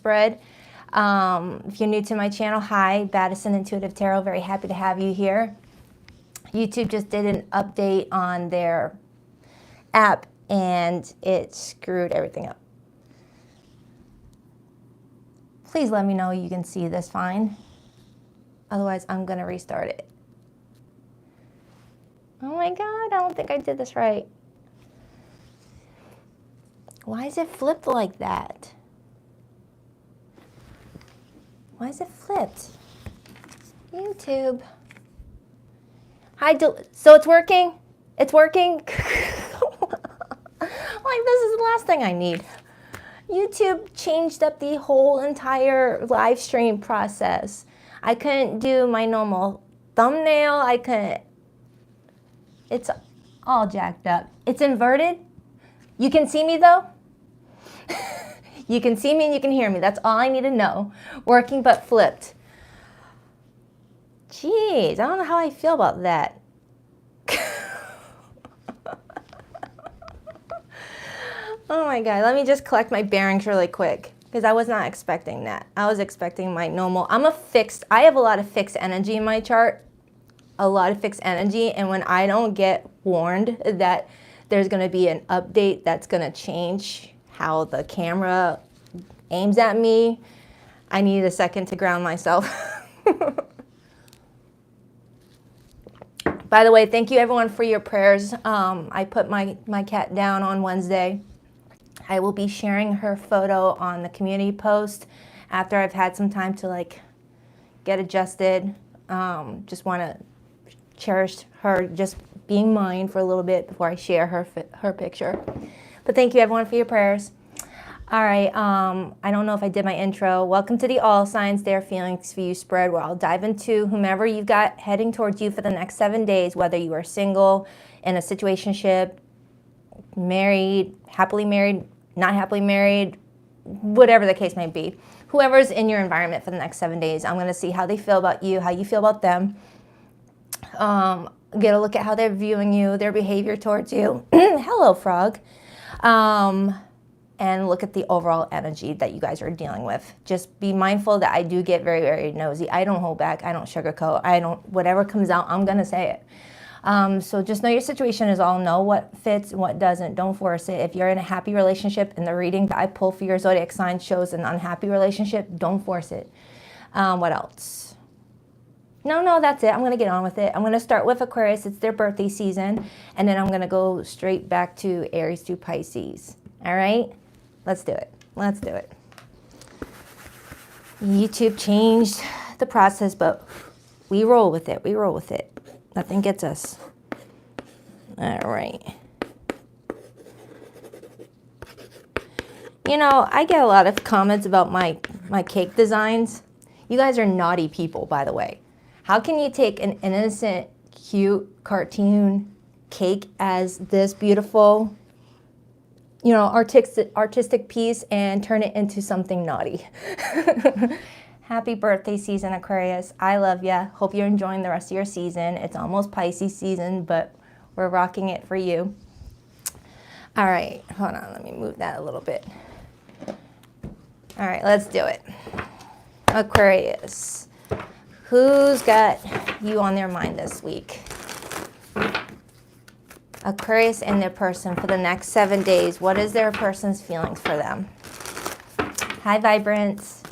spread. If you're new to my channel, hi, Baddison Intuitive Tarot. Very happy to have you here. YouTube just did an update on their app and it screwed everything up. Please let me know you can see this fine. Otherwise, I'm going to restart it. Oh my God, I don't think I did this right. Why is it flipped like that? Why is it flipped? YouTube. Hi, so it's working? It's working? Like, this is the last thing I need. YouTube changed up the whole entire live stream process. I couldn't do my normal thumbnail. I couldn't. It's all jacked up. It's inverted. You can see me though. You can see me and you can hear me. That's all I need to know. Working but flipped. Jeez, I don't know how I feel about that. Oh my God, let me just collect my bearings really quick because I was not expecting that. I was expecting my normal, I have a lot of fixed energy in my chart. A lot of fixed energy, and when I don't get warned that there's gonna be an update that's gonna change how the camera aims at me, I need a second to ground myself. By the way, thank you everyone for your prayers. I put my cat down on Wednesday. I will be sharing her photo on the community post after I've had some time to like get adjusted. Just want to cherish her just being mine for a little bit before I share her picture. But thank you everyone for your prayers. All right, I don't know if I did my intro. Welcome to the All Signs Their Feelings for You spread, where I'll dive into whomever you've got heading towards you for the next 7 days, whether you are single, in a situationship, married, happily married, not happily married, whatever the case may be. Whoever's in your environment for the next 7 days, I'm going to see how they feel about you, how you feel about them. Get a look at how they're viewing you, their behavior towards you. Hello, frog. And look at the overall energy that you guys are dealing with. Just be mindful that I do get very, very nosy. I don't hold back. I don't sugarcoat. Whatever comes out, I'm going to say it. So just know your situation is all. Know what fits and what doesn't. Don't force it. If you're in a happy relationship and the reading that I pull for your zodiac sign shows an unhappy relationship, don't force it. What else? No, that's it. I'm going to get on with it. I'm going to start with Aquarius. It's their birthday season. And then I'm going to go straight back to Aries to Pisces. All right? Let's do it. Let's do it. YouTube changed the process, but we roll with it. We roll with it. Nothing gets us. All right. You know, I get a lot of comments about my cake designs. You guys are naughty people, by the way. How can you take an innocent, cute cartoon cake as this beautiful, you know, artistic piece and turn it into something naughty? Happy birthday season, Aquarius. I love ya. Hope you're enjoying the rest of your season. It's almost Pisces season, but we're rocking it for you. All right, hold on. Let me move that a little bit. All right, let's do it. Aquarius. Who's got you on their mind this week? Aquarius and their person for the next 7 days. What is their person's feelings for them? Hi, Vibrance.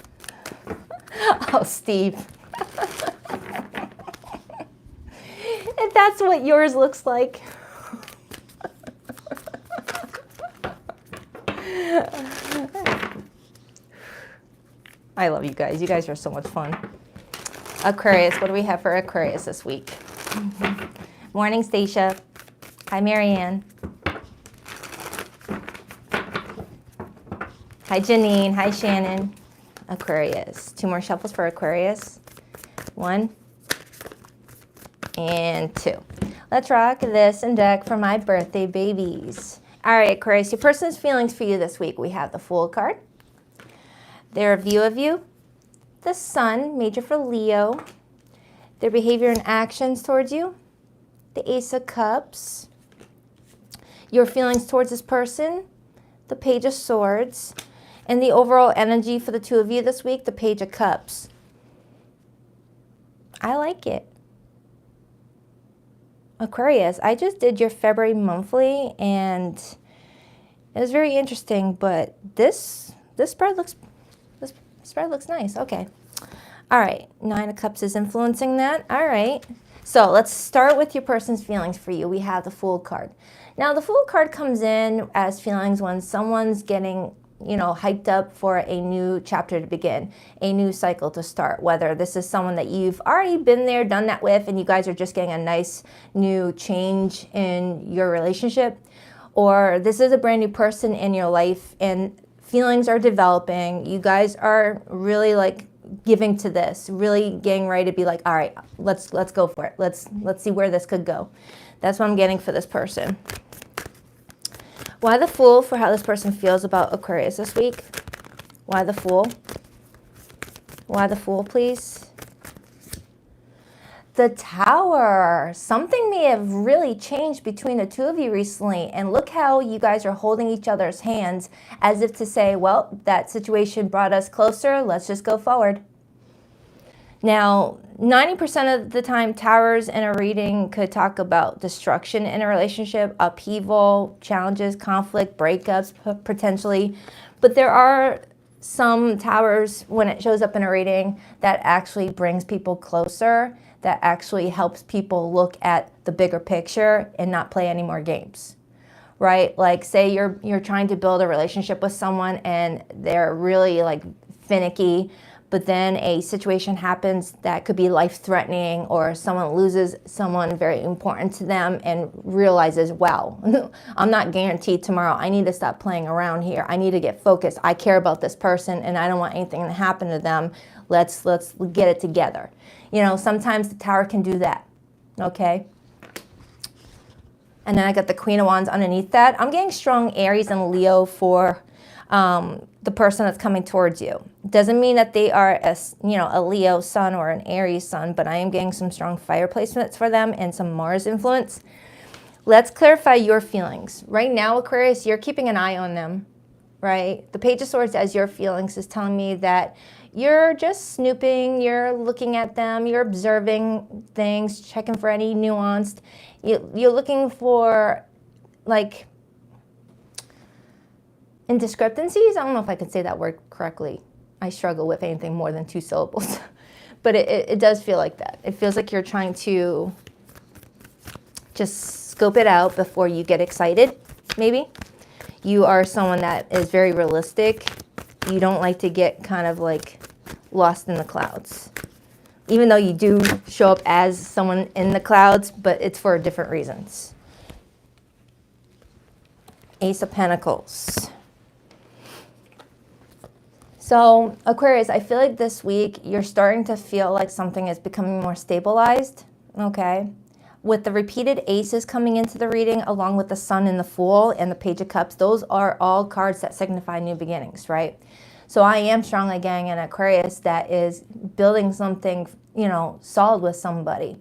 Oh, Steve. If that's what yours looks like. I love you guys. You guys are so much fun. Aquarius, what do we have for Aquarius this week? Morning, Stacia. Hi, Marianne. Hi, Janine. Hi, Shannon. Aquarius. 2 more shuffles for Aquarius. 1 and 2. Let's rock this and deck for my birthday babies. All right, Aquarius, your person's feelings for you this week. We have the Fool card, their view of you, the Sun, major for Leo, their behavior and actions towards you, the Ace of Cups, your feelings towards this person, the Page of Swords, And the overall energy for the two of you this week, the Page of Cups. I like it. Aquarius, I just did your February monthly and it was very interesting, but this spread looks nice. Okay. All right. 9 of Cups is influencing that. All right. So let's start with your person's feelings for you. We have the Fool card. Now the Fool card comes in as feelings when someone's getting, you know, hyped up for a new chapter to begin, a new cycle to start, whether this is someone that you've already been there, done that with, and you guys are just getting a nice new change in your relationship, or this is a brand new person in your life and feelings are developing. You guys are really like giving to this, really getting ready to be like, all right, let's go for it. Let's see where this could go. That's what I'm getting for this person. Why the Fool for how this person feels about Aquarius this week? Why the Fool? Why the Fool, please? The Tower. Something may have really changed between the two of you recently, and look how you guys are holding each other's hands as if to say, well, that situation brought us closer, let's just go forward. Now, 90% of the time, towers in a reading could talk about destruction in a relationship, upheaval, challenges, conflict, breakups, potentially. But there are some towers, when it shows up in a reading, that actually brings people closer, that actually helps people look at the bigger picture and not play any more games, right? Like say you're trying to build a relationship with someone and they're really like finicky, but then a situation happens that could be life-threatening, or someone loses someone very important to them and realizes, wow, I'm not guaranteed tomorrow. I need to stop playing around here. I need to get focused. I care about this person and I don't want anything to happen to them. Let's get it together. You know, sometimes the Tower can do that, okay? And then I got the Queen of Wands underneath that. I'm getting strong Aries and Leo for the person that's coming towards you. Doesn't mean that they are a Leo sun or an Aries sun, but I am getting some strong fire placements for them and some Mars influence. Let's clarify your feelings. Right now, Aquarius, you're keeping an eye on them, right? The Page of Swords as your feelings is telling me that you're just snooping, you're looking at them, you're observing things, checking for any nuanced. You're looking for like indiscrepancies. I don't know if I can say that word correctly. I struggle with anything more than 2 syllables. But it does feel like that. It feels like you're trying to just scope it out before you get excited, maybe. You are someone that is very realistic. You don't like to get kind of like lost in the clouds. Even though you do show up as someone in the clouds, but it's for different reasons. Ace of Pentacles. So Aquarius, I feel like this week you're starting to feel like something is becoming more stabilized, okay? With the repeated aces coming into the reading, along with the Sun and the Fool and the Page of Cups, those are all cards that signify new beginnings, right? So I am strongly getting an Aquarius that is building something, you know, solid with somebody.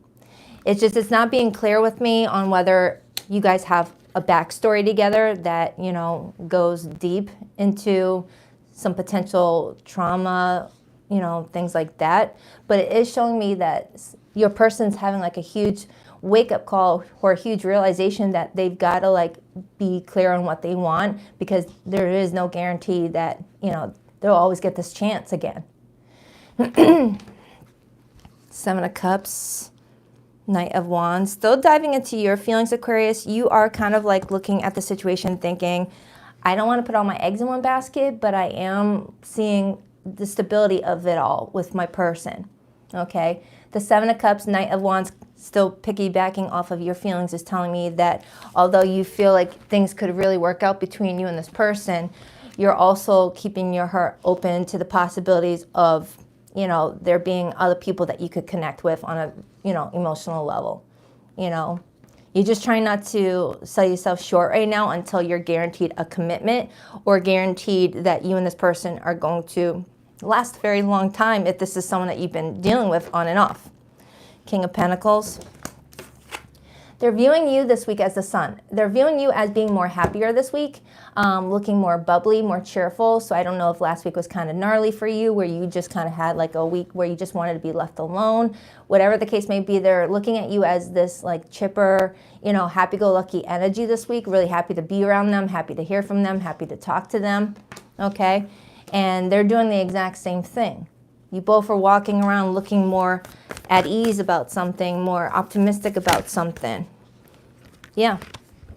It's not being clear with me on whether you guys have a backstory together that, you know, goes deep into some potential trauma, you know, things like that. But it is showing me that your person's having like a huge wake-up call or a huge realization that they've got to like be clear on what they want, because there is no guarantee that, you know, they'll always get this chance again. 7 of Cups, Knight of Wands. Still diving into your feelings, Aquarius. You are kind of like looking at the situation thinking, I don't want to put all my eggs in one basket, but I am seeing the stability of it all with my person, okay? The 7 of Cups, Knight of Wands, still piggybacking off of your feelings, is telling me that although you feel like things could really work out between you and this person, you're also keeping your heart open to the possibilities of, you know, there being other people that you could connect with on a, you know, emotional level, you know? You're just trying not to sell yourself short right now until you're guaranteed a commitment or guaranteed that you and this person are going to last a very long time if this is someone that you've been dealing with on and off. King of Pentacles. They're viewing you this week as the sun. They're viewing you as being more happier this week, looking more bubbly, more cheerful. So I don't know if last week was kind of gnarly for you, where you just kind of had like a week where you just wanted to be left alone. Whatever the case may be, they're looking at you as this like chipper, you know, happy-go-lucky energy this week. Really happy to be around them, happy to hear from them, happy to talk to them, okay? And they're doing the exact same thing. You both are walking around looking more at ease about something, more optimistic about something. Yeah,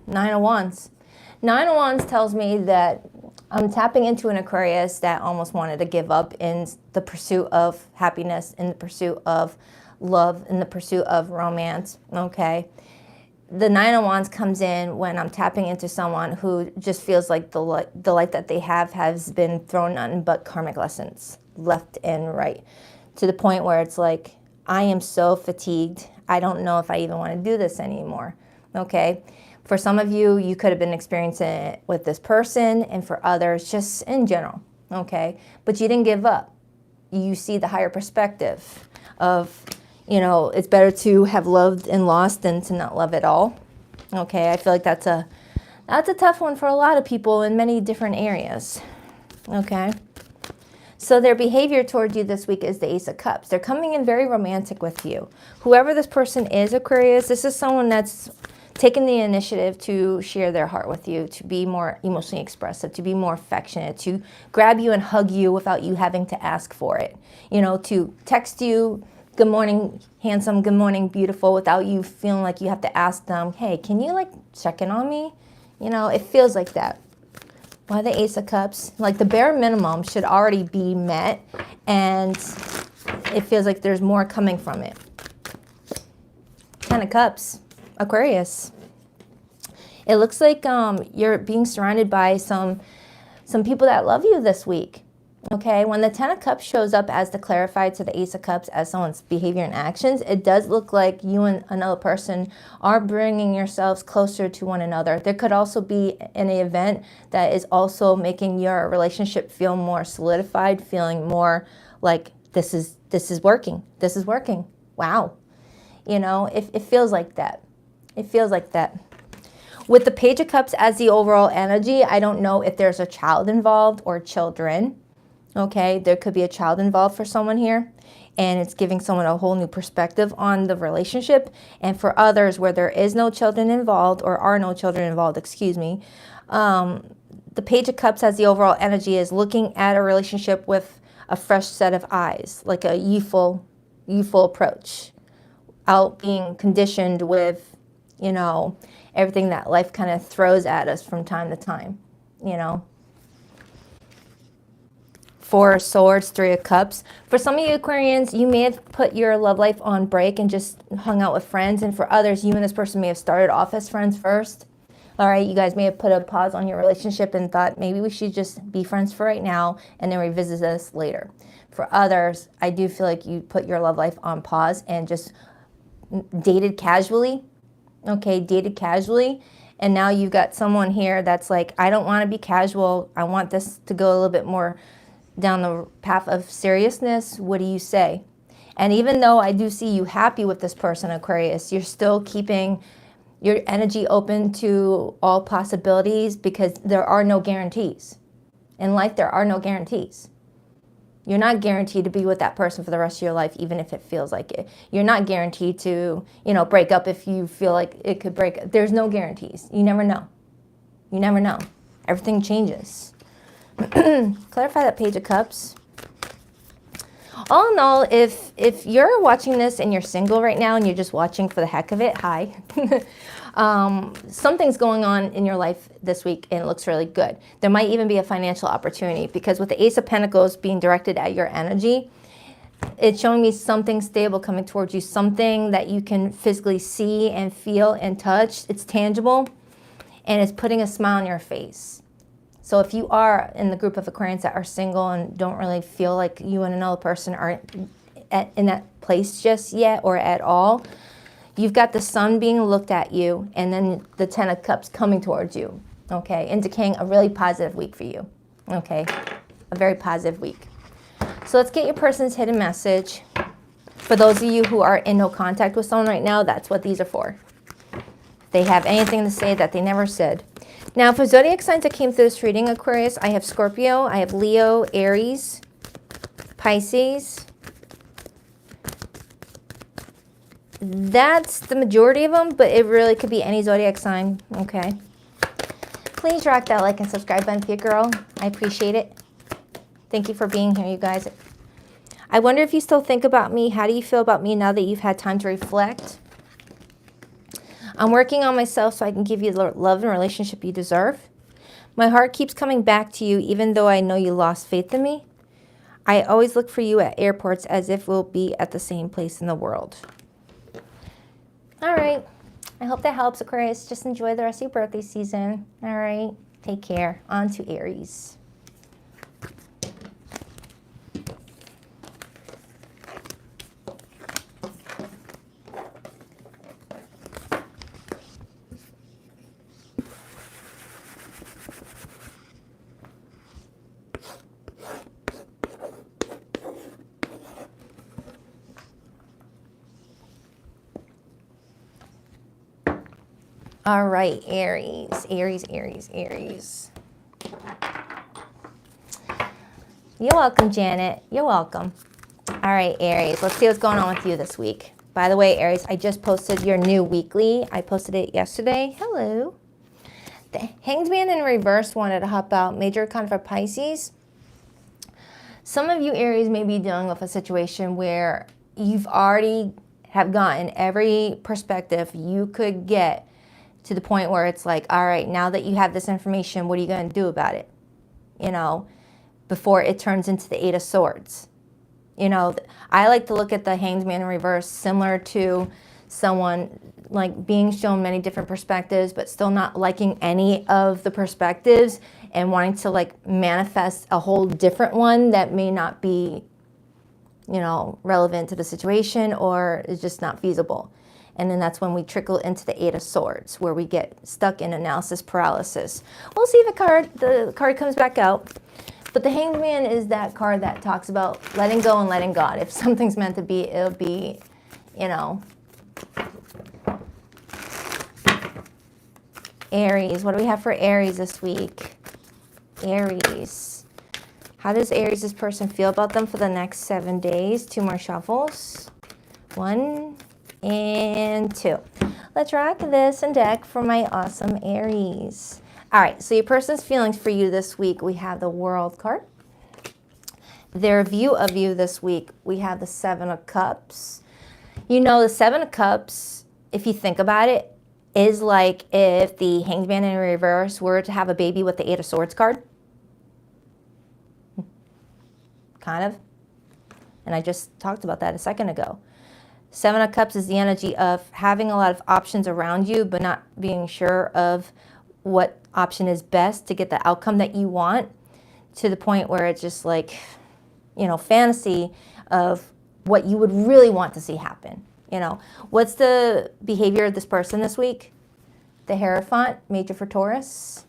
9 of Wands. 9 of Wands tells me that I'm tapping into an Aquarius that almost wanted to give up in the pursuit of happiness, in the pursuit of love, in the pursuit of romance, okay? The 9 of Wands comes in when I'm tapping into someone who just feels like the light that they have has been thrown nothing but karmic lessons, left and right, to the point where it's like, I am so fatigued. I don't know if I even want to do this anymore, okay? For some of you, you could have been experiencing it with this person, and for others, just in general, okay? But you didn't give up. You see the higher perspective of, you know, it's better to have loved and lost than to not love at all, okay? I feel like that's a tough one for a lot of people in many different areas, okay? So their behavior toward you this week is the Ace of Cups. They're coming in very romantic with you. Whoever this person is, Aquarius, this is someone that's taking the initiative to share their heart with you, to be more emotionally expressive, to be more affectionate, to grab you and hug you without you having to ask for it. You know, to text you, good morning, handsome, good morning, beautiful, without you feeling like you have to ask them, hey, can you like check in on me? You know, it feels like that. Why the Ace of Cups? Like the bare minimum should already be met, and it feels like there's more coming from it. 10 of Cups, Aquarius. It looks like you're being surrounded by some people that love you this week. Okay, when the 10 of Cups shows up as the clarified to the Ace of Cups as someone's behavior and actions, it does look like you and another person are bringing yourselves closer to one another. There could also be an event that is also making your relationship feel more solidified, feeling more like this is working. This is working. Wow. You know, it feels like that. It feels like that. With the Page of Cups as the overall energy, I don't know if there's a child involved or children. Okay, there could be a child involved for someone here, and it's giving someone a whole new perspective on the relationship. And for others where there is no children involved, or are no children involved, excuse me, the Page of Cups as the overall energy is looking at a relationship with a fresh set of eyes, like a youthful approach, out being conditioned with, you know, everything that life kind of throws at us from time to time, you know. 4 of Swords, 3 of Cups. For some of you Aquarians, you may have put your love life on break and just hung out with friends. And for others, you and this person may have started off as friends first. All right, you guys may have put a pause on your relationship and thought maybe we should just be friends for right now and then revisit this later. For others, I do feel like you put your love life on pause and just dated casually. Okay, dated casually. And now you've got someone here that's like, I don't want to be casual. I want this to go a little bit more down the path of seriousness. What do you say? And even though I do see you happy with this person, Aquarius, you're still keeping your energy open to all possibilities, because there are no guarantees. In life, there are no guarantees. You're not guaranteed to be with that person for the rest of your life, even if it feels like it. You're not guaranteed to, you know, break up if you feel like it could break. There's no guarantees. You never know. You never know. Everything changes. Clarify that Page of Cups. All in all, if you're watching this and you're single right now and you're just watching for the heck of it, hi. Something's going on in your life this week and it looks really good. There might even be a financial opportunity, because with the Ace of Pentacles being directed at your energy, it's showing me something stable coming towards you, something that you can physically see and feel and touch. It's tangible and it's putting a smile on your face. So if you are in the group of Aquarians that are single and don't really feel like you and another person are in that place just yet or at all, you've got the Sun being looked at you and then the 10 of Cups coming towards you, okay, indicating a really positive week for you, okay, a very positive week. So let's get your person's hidden message. For those of you who are in no contact with someone right now, that's what these are for. they have anything to say that they never said. Now, for zodiac signs that came through this reading, Aquarius, I have Scorpio, I have Leo, Aries, Pisces. That's the majority of them, but it really could be any zodiac sign, okay? Please rock that like and subscribe button for your girl. I appreciate it. Thank you for being here, you guys. I wonder if you still think about me. How do you feel about me now that you've had time to reflect? I'm working on myself so I can give you the love and relationship you deserve. My heart keeps coming back to you even though I know you lost faith in me. I always look for you at airports as if we'll be at the same place in the world. All right. I hope that helps, Aquarius. Just enjoy the rest of your birthday season. All right. Take care. On to Aries. All right, Aries, Aries, Aries, Aries. You're welcome, Janet. You're welcome. All right, Aries, let's see what's going on with you this week. By the way, Aries, I just posted your new weekly. I posted it yesterday. Hello. The Hanged Man in reverse wanted to hop out. Major Arcana for Pisces. Some of you, Aries, may be dealing with a situation where you've already have gotten every perspective you could get to the point where it's like, all right, now that you have this information, what are you going to do about it? You know, before it turns into the Eight of Swords. You know, I like to look at the Hanged Man in reverse similar to someone like being shown many different perspectives, but still not liking any of the perspectives and wanting to like manifest a whole different one that may not be, you know, relevant to the situation or is just not feasible. And then that's when we trickle into the Eight of Swords, where we get stuck in analysis paralysis. We'll see if the card comes back out. But the Hanged Man is that card that talks about letting go and letting God. If something's meant to be, it'll be, you know. Aries, what do we have for Aries this week? Aries. How does Aries, this person, feel about them for the next 7 days? 2 more shuffles. 1 and 2. Let's rock this and deck for my awesome Aries. All right, so your person's feelings for you this week, we have the World card. Their view of you this week, we have the 7 of Cups. You know, the 7 of Cups, if you think about it, is like if the Hanged Man in reverse were to have a baby with the 8 of Swords card. Kind of. And I just talked about that a second ago. 7 of Cups is the energy of having a lot of options around you, but not being sure of what option is best to get the outcome that you want, to the point where it's just like, you know, fantasy of what you would really want to see happen. You know, what's the behavior of this person this week? The Hierophant, major for Taurus.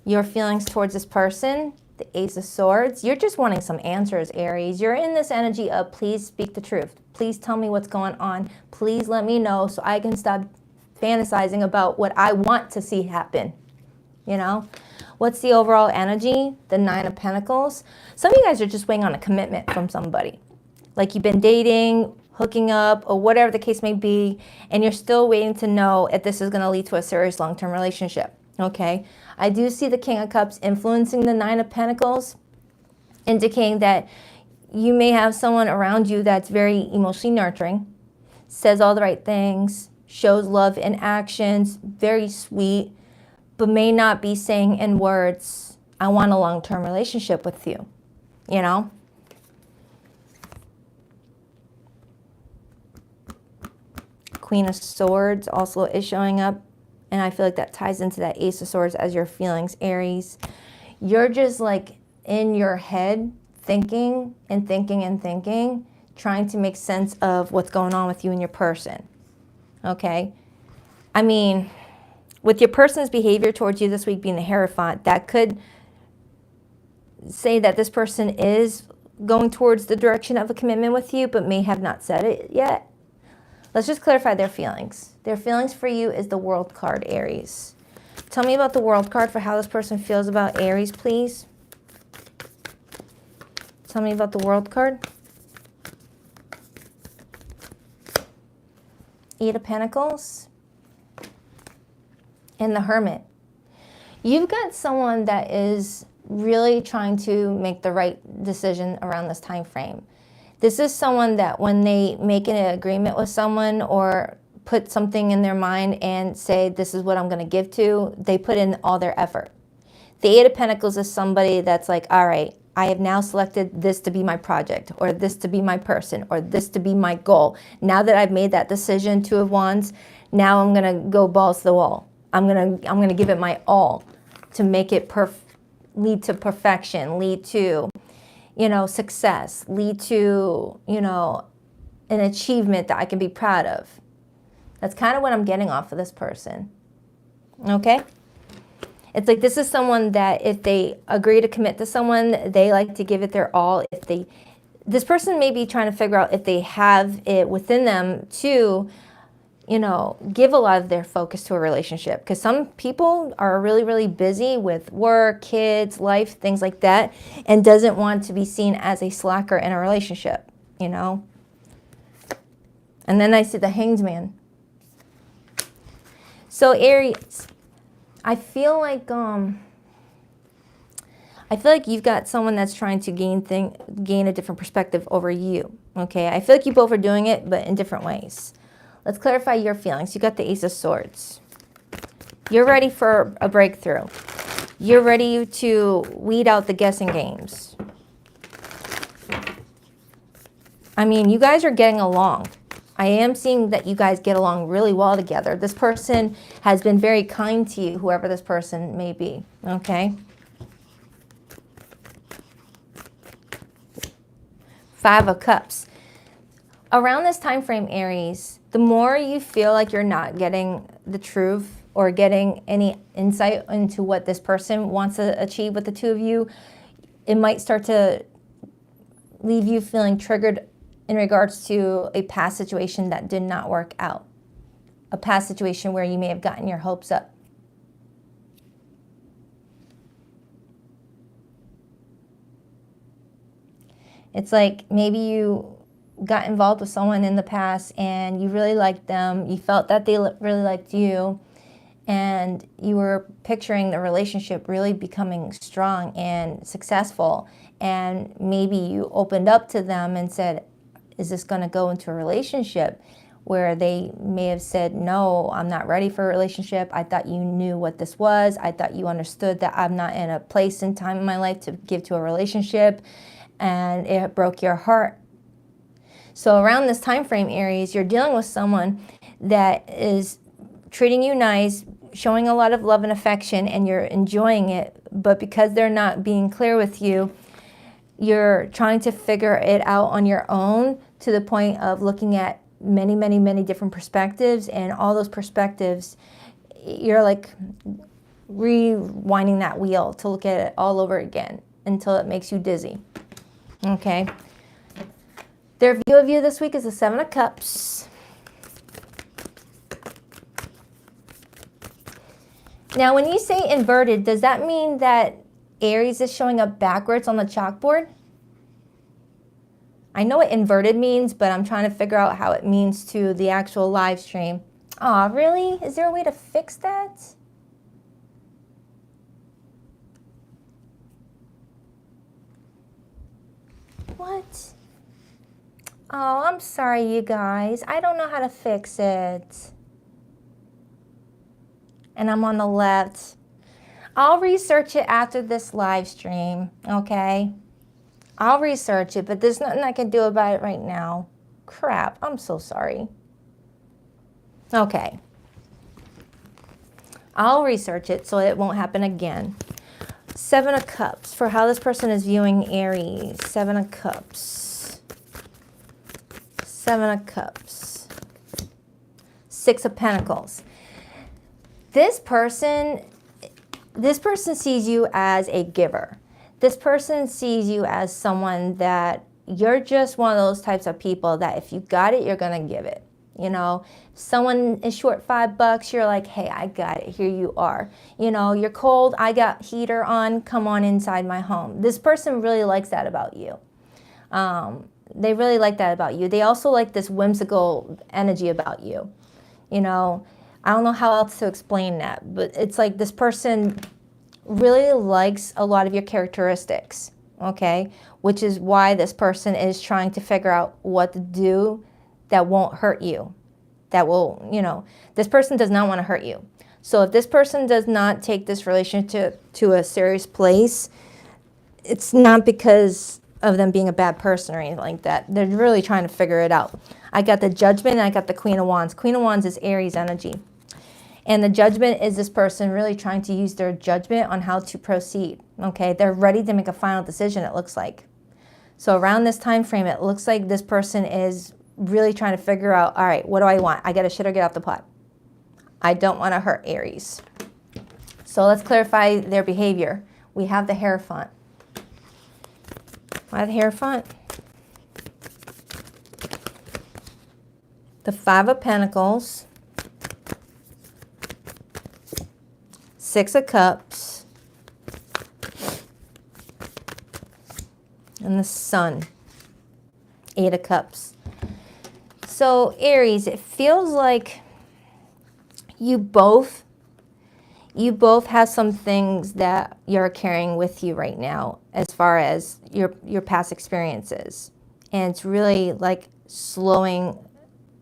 Your feelings towards this person, the Ace of Swords. You're just wanting some answers, Aries. You're in this energy of please speak the truth. Please tell me what's going on. Please let me know so I can stop fantasizing about what I want to see happen. You know? What's the overall energy? The 9 of Pentacles. Some of you guys are just waiting on a commitment from somebody. Like you've been dating, hooking up, or whatever the case may be, and you're still waiting to know if this is going to lead to a serious long-term relationship. Okay? I do see the King of Cups influencing the 9 of Pentacles, indicating that you may have someone around you that's very emotionally nurturing, says all the right things, shows love in actions, very sweet, but may not be saying in words, I want a long-term relationship with you, you know? Queen of Swords also is showing up, and I feel like that ties into that Ace of Swords as your feelings, Aries. You're just like in your head thinking and thinking and thinking, trying to make sense of what's going on with you and your person, okay? I mean, with your person's behavior towards you this week being the Hierophant, that could say that this person is going towards the direction of a commitment with you, but may have not said it yet. Let's just clarify their feelings. Their feelings for you is the World card, Aries. Tell me about the World card for how this person feels about Aries, please. Tell me about the World card. Eight of Pentacles. And the Hermit. You've got someone that is really trying to make the right decision around this time frame. This is someone that when they make an agreement with someone or put something in their mind and say, this is what I'm going to give to, they put in all their effort. The Eight of Pentacles is somebody that's like, all right, I have now selected this to be my project, or this to be my person, or this to be my goal. Now that I've made that decision, Two of Wands, now I'm going to go balls to the wall. I'm going to give it my all to make it lead to perfection, lead to, you know, success, lead to, you know, an achievement that I can be proud of. That's kind of what I'm getting off of this person. Okay? It's like this is someone that if they agree to commit to someone, they like to give it their all. This person may be trying to figure out if they have it within them to, you know, give a lot of their focus to a relationship. Because some people are really, really busy with work, kids, life, things like that, and doesn't want to be seen as a slacker in a relationship, you know. And then I see the Hanged Man. So Aries, I feel like you've got someone that's trying to gain a different perspective over you. Okay, I feel like you both are doing it, but in different ways. Let's clarify your feelings. You got the Ace of Swords. You're ready for a breakthrough. You're ready to weed out the guessing games. I mean, you guys are getting along. I am seeing that you guys get along really well together. This person has been very kind to you, whoever this person may be, okay? Five of Cups. Around this time frame, Aries, the more you feel like you're not getting the truth or getting any insight into what this person wants to achieve with the two of you, it might start to leave you feeling triggered in regards to a past situation that did not work out. A past situation where you may have gotten your hopes up. It's like maybe you got involved with someone in the past and you really liked them. You felt that they really liked you. And you were picturing the relationship really becoming strong and successful. And maybe you opened up to them and said, is this going to go into a relationship? Where they may have said, no, I'm not ready for a relationship. I thought you knew what this was. I thought you understood that I'm not in a place and time in my life to give to a relationship. And it broke your heart. So around this time frame, Aries, you're dealing with someone that is treating you nice, showing a lot of love and affection, and you're enjoying it. But because they're not being clear with you, you're trying to figure it out on your own to the point of looking at many, many, many different perspectives. And all those perspectives, you're like rewinding that wheel to look at it all over again until it makes you dizzy. Okay. Their view of you this week is the Seven of Cups. Now, when you say inverted, does that mean that Aries is showing up backwards on the chalkboard? I know what inverted means, but I'm trying to figure out how it means to the actual live stream. Aw, really? Is there a way to fix that? What? Oh, I'm sorry, you guys. I don't know how to fix it. And I'm on the left. I'll research it after this live stream, okay? I'll research it, but there's nothing I can do about it right now. Crap, I'm so sorry. Okay. I'll research it so it won't happen again. Seven of Cups for how this person is viewing Aries. Seven of Cups. Seven of Cups. Six of Pentacles. This person sees you as a giver. This person sees you as someone that you're just one of those types of people that if you got it, you're going to give it. You know, someone is short $5, you're like, hey, I got it, here you are. You know, you're cold, I got heater on, come on inside my home. This person really likes that about you. They really like that about you. They also like this whimsical energy about you. You know, I don't know how else to explain that, but it's like this person really likes a lot of your characteristics, okay? Which is why this person is trying to figure out what to do that won't hurt you. That will, you know, this person does not want to hurt you. So if this person does not take this relationship to a serious place, it's not because of them being a bad person or anything like that. They're really trying to figure it out. I got the Judgment and I got the Queen of Wands. Queen of Wands is Aries energy. And the Judgment is this person really trying to use their judgment on how to proceed. Okay, they're ready to make a final decision, it looks like. So around this time frame, it looks like this person is really trying to figure out, all right, what do I want? I got to shit or get off the pot. I don't want to hurt Aries. So let's clarify their behavior. We have the Hierophant. Why the Hierophant? The Five of Pentacles. Six of Cups. And the Sun. Eight of Cups. So Aries, it feels like you both have some things that you're carrying with you right now as far as your past experiences. And it's really like slowing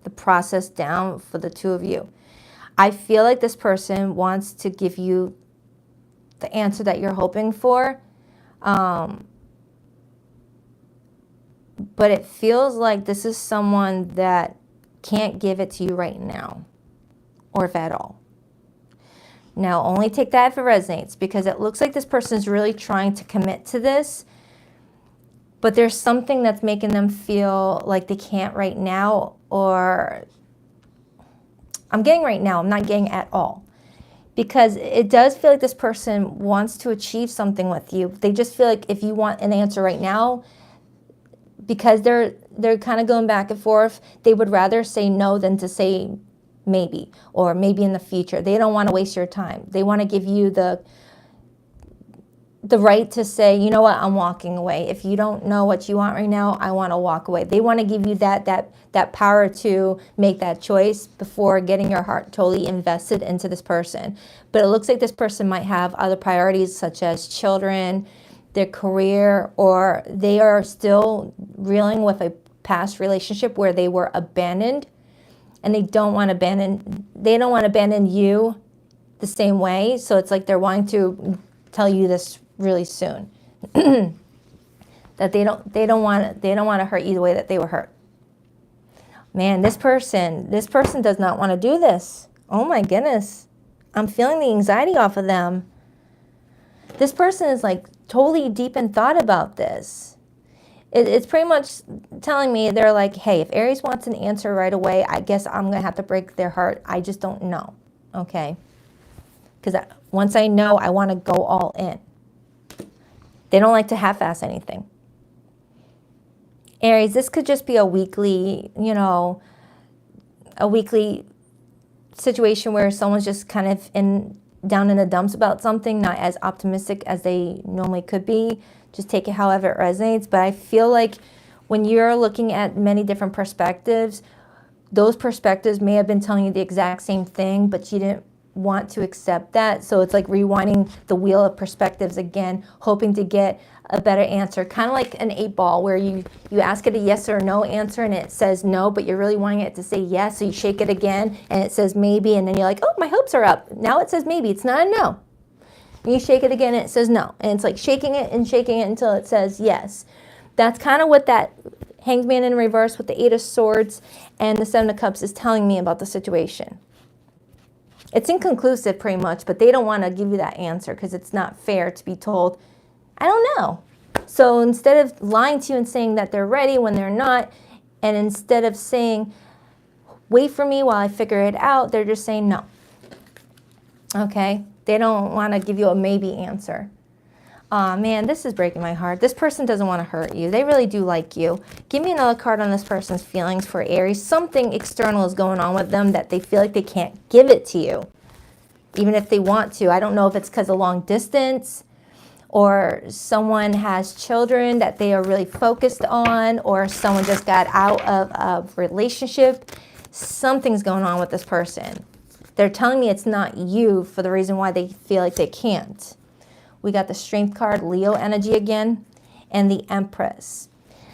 the process down for the two of you. I feel like this person wants to give you the answer that you're hoping for. But it feels like this is someone that can't give it to you right now, or if at all. Now, only take that if it resonates, because it looks like this person is really trying to commit to this, but there's something that's making them feel like they can't right now, or I'm getting right now, I'm not getting at all. Because it does feel like this person wants to achieve something with you. They just feel like if you want an answer right now, because they're kind of going back and forth, they would rather say no than to say maybe, or maybe in the future. They don't want to waste your time. They want to give you the right to say, you know what, I'm walking away. If you don't know what you want right now, I want to walk away. They want to give you that power to make that choice before getting your heart totally invested into this person. But it looks like this person might have other priorities, such as children, their career, or they are still reeling with a past relationship where they were abandoned, and they don't want to abandon you the same way. So it's like they're wanting to tell you this really soon. That they don't want to hurt you the way that they were hurt. Man, this person does not want to do this. Oh my goodness. I'm feeling the anxiety off of them. This person is like totally deep in thought about this. It's pretty much telling me, they're like, hey, if Aries wants an answer right away, I guess I'm going to have to break their heart. I just don't know. Okay? Because once I know, I want to go all in. They don't like to half-ass anything. Aries, this could just be a weekly, a weekly situation where someone's just kind of down in the dumps about something, not as optimistic as they normally could be. Just take it however it resonates. But I feel like when you're looking at many different perspectives, those perspectives may have been telling you the exact same thing, but you didn't want to accept that. So it's like rewinding the wheel of perspectives again, hoping to get a better answer. Kind of like an 8-ball where you ask it a yes or no answer and it says no, but you're really wanting it to say yes. So you shake it again and it says maybe, and then you're like, oh, my hopes are up. Now it says maybe. It's not a no. And you shake it again and it says no. And it's like shaking it until it says yes. That's kind of what that Hanged Man in reverse with the 8 of Swords and the 7 of Cups is telling me about the situation. It's inconclusive pretty much, but they don't want to give you that answer because it's not fair to be told, I don't know. So instead of lying to you and saying that they're ready when they're not, and instead of saying, wait for me while I figure it out, they're just saying no. Okay? They don't want to give you a maybe answer. Aw, man, this is breaking my heart. This person doesn't want to hurt you. They really do like you. Give me another card on this person's feelings for Aries. Something external is going on with them that they feel like they can't give it to you, even if they want to. I don't know if it's because of long distance, or someone has children that they are really focused on, or someone just got out of a relationship. Something's going on with this person. They're telling me it's not you for the reason why they feel like they can't. We got the Strength card, Leo energy again, and the Empress.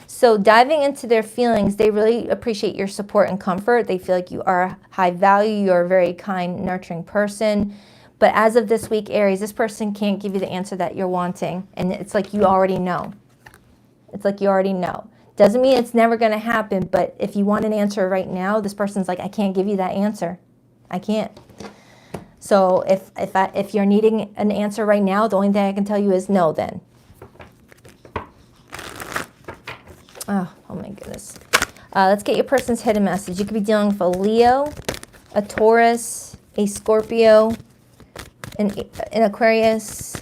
So diving into their feelings, they really appreciate your support and comfort. They feel like you are high value. You're a very kind, nurturing person. But as of this week, Aries, this person can't give you the answer that you're wanting. And it's like you already know. It's like you already know. Doesn't mean it's never going to happen. But if you want an answer right now, this person's like, I can't give you that answer. I can't. So if you're needing an answer right now, the only thing I can tell you is no then. Oh my goodness. Let's get your person's hidden message. You could be dealing with a Leo, a Taurus, a Scorpio, an Aquarius.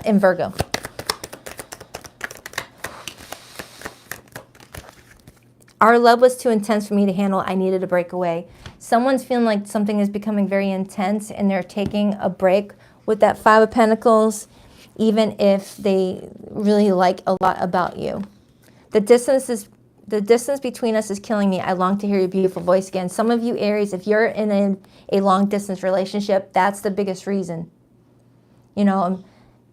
And Virgo. Our love was too intense for me to handle. I needed a break away. Someone's feeling like something is becoming very intense and they're taking a break with that Five of Pentacles, even if they really like a lot about you. The distance between us is killing me. I long to hear your beautiful voice again. Some of you, Aries, if you're in a long distance relationship, that's the biggest reason. You know,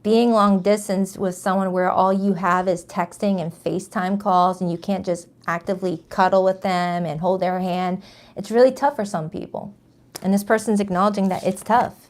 being long distance with someone where all you have is texting and FaceTime calls and you can't just actively cuddle with them and hold their hand. It's really tough for some people. And this person's acknowledging that it's tough.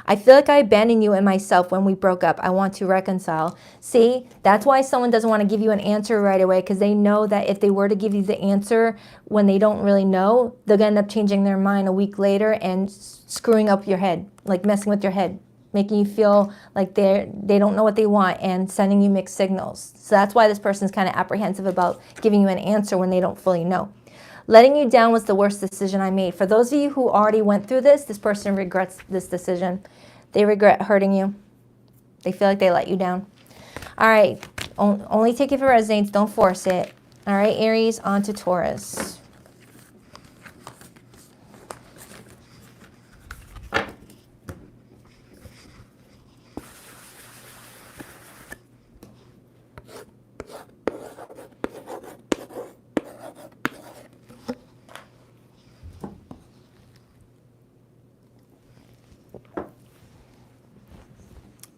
I feel like I abandoned you and myself when we broke up. I want to reconcile. See, that's why someone doesn't want to give you an answer right away, because they know that if they were to give you the answer when they don't really know, they'll end up changing their mind a week later and screwing up your head, like messing with your head, making you feel like they don't know what they want and sending you mixed signals. So that's why this person's kind of apprehensive about giving you an answer when they don't fully know. Letting you down was the worst decision I made. For those of you who already went through this person regrets this decision. They regret hurting you. They feel like they let you down. All right, only take it for resonates. Don't force it. All right, Aries, on to Taurus.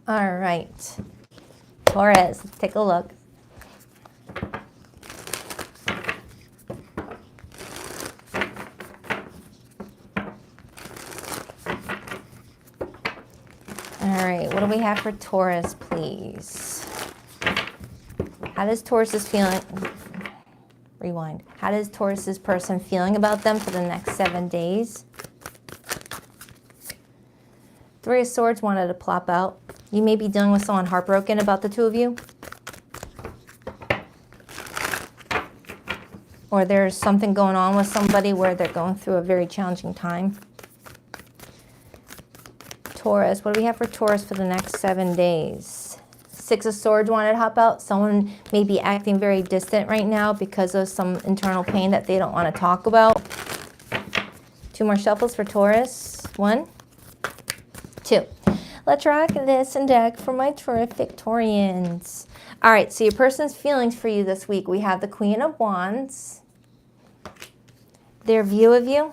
All right, Taurus, let's take a look. All right, what do we have for Taurus, please? How does Taurus's feeling, rewind. How does Taurus's person feeling about them for the next 7 days? Three of Swords wanted to plop out. You may be dealing with someone heartbroken about the two of you. Or there's something going on with somebody where they're going through a very challenging time. Taurus, what do we have for Taurus for the next 7 days? Six of Swords wanted to hop out. Someone may be acting very distant right now because of some internal pain that they don't want to talk about. Two more shuffles for Taurus. 1, 2. Let's rock this and deck for my terrific Taurians. All right, so your person's feelings for you this week. We have the Queen of Wands, their view of you,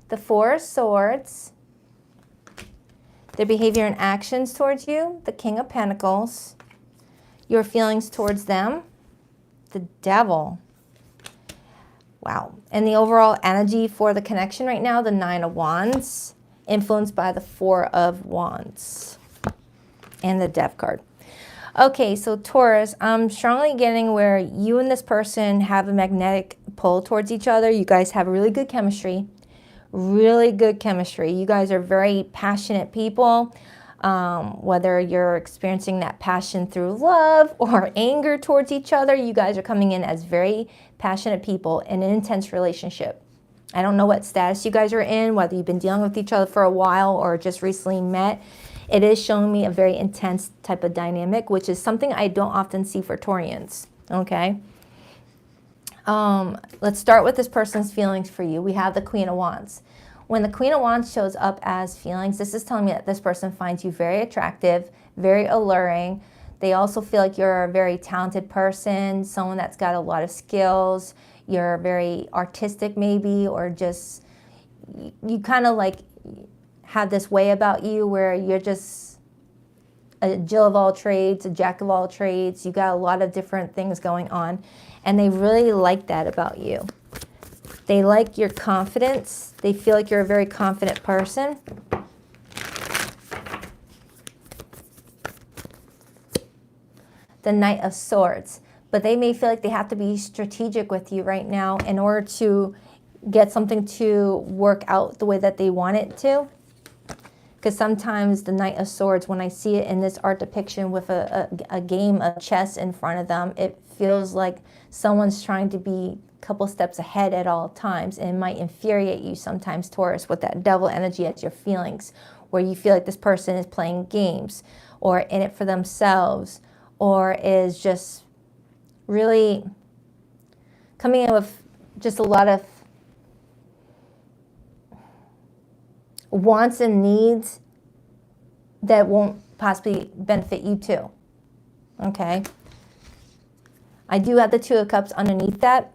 the Four of Swords, their behavior and actions towards you, the King of Pentacles, your feelings towards them, the Devil. Wow. And the overall energy for the connection right now, the Nine of Wands, influenced by the Four of Wands and the Death card. Okay, so Taurus, I'm strongly getting where you and this person have a magnetic pull towards each other. You guys have really good chemistry. Really good chemistry. You guys are very passionate people. Whether you're experiencing that passion through love or anger towards each other, you guys are coming in as very passionate people in an intense relationship. I don't know what status you guys are in, whether you've been dealing with each other for a while or just recently met. It is showing me a very intense type of dynamic, which is something I don't often see for Taurians, okay? Let's start with this person's feelings for you. We have the Queen of Wands. When the Queen of Wands shows up as feelings, this is telling me that this person finds you very attractive, very alluring. They also feel like you're a very talented person, someone that's got a lot of skills. You're very artistic maybe, or just, you kind of like have this way about you where you're just a Jill of all trades, a jack of all trades. You got a lot of different things going on, and they really like that about you. They like your confidence. They feel like you're a very confident person. The Knight of Swords. But they may feel like they have to be strategic with you right now in order to get something to work out the way that they want it to. Because sometimes the Knight of Swords, when I see it in this art depiction with a game of chess in front of them, it feels like someone's trying to be a couple steps ahead at all times. And it might infuriate you sometimes, Taurus, with that devil energy at your feelings, where you feel like this person is playing games or in it for themselves, or is just really coming in with just a lot of wants and needs that won't possibly benefit you too. Okay. I do have the Two of Cups underneath that.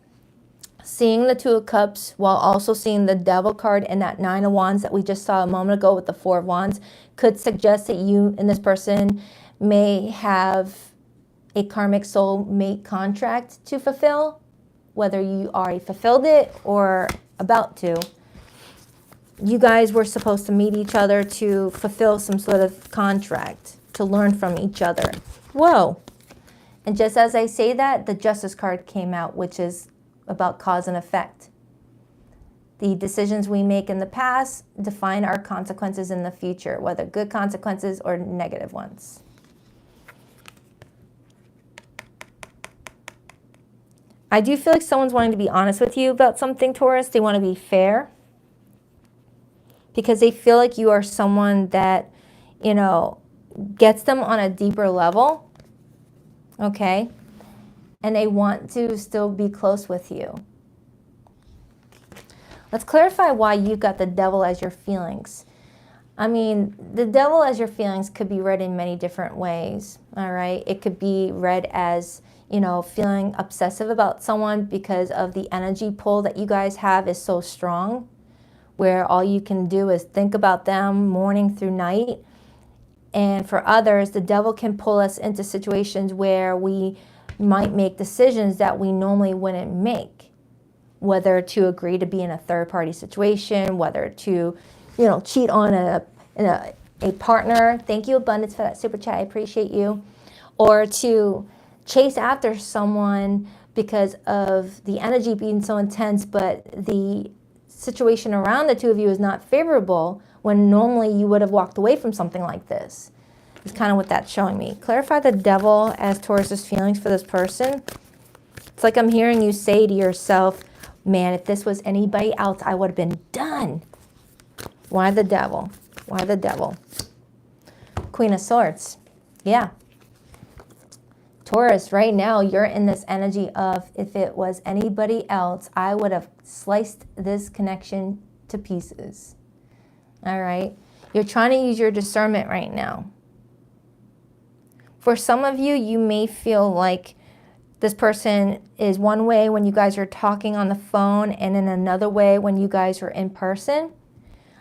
Seeing the Two of Cups while also seeing the Devil card and that Nine of Wands that we just saw a moment ago with the Four of Wands could suggest that you and this person may have a karmic soulmate contract to fulfill, whether you already fulfilled it or about to. You guys were supposed to meet each other to fulfill some sort of contract, to learn from each other. Whoa. And just as I say that, the Justice card came out, which is about cause and effect. The decisions we make in the past define our consequences in the future, whether good consequences or negative ones. I do feel like someone's wanting to be honest with you about something, Taurus. They want to be fair because they feel like you are someone that, you know, gets them on a deeper level, okay? And they want to still be close with you. Let's clarify why you got the Devil as your feelings. I mean, the Devil as your feelings could be read in many different ways, all right? It could be read as, you know, feeling obsessive about someone because of the energy pull that you guys have is so strong, where all you can do is think about them morning through night. And for others, the Devil can pull us into situations where we might make decisions that we normally wouldn't make, whether to agree to be in a third-party situation, whether to, you know, cheat on a partner. Thank you, Abundance, for that super chat. I appreciate you. Or to chase after someone because of the energy being so intense, but the situation around the two of you is not favorable, when normally you would have walked away from something like this. It's kind of what that's showing me. Clarify the Devil as Taurus's feelings for this person. It's like I'm hearing you say to yourself, man, if this was anybody else, I would have been done. Why the Devil? Why the Devil? Queen of Swords. Yeah. Taurus, right now, you're in this energy of, if it was anybody else, I would have sliced this connection to pieces. All right? You're trying to use your discernment right now. For some of you, you may feel like this person is one way when you guys are talking on the phone and in another way when you guys are in person.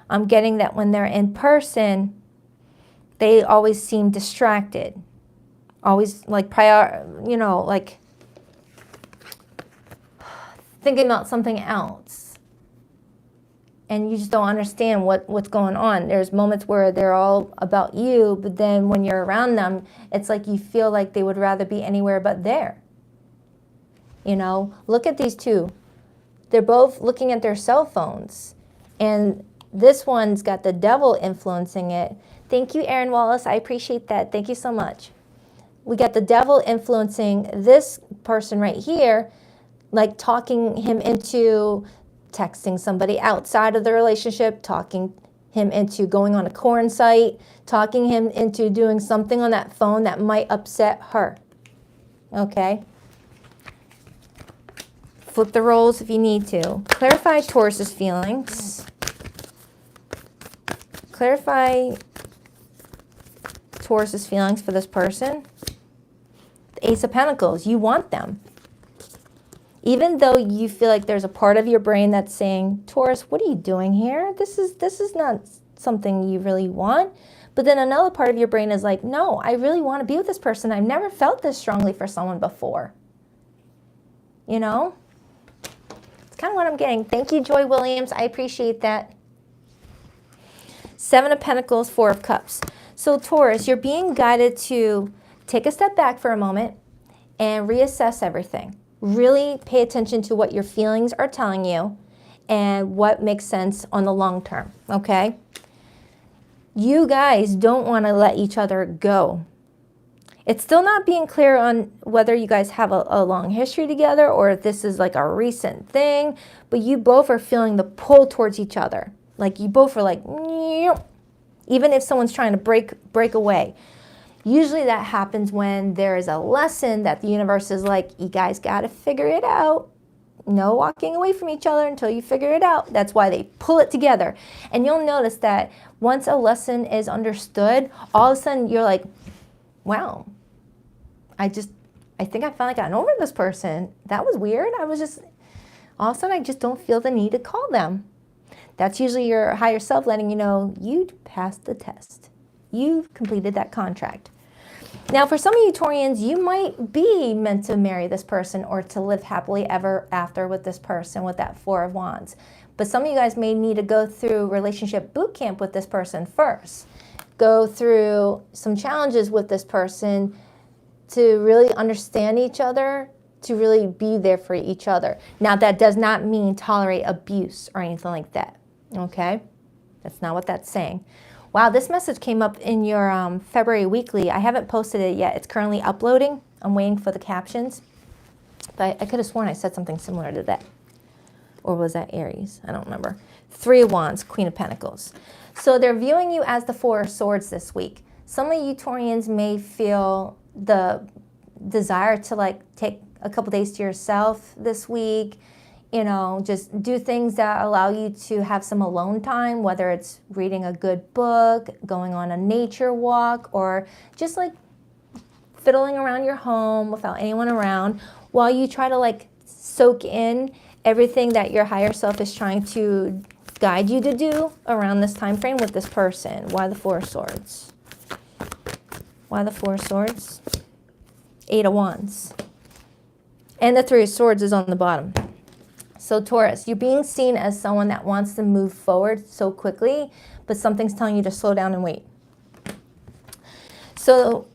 I'm getting that when they're in person, they always seem distracted. Always like like thinking about something else. And you just don't understand what's going on. There's moments where they're all about you, but then when you're around them, it's like you feel like they would rather be anywhere but there. You know, look at these two. They're both looking at their cell phones. And this one's got the Devil influencing it. Thank you, Aaron Wallace. I appreciate that. Thank you so much. We got the Devil influencing this person right here, like talking him into texting somebody outside of the relationship, talking him into going on a corn site, talking him into doing something on that phone that might upset her. Okay? Flip the roles if you need to. Clarify Taurus's feelings. Clarify Taurus's feelings for this person. The Ace of Pentacles, you want them. Even though you feel like there's a part of your brain that's saying, Taurus, what are you doing here? This is not something you really want. But then another part of your brain is like, no, I really want to be with this person. I've never felt this strongly for someone before. You know? It's kind of what I'm getting. Thank you, Joy Williams. I appreciate that. Seven of Pentacles, Four of Cups. So Taurus, you're being guided to take a step back for a moment and reassess everything. Really pay attention to what your feelings are telling you and what makes sense on the long term, okay? You guys don't want to let each other go. It's still not being clear on whether you guys have a long history together or if this is like a recent thing, but you both are feeling the pull towards each other. Like you both are like, even if someone's trying to break away. Usually that happens when there is a lesson that the universe is like, you guys got to figure it out. No walking away from each other until you figure it out. That's why they pull it together. And you'll notice that once a lesson is understood, all of a sudden you're like, wow, I think I finally gotten over this person. That was weird. All of a sudden I just don't feel the need to call them. That's usually your higher self letting you know you passed the test. You've completed that contract. Now, for some of you Taurians, you might be meant to marry this person or to live happily ever after with this person with that Four of Wands. But some of you guys may need to go through relationship boot camp with this person first. Go through some challenges with this person to really understand each other, to really be there for each other. Now, that does not mean tolerate abuse or anything like that, okay? That's not what that's saying. Wow, this message came up in your February weekly. I haven't posted it yet. It's currently uploading. I'm waiting for the captions. But I could have sworn I said something similar to that. Or was that Aries? I don't remember. Three of Wands, Queen of Pentacles. So they're viewing you as the Four of Swords this week. Some of you Taurians may feel the desire to like take a couple days to yourself this week. You know, just do things that allow you to have some alone time, whether it's reading a good book, going on a nature walk, or just like fiddling around your home without anyone around while you try to like soak in everything that your higher self is trying to guide you to do around this time frame with this person. Why the Four of Swords? Why the Four of Swords? Eight of Wands. And the Three of Swords is on the bottom. So Taurus, you're being seen as someone that wants to move forward so quickly, but something's telling you to slow down and wait. So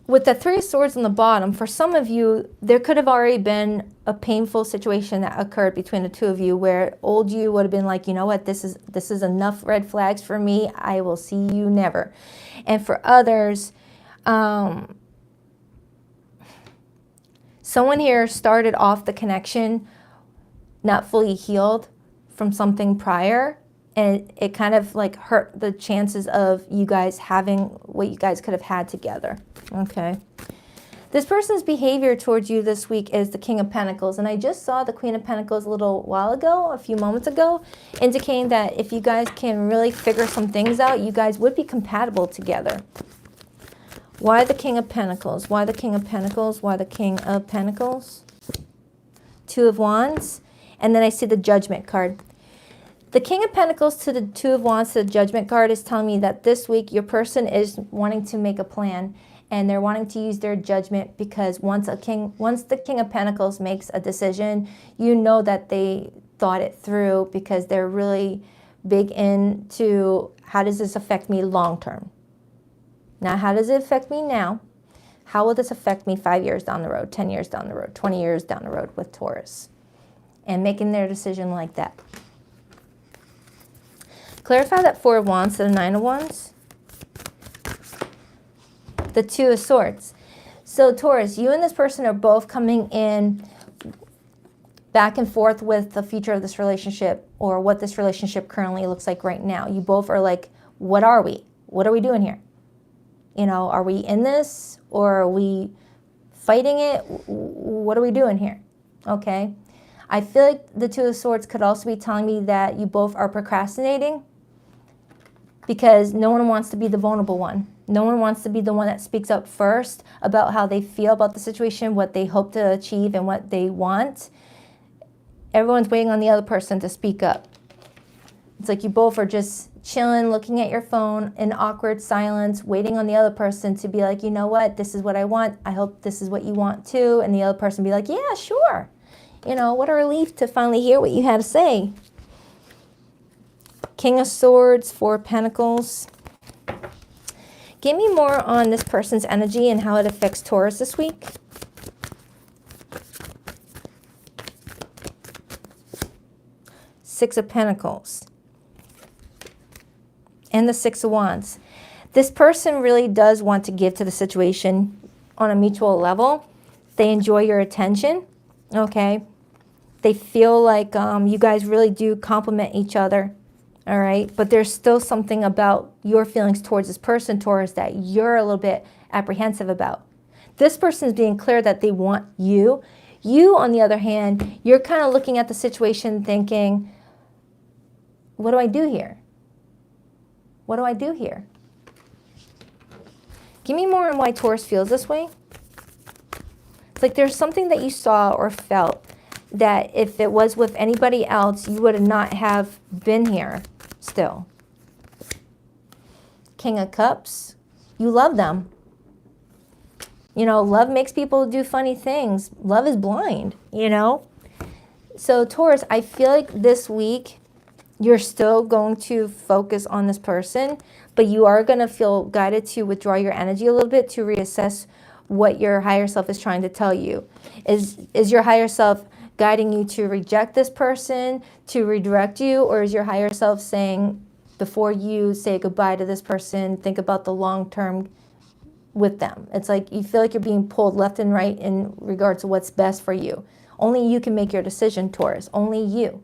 with the Three of Swords on the bottom, for some of you, there could have already been a painful situation that occurred between the two of you where old you would have been like, you know what, this is enough red flags for me. I will see you never. And for others, someone here started off the connection not fully healed from something prior, and it kind of like hurt the chances of you guys having what you guys could have had together. Okay. This person's behavior towards you this week is the King of Pentacles, and I just saw the Queen of Pentacles a little while ago, a few moments ago, indicating that if you guys can really figure some things out, you guys would be compatible together. Why the King of Pentacles? Why the King of Pentacles? Why the King of Pentacles? Two of Wands. And then I see the Judgment card. The King of Pentacles to the Two of Wands to the Judgment card is telling me that this week your person is wanting to make a plan and they're wanting to use their judgment because once the King of Pentacles makes a decision, you know that they thought it through because they're really big into how does this affect me long term? Now, how does it affect me now? How will this affect me 5 years down the road, 10 years down the road, 20 years down the road with Taurus? And making their decision like that. Clarify that Four of Wands to the Nine of Wands. The Two of Swords. So Taurus, you and this person are both coming in back and forth with the future of this relationship or what this relationship currently looks like right now. You both are like, what are we? What are we doing here? You know, are we in this or are we fighting it? What are we doing here? Okay. I feel like the Two of Swords could also be telling me that you both are procrastinating because no one wants to be the vulnerable one. No one wants to be the one that speaks up first about how they feel about the situation, what they hope to achieve, and what they want. Everyone's waiting on the other person to speak up. It's like you both are just chilling, looking at your phone in awkward silence, waiting on the other person to be like, you know what, this is what I want. I hope this is what you want too. And the other person be like, yeah, sure. You know, what a relief to finally hear what you had to say. King of Swords, Four of Pentacles. Give me more on this person's energy and how it affects Taurus this week. Six of Pentacles. And the Six of Wands. This person really does want to give to the situation on a mutual level. They enjoy your attention, okay? They feel like you guys really do complement each other, all right? But there's still something about your feelings towards this person, Taurus, that you're a little bit apprehensive about. This person is being clear that they want you. You, on the other hand, you're kind of looking at the situation thinking, what do I do here? What do I do here? Give me more on why Taurus feels this way. It's like there's something that you saw or felt that if it was with anybody else, you would not have been here still. King of Cups. You love them. You know, love makes people do funny things. Love is blind, you know? So Taurus, I feel like this week you're still going to focus on this person, but you are going to feel guided to withdraw your energy a little bit to reassess what your higher self is trying to tell you. Is your higher self guiding you to reject this person, to redirect you, or is your higher self saying, before you say goodbye to this person, think about the long term with them? It's like you feel like you're being pulled left and right in regards to what's best for you. Only you can make your decision, Taurus. Only you.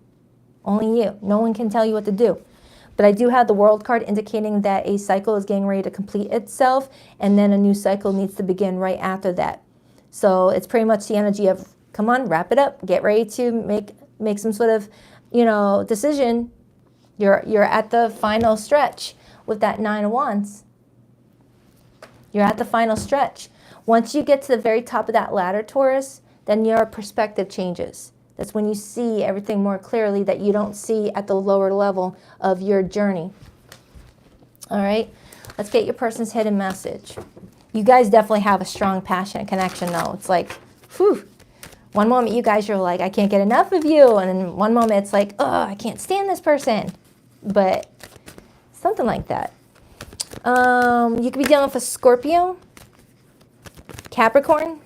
Only you. No one can tell you what to do. But I do have the World card indicating that a cycle is getting ready to complete itself, and then a new cycle needs to begin right after that. So it's pretty much the energy of, come on, wrap it up. Get ready to make some sort of, you know, decision. You're at the final stretch with that Nine of Wands. You're at the final stretch. Once you get to the very top of that ladder, Taurus, then your perspective changes. That's when you see everything more clearly that you don't see at the lower level of your journey. All right, let's get your person's hidden message. You guys definitely have a strong, passionate connection, though. It's like, whew. One moment you guys are like, I can't get enough of you. And then one moment it's like, oh, I can't stand this person. But something like that. You could be dealing with a Scorpio, Capricorn,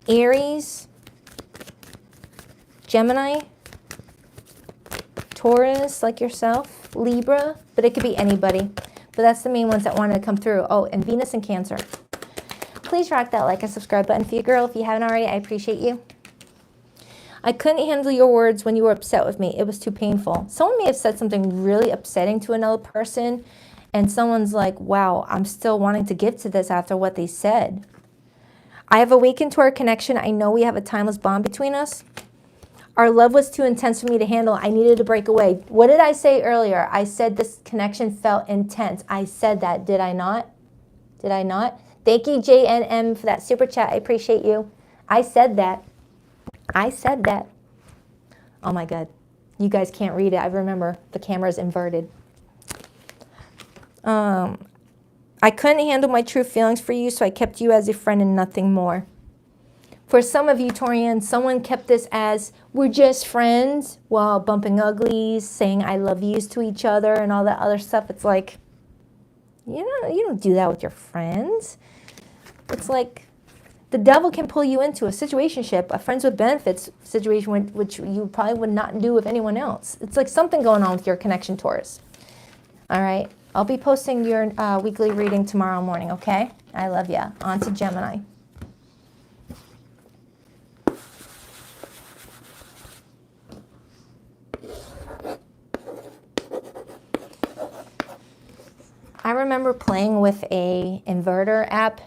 Aries, Gemini, Taurus, like yourself, Libra, but it could be anybody. But that's the main ones that wanted to come through. Oh, and Venus and Cancer. Please rock that like and subscribe button for your girl. If you haven't already, I appreciate you. I couldn't handle your words when you were upset with me. It was too painful. Someone may have said something really upsetting to another person, and someone's like, wow, I'm still wanting to give to this after what they said. I have awakened to our connection. I know we have a timeless bond between us. Our love was too intense for me to handle. I needed to break away. What did I say earlier? I said this connection felt intense. I said that, did I not? Did I not? Thank you, JNM, for that super chat. I appreciate you. I said that. I said that. Oh my God. You guys can't read it. I remember the camera's inverted. I couldn't handle my true feelings for you, so I kept you as a friend and nothing more. For some of you, Taurians, someone kept this as, we're just friends, while bumping uglies, saying I love yous to each other and all that other stuff. It's like, you don't do that with your friends. It's like the devil can pull you into a situationship, a friends with benefits situation, which you probably would not do with anyone else. It's like something going on with your connection, Taurus. All right. I'll be posting your weekly reading tomorrow morning, okay? I love ya. On to Gemini. I remember playing with a inverter app,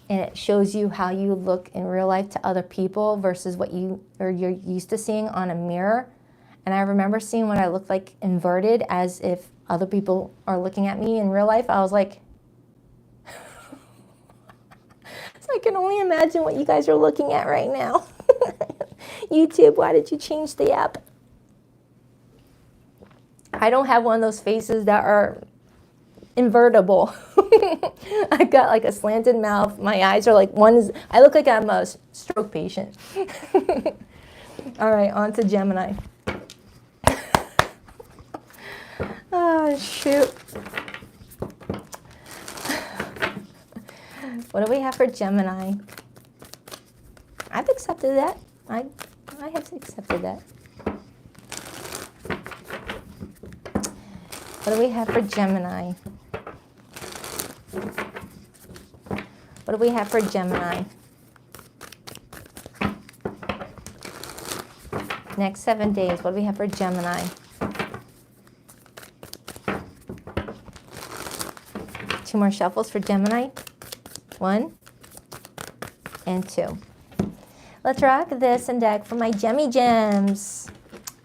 and it shows you how you look in real life to other people versus what you're used to seeing on a mirror. And I remember seeing what I looked like inverted, as if other people are looking at me in real life. I was like, so I can only imagine what you guys are looking at right now. YouTube, why did you change the app? I don't have one of those faces that are invertible. I've got like a slanted mouth. My eyes are like I look like I'm a stroke patient. All right, on to Gemini. Oh, shoot. What do we have for Gemini? I've accepted that. I have accepted that. What do we have for Gemini? What do we have for Gemini? Next 7 days, what do we have for Gemini? Two more shuffles for Gemini. 1 and 2. Let's rock this and deck for my Gemmy Gems.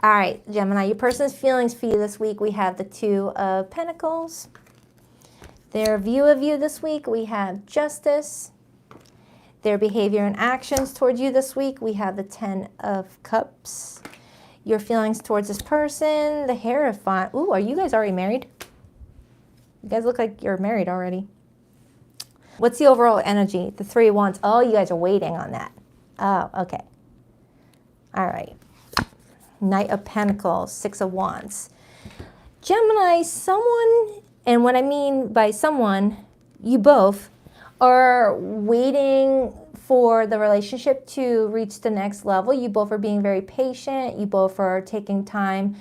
All right, Gemini, your person's feelings for you this week. We have the 2 of Pentacles. Their view of you this week, we have Justice. Their behavior and actions towards you this week, we have the 10 of Cups. Your feelings towards this person, the Hierophant. Ooh, are you guys already married? You guys look like you're married already. What's the overall energy? The 3 of Wands. Oh, you guys are waiting on that. Oh, okay. All right. Knight of Pentacles, 6 of Wands. Gemini, someone, and what I mean by someone, you both are waiting for the relationship to reach the next level. You both are being very patient. You both are taking time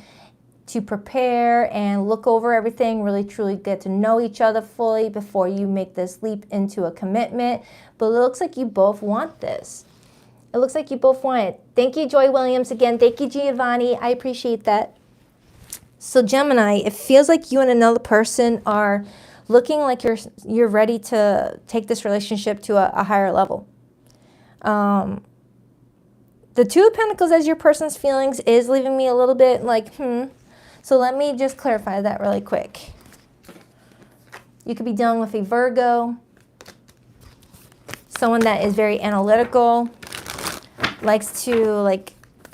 to prepare and look over everything, really truly get to know each other fully before you make this leap into a commitment. But it looks like you both want this. It looks like you both want it. Thank you, Joy Williams. Again, thank you, Giovanni. I appreciate that. So Gemini, it feels like you and another person are looking like you're ready to take this relationship to a higher level. The 2 of Pentacles as your person's feelings is leaving me a little bit like, So let me just clarify that really quick. You could be dealing with a Virgo, someone that is very analytical, likes to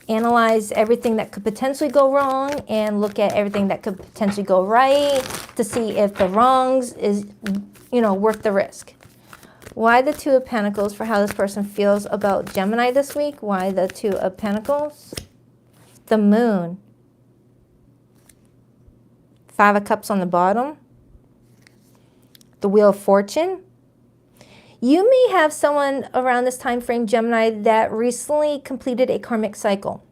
analyze everything that could potentially go wrong and look at everything that could potentially go right to see if the wrongs is, worth the risk. Why the 2 of Pentacles for how this person feels about Gemini this week? Why the 2 of Pentacles? The Moon. 5 of Cups on the bottom. The Wheel of Fortune. You may have someone around this time frame, Gemini, that recently completed a karmic cycle.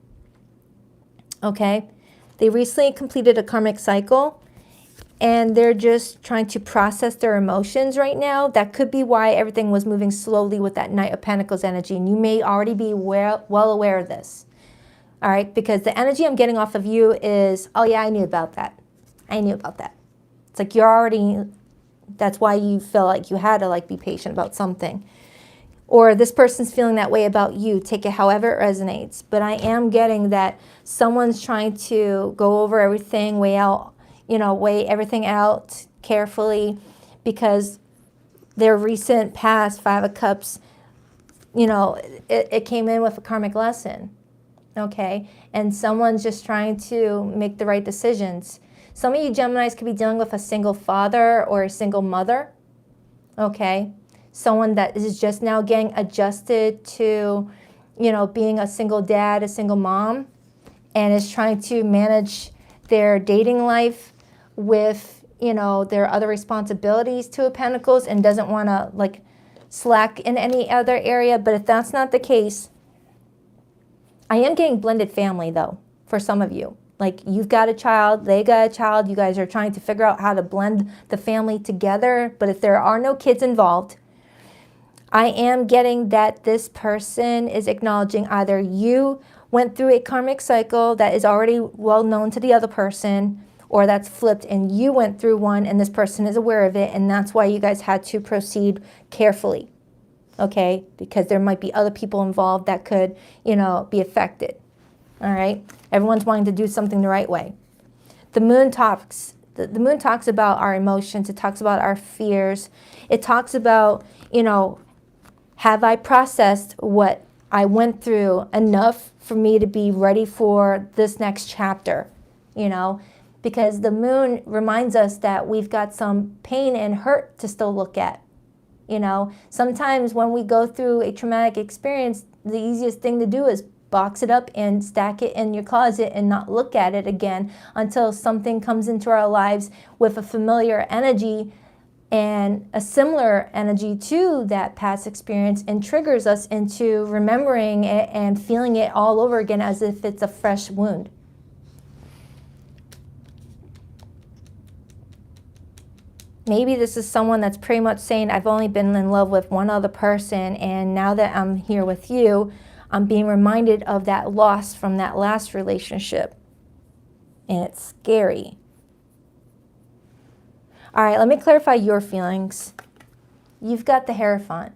Okay? They recently completed a karmic cycle, and they're just trying to process their emotions right now. That could be why everything was moving slowly with that Knight of Pentacles energy, and you may already be well aware of this. All right? Because the energy I'm getting off of you is, oh yeah, I knew about that. I knew about that. It's like you're already... That's why you feel like you had to be patient about something. Or this person's feeling that way about you. Take it however it resonates. But I am getting that someone's trying to go over everything, weigh everything out carefully, because their recent past 5 of Cups, it came in with a karmic lesson. Okay? And someone's just trying to make the right decisions. Some of you Geminis could be dealing with a single father or a single mother, okay? Someone that is just now getting adjusted to, being a single dad, a single mom, and is trying to manage their dating life with, their other responsibilities, 2 of Pentacles, and doesn't want to, slack in any other area. But if that's not the case, I am getting blended family, though, for some of you. You've got a child, they got a child, you guys are trying to figure out how to blend the family together. But if there are no kids involved, I am getting that this person is acknowledging either you went through a karmic cycle that is already well known to the other person, or that's flipped and you went through one and this person is aware of it, and that's why you guys had to proceed carefully, okay? Because there might be other people involved that could, you know, be affected, all right? Everyone's wanting to do something the right way. The moon talks, the moon talks about our emotions. It talks about our fears. It talks about, you know, have I processed what I went through enough for me to be ready for this next chapter, you know? Because the moon reminds us that we've got some pain and hurt to still look at, you know? Sometimes when we go through a traumatic experience, the easiest thing to do is box it up and stack it in your closet and not look at it again until something comes into our lives with a familiar energy and a similar energy to that past experience and triggers us into remembering it and feeling it all over again as if it's a fresh wound. Maybe this is someone that's pretty much saying, I've only been in love with one other person, and now that I'm here with you, I'm being reminded of that loss from that last relationship. And it's scary. All right, let me clarify your feelings. You've got the Hierophant.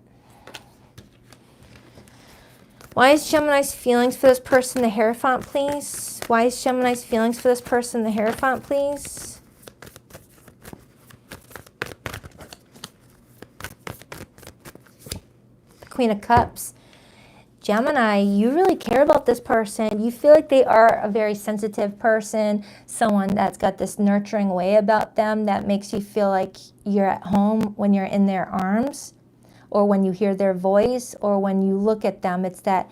Why is Gemini's feelings for this person the Hierophant, please? Why is Gemini's feelings for this person the Hierophant, please? The Queen of Cups. Gemini, you really care about this person. You feel like they are a very sensitive person, someone that's got this nurturing way about them that makes you feel like you're at home when you're in their arms, or when you hear their voice, or when you look at them. It's that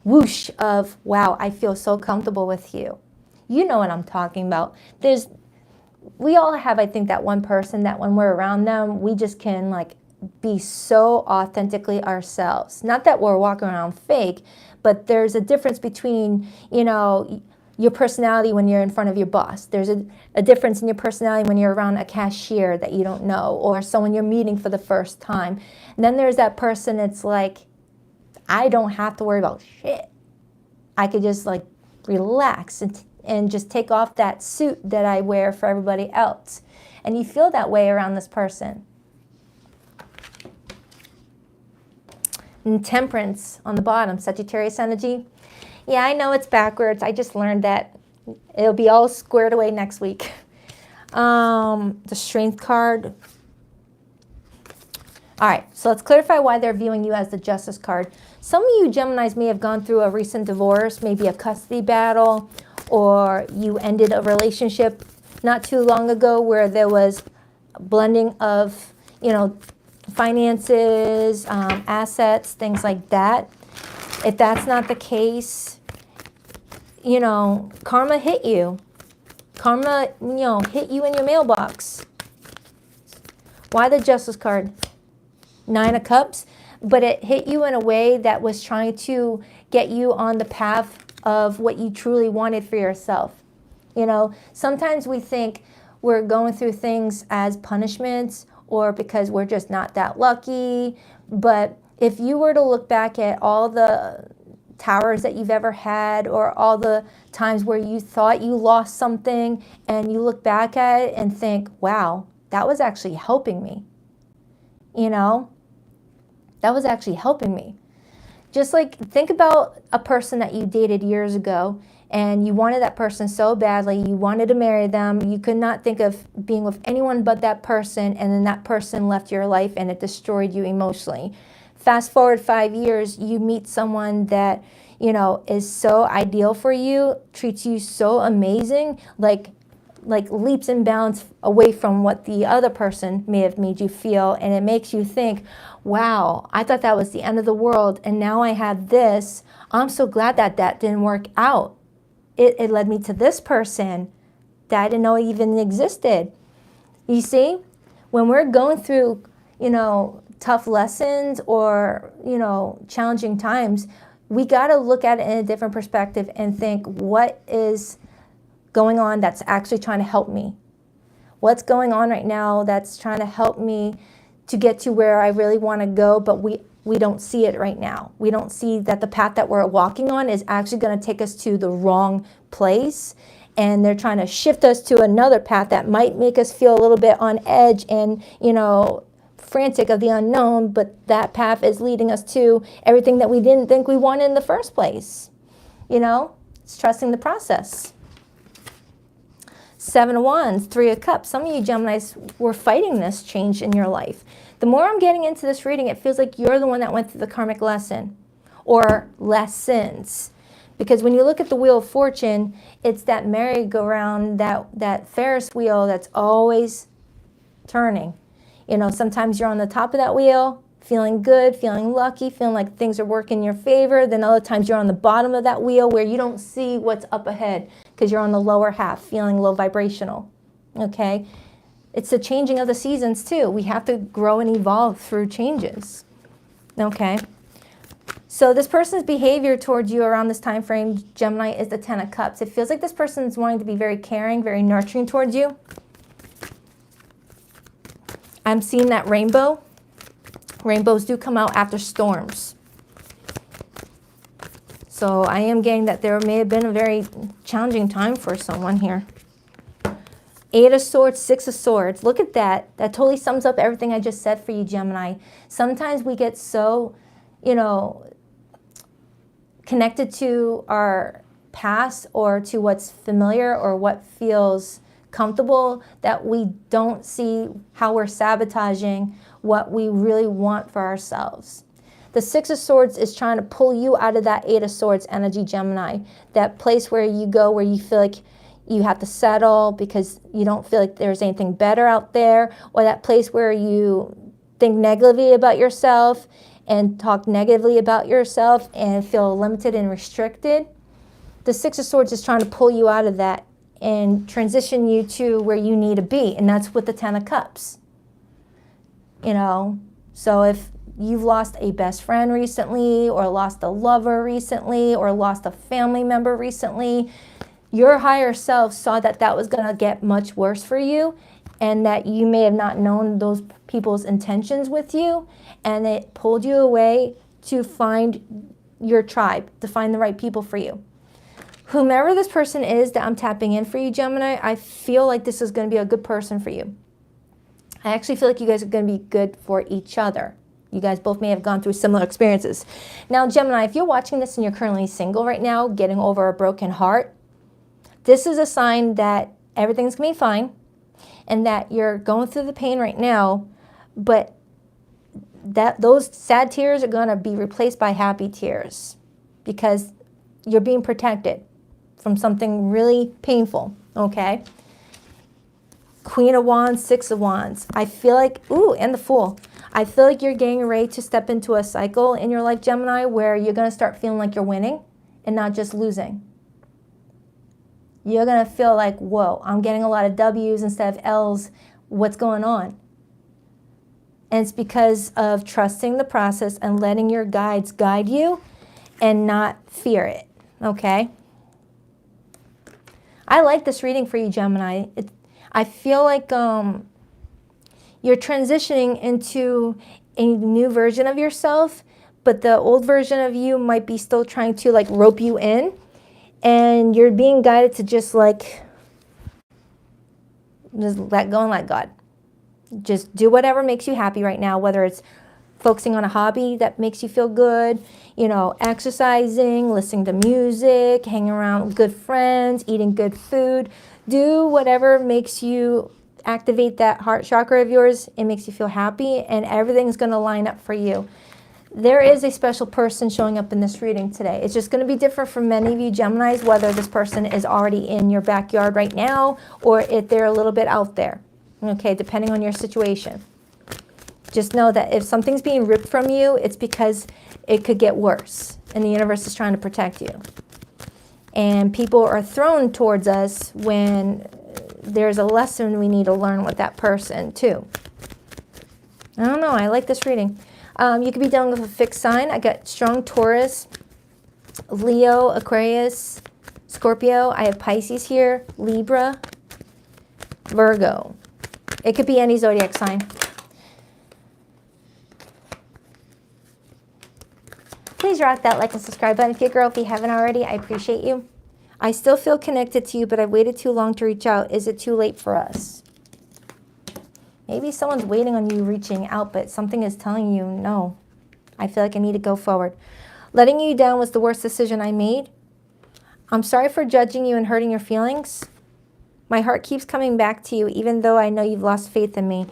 whoosh of, wow, I feel so comfortable with you. You know what I'm talking about. We all have, I think, that one person that when we're around them, we just can like be so authentically ourselves. Not that we're walking around fake, but there's a difference between, you know, your personality when you're in front of your boss. There's a difference in your personality when you're around a cashier that you don't know, or someone you're meeting for the first time. And then there's that person, it's like, I don't have to worry about shit. I could just like relax and just take off that suit that I wear for everybody else. And you feel that way around this person. And Temperance on the bottom, Sagittarius energy. Yeah, I know it's backwards. I just learned that. It'll be all squared away next week. The Strength card. All right, so let's clarify why they're viewing you as the Justice card. Some of you Geminis may have gone through a recent divorce, maybe a custody battle, or you ended a relationship not too long ago where there was a blending of, you know, finances, assets, things like that. If that's not the case, you know, karma hit you. Karma, you know, hit you in your mailbox. Why the Justice card? 9 of Cups, but it hit you in a way that was trying to get you on the path of what you truly wanted for yourself. You know, sometimes we think we're going through things as punishments or because we're just not that lucky. But if you were to look back at all the towers that you've ever had, or all the times where you thought you lost something and you look back at it and think, wow, that was actually helping me. You know, that was actually helping me. Just like, think about a person that you dated years ago and you wanted that person so badly, you wanted to marry them, you could not think of being with anyone but that person, and then that person left your life and it destroyed you emotionally. Fast forward 5 years, you meet someone that, you know, is so ideal for you, treats you so amazing, like leaps and bounds away from what the other person may have made you feel, and it makes you think, wow, I thought that was the end of the world, and now I have this. I'm so glad that that didn't work out. It led me to this person that I didn't know even existed. You see, when we're going through, you know, tough lessons or, you know, challenging times, we got to look at it in a different perspective and think, what is going on that's actually trying to help me? What's going on right now that's trying to help me to get to where I really want to go, but we don't see it right now. We don't see that the path that we're walking on is actually going to take us to the wrong place. and they're trying to shift us to another path that might make us feel a little bit on edge and, you know, frantic of the unknown, but that path is leading us to everything that we didn't think we wanted in the first place. You know, it's trusting the process. 7 of Wands, 3 of Cups. Some of you Geminis were fighting this change in your life. The more I'm getting into this reading, it feels like you're the one that went through the karmic lesson or lessons. Because when you look at the Wheel of Fortune, it's that merry-go-round, that Ferris wheel that's always turning. You know, sometimes you're on the top of that wheel, feeling good, feeling lucky, feeling like things are working in your favor. Then other times you're on the bottom of that wheel where you don't see what's up ahead because you're on the lower half, feeling low vibrational. Okay? It's the changing of the seasons too. We have to grow and evolve through changes. Okay? So this person's behavior towards you around this time frame, Gemini, is the 10 of Cups. It feels like this person's wanting to be very caring, very nurturing towards you. I'm seeing that rainbow. Rainbows do come out after storms. So I am getting that there may have been a very challenging time for someone here. 8 of Swords, 6 of Swords. Look at that. That totally sums up everything I just said for you, Gemini. Sometimes we get so, you know, connected to our past or to what's familiar or what feels comfortable that we don't see how we're sabotaging what we really want for ourselves. The 6 of Swords is trying to pull you out of that 8 of Swords energy, Gemini. That place where you go where you feel like you have to settle because you don't feel like there's anything better out there, or that place where you think negatively about yourself and talk negatively about yourself and feel limited and restricted. The 6 of Swords is trying to pull you out of that and transition you to where you need to be, and that's with the 10 of Cups. You know, so if you've lost a best friend recently, or lost a lover recently, or lost a family member recently, your higher self saw that that was going to get much worse for you, and that you may have not known those people's intentions with you, and it pulled you away to find your tribe, to find the right people for you. Whomever this person is that I'm tapping in for you, Gemini, I feel like this is going to be a good person for you. I actually feel like you guys are going to be good for each other. You guys both may have gone through similar experiences. Now, Gemini, if you're watching this and you're currently single right now, getting over a broken heart, this is a sign that everything's going to be fine and that you're going through the pain right now, but that those sad tears are going to be replaced by happy tears because you're being protected from something really painful, okay? Queen of Wands, 6 of Wands. I feel like, ooh, and the Fool. I feel like you're getting ready to step into a cycle in your life, Gemini, where you're going to start feeling like you're winning and not just losing. You're going to feel like, whoa, I'm getting a lot of W's instead of L's. What's going on? And it's because of trusting the process and letting your guides guide you and not fear it, okay? I like this reading for you, Gemini. I feel like you're transitioning into a new version of yourself, but the old version of you might be still trying to like rope you in, and you're being guided to just like, just let go and let God. Just do whatever makes you happy right now, whether it's focusing on a hobby that makes you feel good, you know, exercising, listening to music, hanging around with good friends, eating good food. Do whatever makes you activate that heart chakra of yours. It makes you feel happy, and everything's going to line up for you. There is a special person showing up in this reading today. It's just going to be different for many of you Geminis, whether this person is already in your backyard right now or if they're a little bit out there, okay, depending on your situation. Just know that if something's being ripped from you, it's because it could get worse, and the universe is trying to protect you. And people are thrown towards us when there's a lesson we need to learn with that person too. I don't know. I like this reading. You could be dealing with a fixed sign. I got strong Taurus, Leo, Aquarius, Scorpio. I have Pisces here, Libra, Virgo. It could be any zodiac sign. Please rock that like and subscribe button if you're a girl. If you haven't already, I appreciate you. I still feel connected to you, but I've waited too long to reach out. Is it too late for us? Maybe someone's waiting on you reaching out, but something is telling you, no, I feel like I need to go forward. Letting you down was the worst decision I made. I'm sorry for judging you and hurting your feelings. My heart keeps coming back to you, even though I know you've lost faith in me.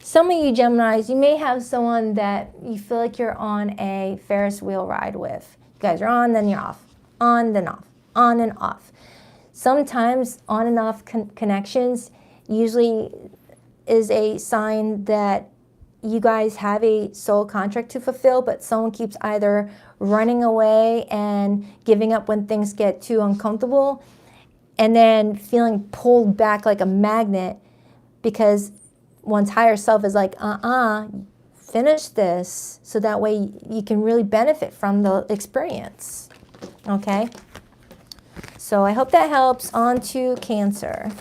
Some of you Geminis, you may have someone that you feel like you're on a Ferris wheel ride with. You guys are on, then you're off. On, then off. On and off. Sometimes on and off connections usually is a sign that you guys have a soul contract to fulfill, but someone keeps either running away and giving up when things get too uncomfortable, and then feeling pulled back like a magnet because one's higher self is like, finish this so that way you can really benefit from the experience. Okay? So I hope that helps. On to Cancer.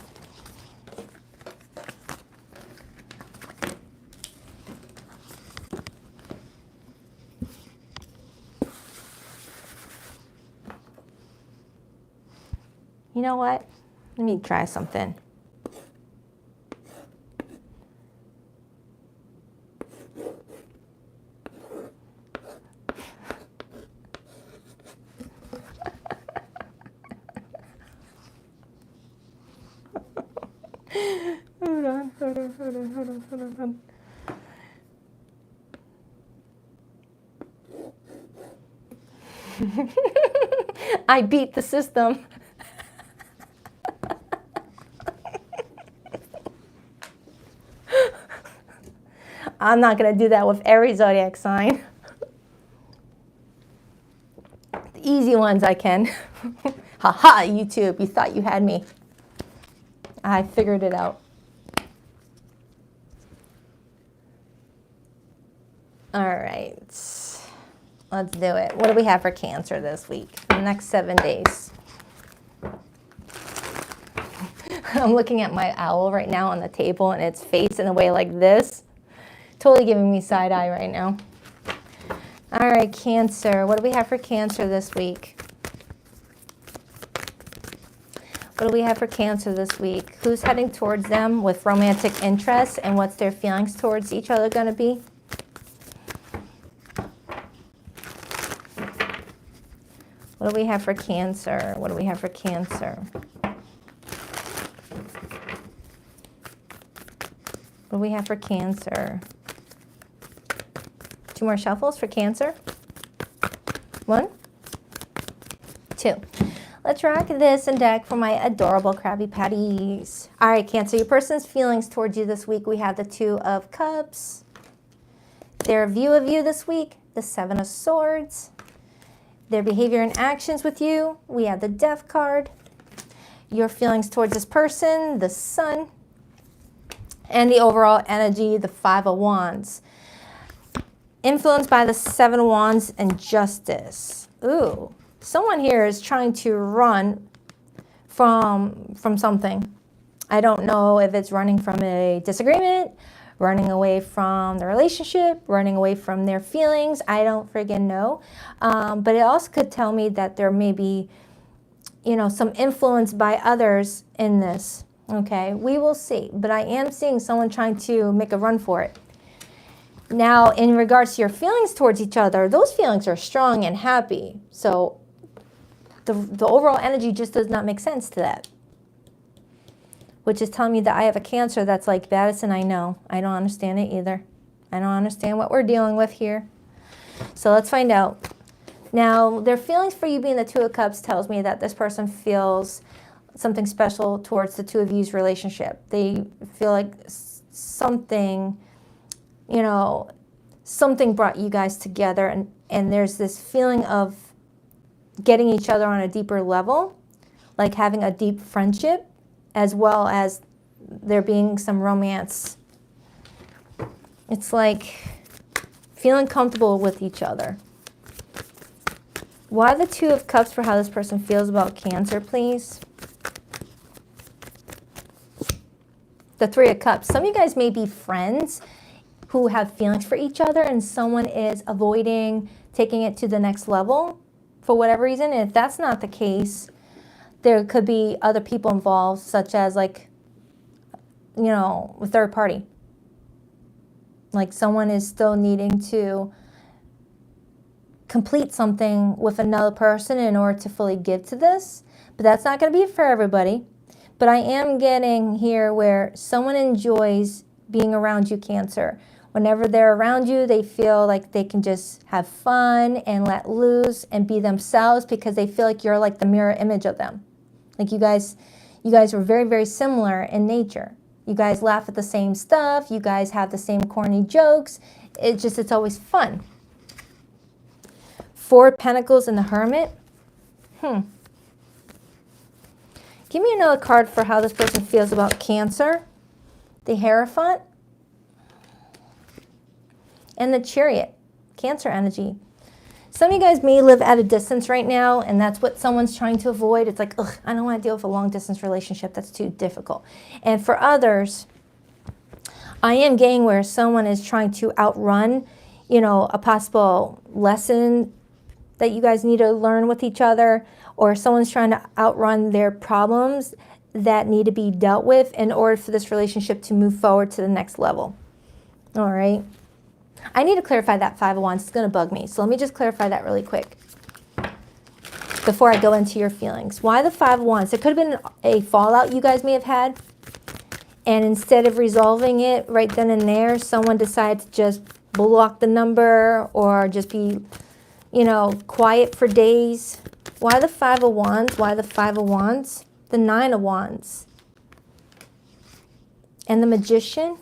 You know what? Let me try something. Hold on. I beat the system. I'm not going to do that with every zodiac sign. The easy ones I can. Haha, YouTube, you thought you had me. I figured it out. All right, let's do it. What do we have for Cancer this week? The next 7 days. I'm looking at my owl right now on the table and it's facing away like this. Totally giving me side eye right now. All right, Cancer. What do we have for Cancer this week? What do we have for Cancer this week? Who's heading towards them with romantic interest, and what's their feelings towards each other going to be? What do we have for Cancer? What do we have for Cancer? What do we have for Cancer? 2 more shuffles for Cancer. 1, 2. Let's rock this and deck for my adorable Krabby Patties. All right, Cancer, your person's feelings towards you this week. We have the 2 of Cups. Their view of you this week, the 7 of Swords. Their behavior and actions with you, we have the Death card. Your feelings towards this person, the Sun. And the overall energy, the 5 of Wands. Influenced by the 7 of Wands and Justice. Ooh, someone here is trying to run from something. I don't know if it's running from a disagreement, running away from the relationship, running away from their feelings. I don't friggin' know. But it also could tell me that there may be, you know, some influence by others in this. Okay, we will see. But I am seeing someone trying to make a run for it. Now, in regards to your feelings towards each other, those feelings are strong and happy. So the overall energy just does not make sense to that. Which is telling me that I have a Cancer that's like, Baddison, I know. I don't understand it either. I don't understand what we're dealing with here. So let's find out. Now, their feelings for you being the 2 of Cups tells me that this person feels something special towards the 2 of you's relationship. They feel like something, you know, something brought you guys together, and there's this feeling of getting each other on a deeper level, like having a deep friendship, as well as there being some romance. It's like feeling comfortable with each other. Why the 2 of Cups for how this person feels about Cancer, please? The 3 of Cups. Some of you guys may be friends who have feelings for each other, and someone is avoiding taking it to the next level for whatever reason. And if that's not the case, there could be other people involved, such as like, you know, a third party. Like someone is still needing to complete something with another person in order to fully give to this. But that's not going to be for everybody. But I am getting here where someone enjoys being around you, Cancer. Whenever they're around you, they feel like they can just have fun and let loose and be themselves because they feel like you're like the mirror image of them. Like you guys are very, very similar in nature. You guys laugh at the same stuff. You guys have the same corny jokes. It's always fun. Four of Pentacles and the Hermit. Give me another card for how this person feels about Cancer. The Hierophant. And the Chariot. Cancer energy. Some of you guys may live at a distance right now, and that's what someone's trying to avoid. It's like, ugh, I don't want to deal with a long-distance relationship. That's too difficult. And for others, I am getting where someone is trying to outrun, you know, a possible lesson that you guys need to learn with each other, or someone's trying to outrun their problems that need to be dealt with in order for this relationship to move forward to the next level. All right. I need to clarify that Five of Wands. It's going to bug me. So let me just clarify that really quick before I go into your feelings. Why the Five of Wands? It could have been a fallout you guys may have had. And instead of resolving it right then and there, someone decided to just block the number or just be, you know, quiet for days. Why the Five of Wands? Why the Five of Wands? The Nine of Wands. And the Magician.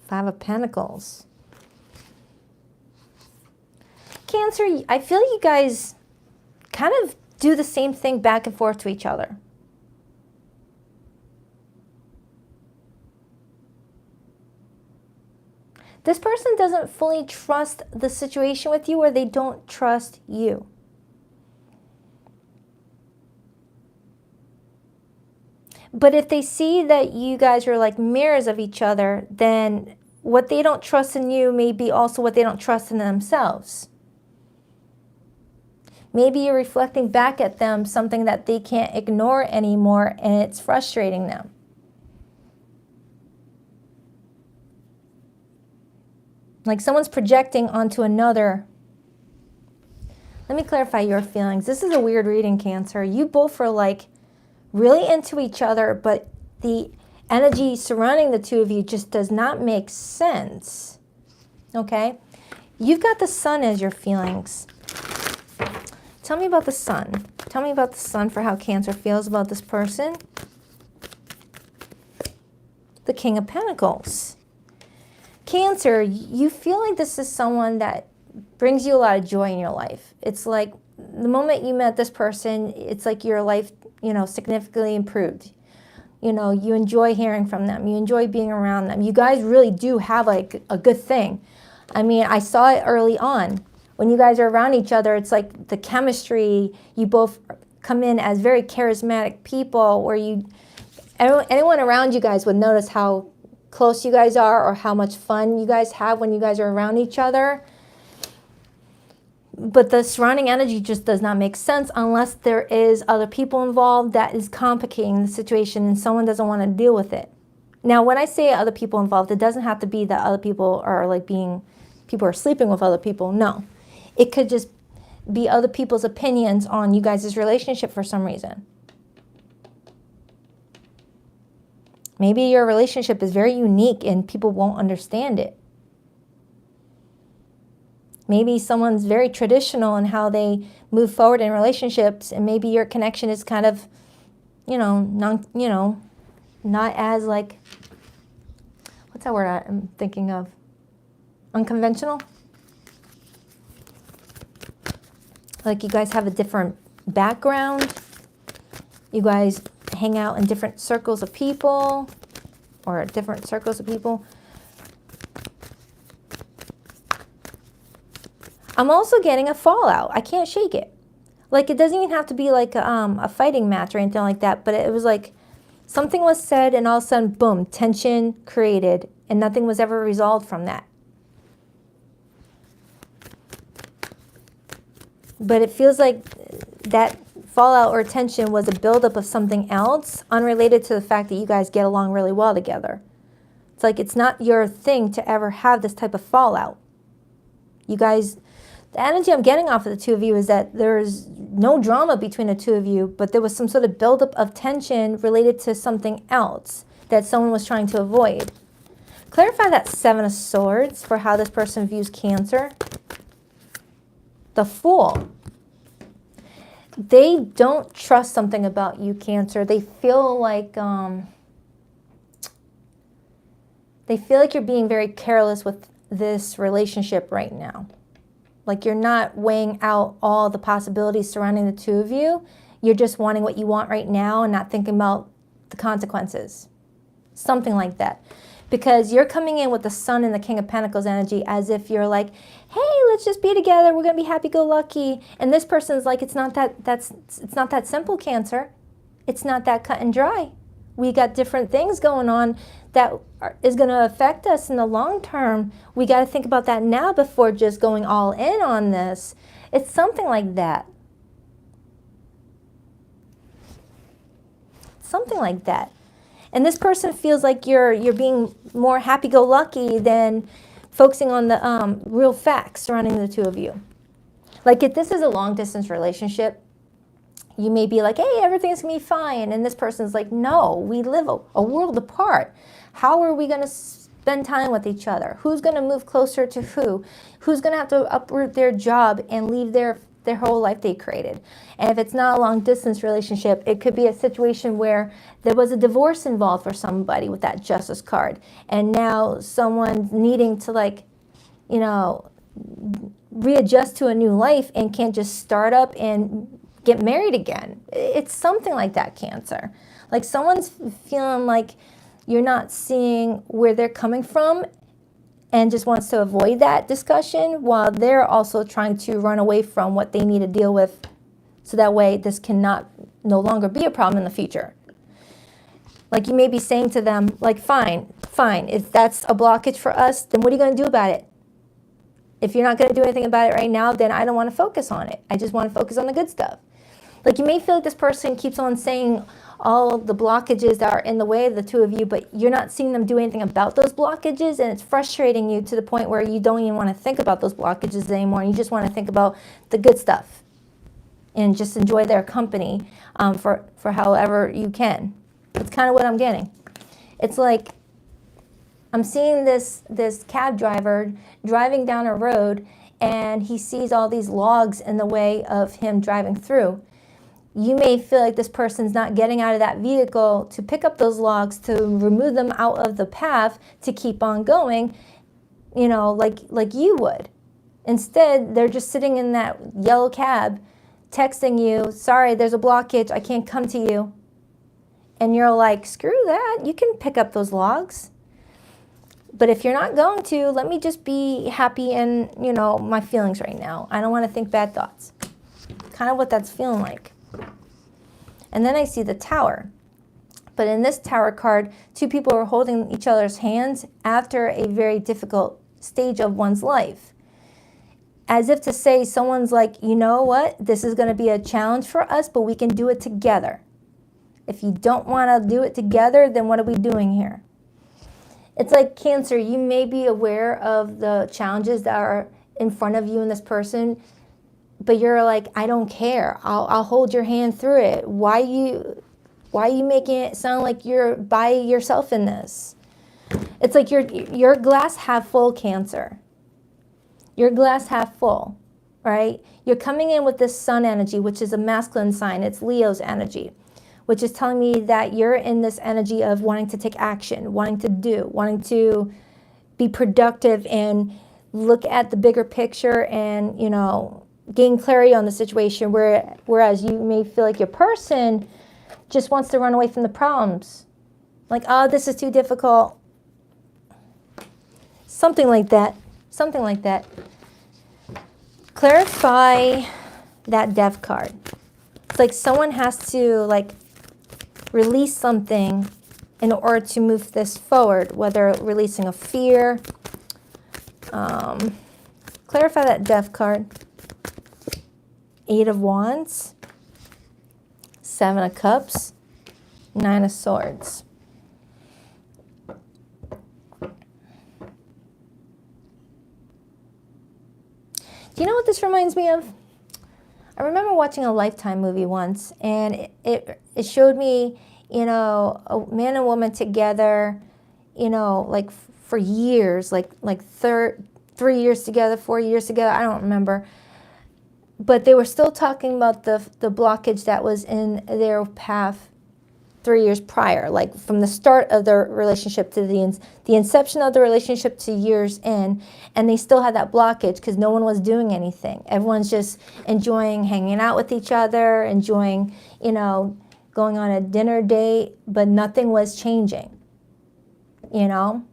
Five of Pentacles. Cancer, I feel you guys kind of do the same thing back and forth to each other. This person doesn't fully trust the situation with you, or they don't trust you. But if they see that you guys are like mirrors of each other, then what they don't trust in you may be also what they don't trust in themselves. Maybe you're reflecting back at them something that they can't ignore anymore, and it's frustrating them. Like someone's projecting onto another. Let me clarify your feelings. This is a weird reading, Cancer. You both are like really into each other, but the energy surrounding the two of you just does not make sense. Okay? You've got the Sun as your feelings. Tell me about the Sun. Tell me about the Sun for how Cancer feels about this person. The King of Pentacles. Cancer, you feel like this is someone that brings you a lot of joy in your life. It's like the moment you met this person, it's like your life, you know, significantly improved. You know, you enjoy hearing from them. You enjoy being around them. You guys really do have like a good thing. I mean, I saw it early on. When you guys are around each other, it's like the chemistry. You both come in as very charismatic people where anyone around you guys would notice how close you guys are or how much fun you guys have when you guys are around each other. But the surrounding energy just does not make sense unless there is other people involved that is complicating the situation and someone doesn't want to deal with it. Now, when I say other people involved, it doesn't have to be that other people are like people are sleeping with other people. No. It could just be other people's opinions on you guys' relationship for some reason. Maybe your relationship is very unique and people won't understand it. Maybe someone's very traditional in how they move forward in relationships, and maybe your connection is kind of, not as like, what's that word I'm thinking of? Unconventional? Like you guys have a different background. You guys hang out in different circles of people, or different circles of people. I'm also getting a fallout. I can't shake it. Like it doesn't even have to be like a fighting match or anything like that, but it was like something was said and all of a sudden, boom, tension created and nothing was ever resolved from that. But it feels like that fallout or tension was a buildup of something else unrelated to the fact that you guys get along really well together. It's like it's not your thing to ever have this type of fallout. You guys, the energy I'm getting off of the two of you is that there's no drama between the two of you, but there was some sort of buildup of tension related to something else that someone was trying to avoid. Clarify that Seven of Swords for how this person views Cancer. The Fool. They don't trust something about you, Cancer. They feel like you're being very careless with this relationship right now. Like you're not weighing out all the possibilities surrounding the two of you. You're just wanting what you want right now and not thinking about the consequences. Something like that. Because you're coming in with the Sun and the King of Pentacles energy as if you're like, hey, let's just be together. We're going to be happy-go-lucky. And this person's like, it's not that simple, Cancer. It's not that cut and dry. We got different things going on that is going to affect us in the long term. We got to think about that now before just going all in on this. It's something like that. Something like that. And this person feels like you're being more happy-go-lucky than focusing on the real facts surrounding the two of you. Like if this is a long-distance relationship, you may be like, hey, everything's going to be fine. And this person's like, no, we live a world apart. How are we going to spend time with each other? Who's going to move closer to who? Who's going to have to uproot their job and leave their whole life they created? And if it's not a long distance relationship, it could be a situation where there was a divorce involved for somebody with that Justice card. And now someone's needing to like, you know, readjust to a new life and can't just start up and get married again. It's something like that, Cancer. Like someone's feeling like you're not seeing where they're coming from and just wants to avoid that discussion while they're also trying to run away from what they need to deal with so that way this cannot no longer be a problem in the future. Like you may be saying to them, like, fine, if that's a blockage for us, then what are you going to do about it? If you're not going to do anything about it right now, then I don't want to focus on it. I just want to focus on the good stuff. Like you may feel like this person keeps on saying all the blockages that are in the way of the two of you, but you're not seeing them do anything about those blockages, and it's frustrating you to the point where you don't even want to think about those blockages anymore, and you just want to think about the good stuff and just enjoy their company for however you can. That's kind of what I'm getting. It's like I'm seeing this cab driver driving down a road, and he sees all these logs in the way of him driving through. You may feel like this person's not getting out of that vehicle to pick up those logs, to remove them out of the path, to keep on going, you know, like you would. Instead, they're just sitting in that yellow cab, texting you, sorry, there's a blockage, I can't come to you. And you're like, screw that, you can pick up those logs. But if you're not going to, let me just be happy in, you know, my feelings right now. I don't want to think bad thoughts. Kind of what that's feeling like. And then I see the Tower. But in this Tower card, two people are holding each other's hands after a very difficult stage of one's life. As if to say, someone's like, you know what, this is going to be a challenge for us, but we can do it together. If you don't want to do it together, then what are we doing here? It's like, Cancer, you may be aware of the challenges that are in front of you and this person, but you're like, I don't care. I'll hold your hand through it. Why are you making it sound like you're by yourself in this? It's like your glass half full, Cancer. Your glass half full, right? You're coming in with this Sun energy, which is a masculine sign. It's Leo's energy, which is telling me that you're in this energy of wanting to take action, wanting to do, wanting to be productive and look at the bigger picture and, you know, gain clarity on the situation, whereas you may feel like your person just wants to run away from the problems. Like, oh, this is too difficult. Something like that. Something like that. Clarify that Death card. It's like someone has to, like, release something in order to move this forward, whether releasing a fear. Clarify that Death card. Eight of Wands, Seven of Cups, Nine of Swords. Do you know what this reminds me of? I remember watching a Lifetime movie once, and it showed me, you know, a man and woman together, you know, like for years, like 3 years together, 4 years together, I don't remember. But they were still talking about the blockage that was in their path 3 years prior, like from the start of their relationship to the inception of the relationship to years in, and they still had that blockage because no one was doing anything. Everyone's just enjoying hanging out with each other, enjoying, you know, going on a dinner date, but nothing was changing, you know?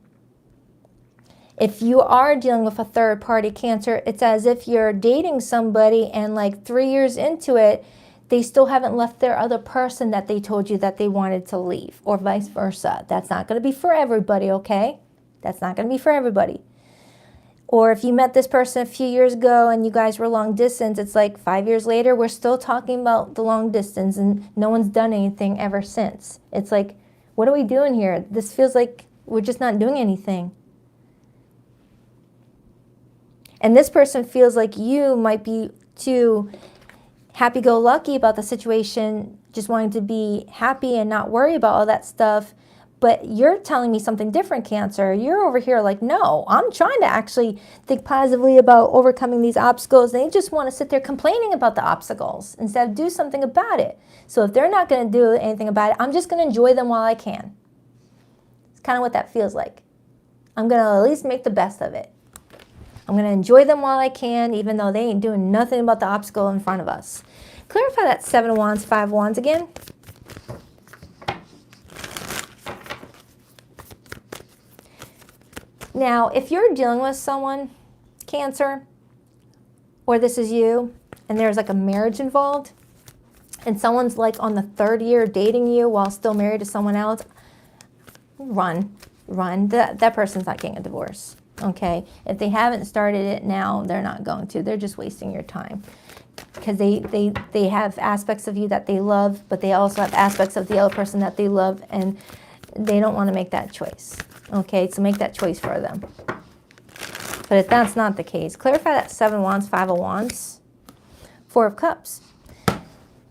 If you are dealing with a third party Cancer, it's as if you're dating somebody and like 3 years into it, they still haven't left their other person that they told you that they wanted to leave, or vice versa. That's not going to be for everybody, okay? That's not going to be for everybody. Or if you met this person a few years ago and you guys were long distance, it's like 5 years later, we're still talking about the long distance and no one's done anything ever since. It's like, what are we doing here? This feels like we're just not doing anything. And this person feels like you might be too happy-go-lucky about the situation, just wanting to be happy and not worry about all that stuff. But you're telling me something different, Cancer. You're over here like, no, I'm trying to actually think positively about overcoming these obstacles. They just want to sit there complaining about the obstacles instead of do something about it. So if they're not going to do anything about it, I'm just going to enjoy them while I can. It's kind of what that feels like. I'm going to at least make the best of it. I'm going to enjoy them while I can, even though they ain't doing nothing about the obstacle in front of us. Clarify that Seven of Wands, Five of Wands again. Now, if you're dealing with someone, Cancer, or this is you, and there's like a marriage involved, and someone's like on the third year dating you while still married to someone else, run. That person's not getting a divorce. Okay, if they haven't started it now, they're not going to. They're just wasting your time because they have aspects of you that they love, but they also have aspects of the other person that they love, and they don't want to make that choice. Okay, so make that choice for them. But if that's not the case, clarify that Seven of Wands, Five of Wands, Four of Cups.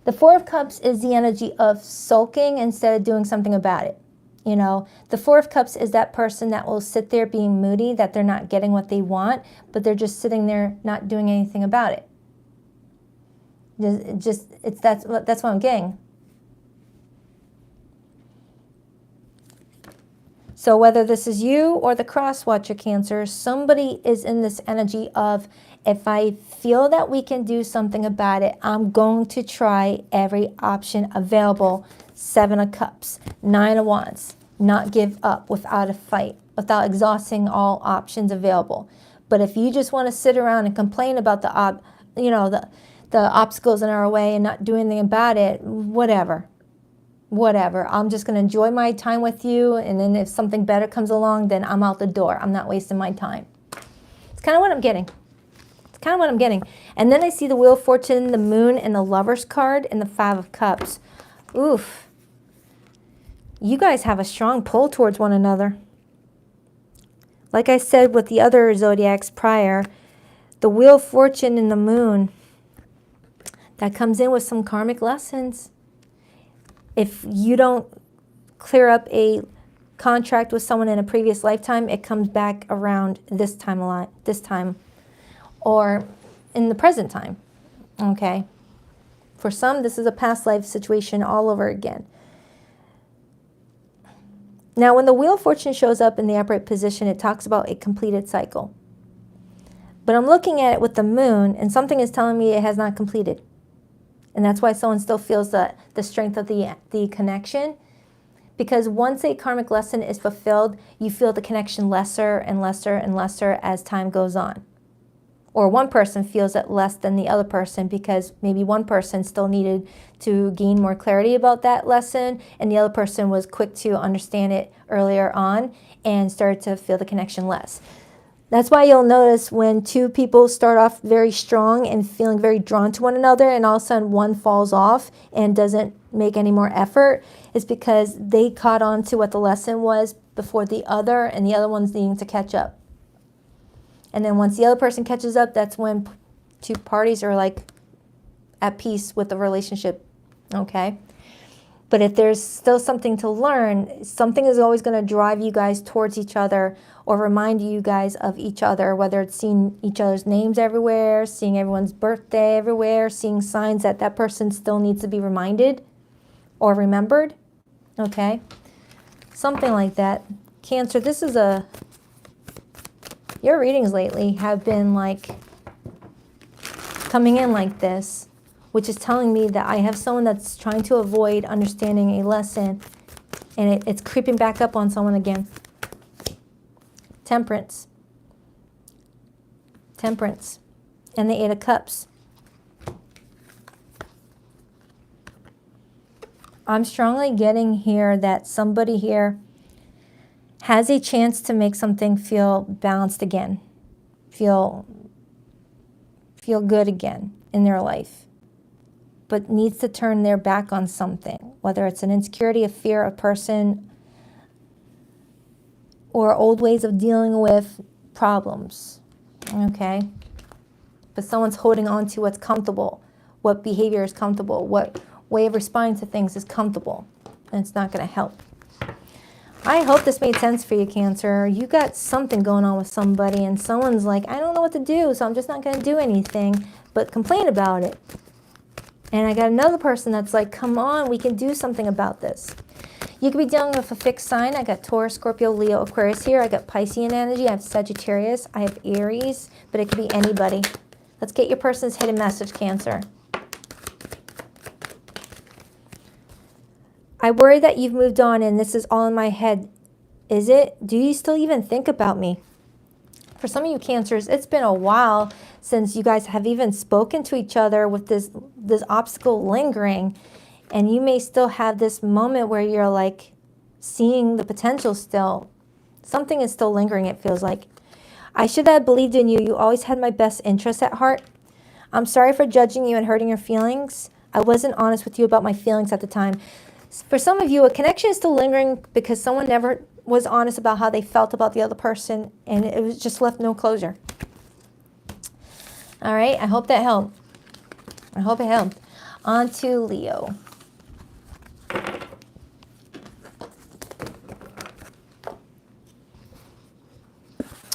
The Four of Cups is the energy of sulking instead of doing something about it. You know, the Four of Cups is that person that will sit there being moody, that they're not getting what they want, but they're just sitting there not doing anything about it. That's what I'm getting. So whether this is you or the cross watcher, Cancer, somebody is in this energy of, if I feel that we can do something about it, I'm going to try every option available. Seven of Cups, Nine of Wands. Not give up without a fight, without exhausting all options available. But if you just want to sit around and complain about the obstacles in our way and not do anything about it, whatever. I'm just going to enjoy my time with you, and then if something better comes along, then I'm out the door. I'm not wasting my time. It's kind of what I'm getting. And then I see the Wheel of Fortune, the Moon, and the Lover's card, and the Five of Cups. Oof. You guys have a strong pull towards one another. Like I said with the other zodiacs prior, the Wheel of Fortune and the Moon, that comes in with some karmic lessons. If you don't clear up a contract with someone in a previous lifetime, it comes back around this time, or in the present time. Okay? For some, this is a past life situation all over again. Now, when the Wheel of Fortune shows up in the upright position, it talks about a completed cycle. But I'm looking at it with the Moon, and something is telling me it has not completed. And that's why someone still feels the strength of the connection. Because once a karmic lesson is fulfilled, you feel the connection lesser and lesser and lesser as time goes on. Or one person feels it less than the other person because maybe one person still needed to gain more clarity about that lesson, and the other person was quick to understand it earlier on and started to feel the connection less. That's why you'll notice when two people start off very strong and feeling very drawn to one another, and all of a sudden one falls off and doesn't make any more effort, is because they caught on to what the lesson was before the other, and the other one's needing to catch up. And then once the other person catches up, that's when two parties are like at peace with the relationship, okay? But if there's still something to learn, something is always going to drive you guys towards each other or remind you guys of each other, whether it's seeing each other's names everywhere, seeing everyone's birthday everywhere, seeing signs that that person still needs to be reminded or remembered, okay? Something like that. Cancer, this is your readings lately have been like coming in like this, which is telling me that I have someone that's trying to avoid understanding a lesson, and it's creeping back up on someone again. Temperance. Temperance. And the Eight of Cups. I'm strongly getting here that somebody here has a chance to make something feel balanced again. Feel good again in their life, but needs to turn their back on something, whether it's an insecurity, a fear, a person, or old ways of dealing with problems, okay? But someone's holding on to what's comfortable, what behavior is comfortable, what way of responding to things is comfortable, and it's not going to help. I hope this made sense for you, Cancer. You got something going on with somebody, and someone's like, I don't know what to do, so I'm just not going to do anything but complain about it. And I got another person that's like, come on, we can do something about this. You could be dealing with a fixed sign. I got Taurus, Scorpio, Leo, Aquarius here. I got Piscean energy. I have Sagittarius. I have Aries, but it could be anybody. Let's get your person's hidden message, Cancer. I worry that you've moved on and this is all in my head. Is it? Do you still even think about me? For some of you Cancers, it's been a while since you guys have even spoken to each other with this obstacle lingering. And you may still have this moment where you're like seeing the potential still. Something is still lingering, it feels like. I should have believed in you. You always had my best interest at heart. I'm sorry for judging you and hurting your feelings. I wasn't honest with you about my feelings at the time. For some of you, a connection is still lingering because someone never was honest about how they felt about the other person, and it was just left no closure. All right, I hope that helped. I hope it helped. On to Leo.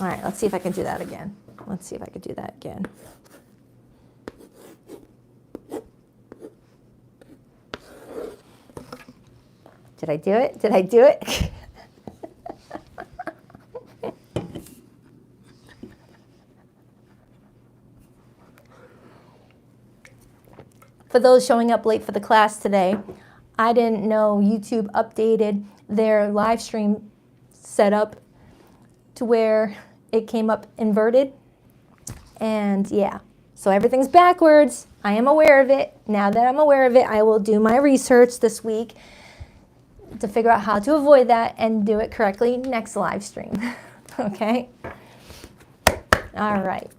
All right, let's see if I can do that again. Let's see if I can do that again. Did I do it? Did I do it? For those showing up late for the class today, I didn't know YouTube updated their live stream setup to where it came up inverted. And yeah, so everything's backwards. I am aware of it. Now that I'm aware of it, I will do my research this week to figure out how to avoid that and do it correctly next live stream. Okay? All right.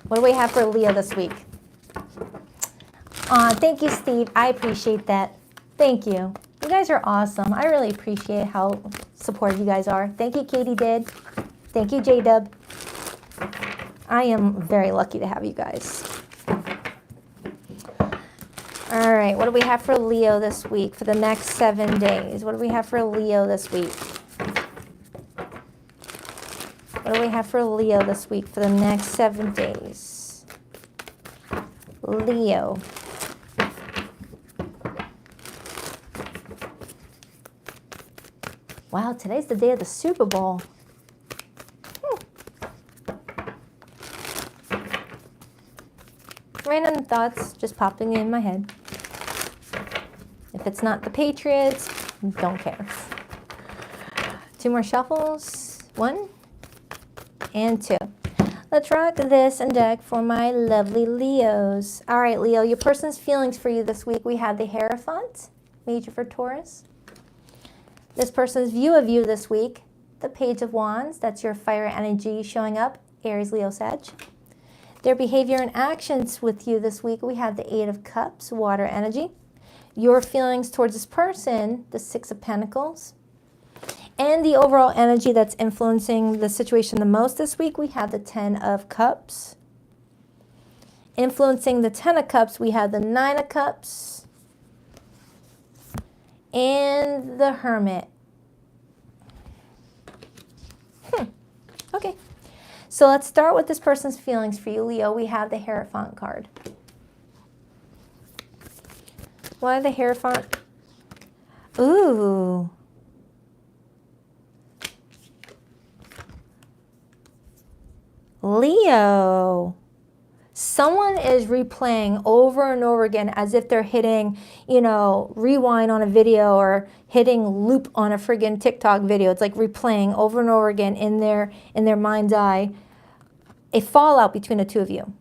What do we have for Leo this week? Thank you, Steve. I appreciate that. Thank you. You guys are awesome. I really appreciate how supportive you guys are. Thank you, Katie Did. Thank you, J-Dub. I am very lucky to have you guys. All right, what do we have for Leo this week for the next 7 days? What do we have for Leo this week? What do we have for Leo this week for the next 7 days? Leo. Wow, today's the day of the Super Bowl. Random thoughts just popping in my head. If it's not the Patriots, don't care. 2 more shuffles. 1 and 2. Let's rock this and deck for my lovely Leos. All right, Leo, your person's feelings for you this week. We have the Hierophant, major for Taurus. This person's view of you this week, the Page of Wands. That's your fire energy showing up, Aries, Leo, Sag. Their behavior and actions with you this week, we have the Eight of Cups, water energy. Your feelings towards this person, the Six of Pentacles. And the overall energy that's influencing the situation the most this week, we have the Ten of Cups. Influencing the Ten of Cups, we have the Nine of Cups and the Hermit. Okay, so let's start with this person's feelings for you, Leo. We have the Hierophant card. Why the Hierophant? Ooh. Leo. Someone is replaying over and over again as if they're hitting, you know, rewind on a video or hitting loop on a friggin' TikTok video. It's like replaying over and over again in their mind's eye a fallout between the two of you.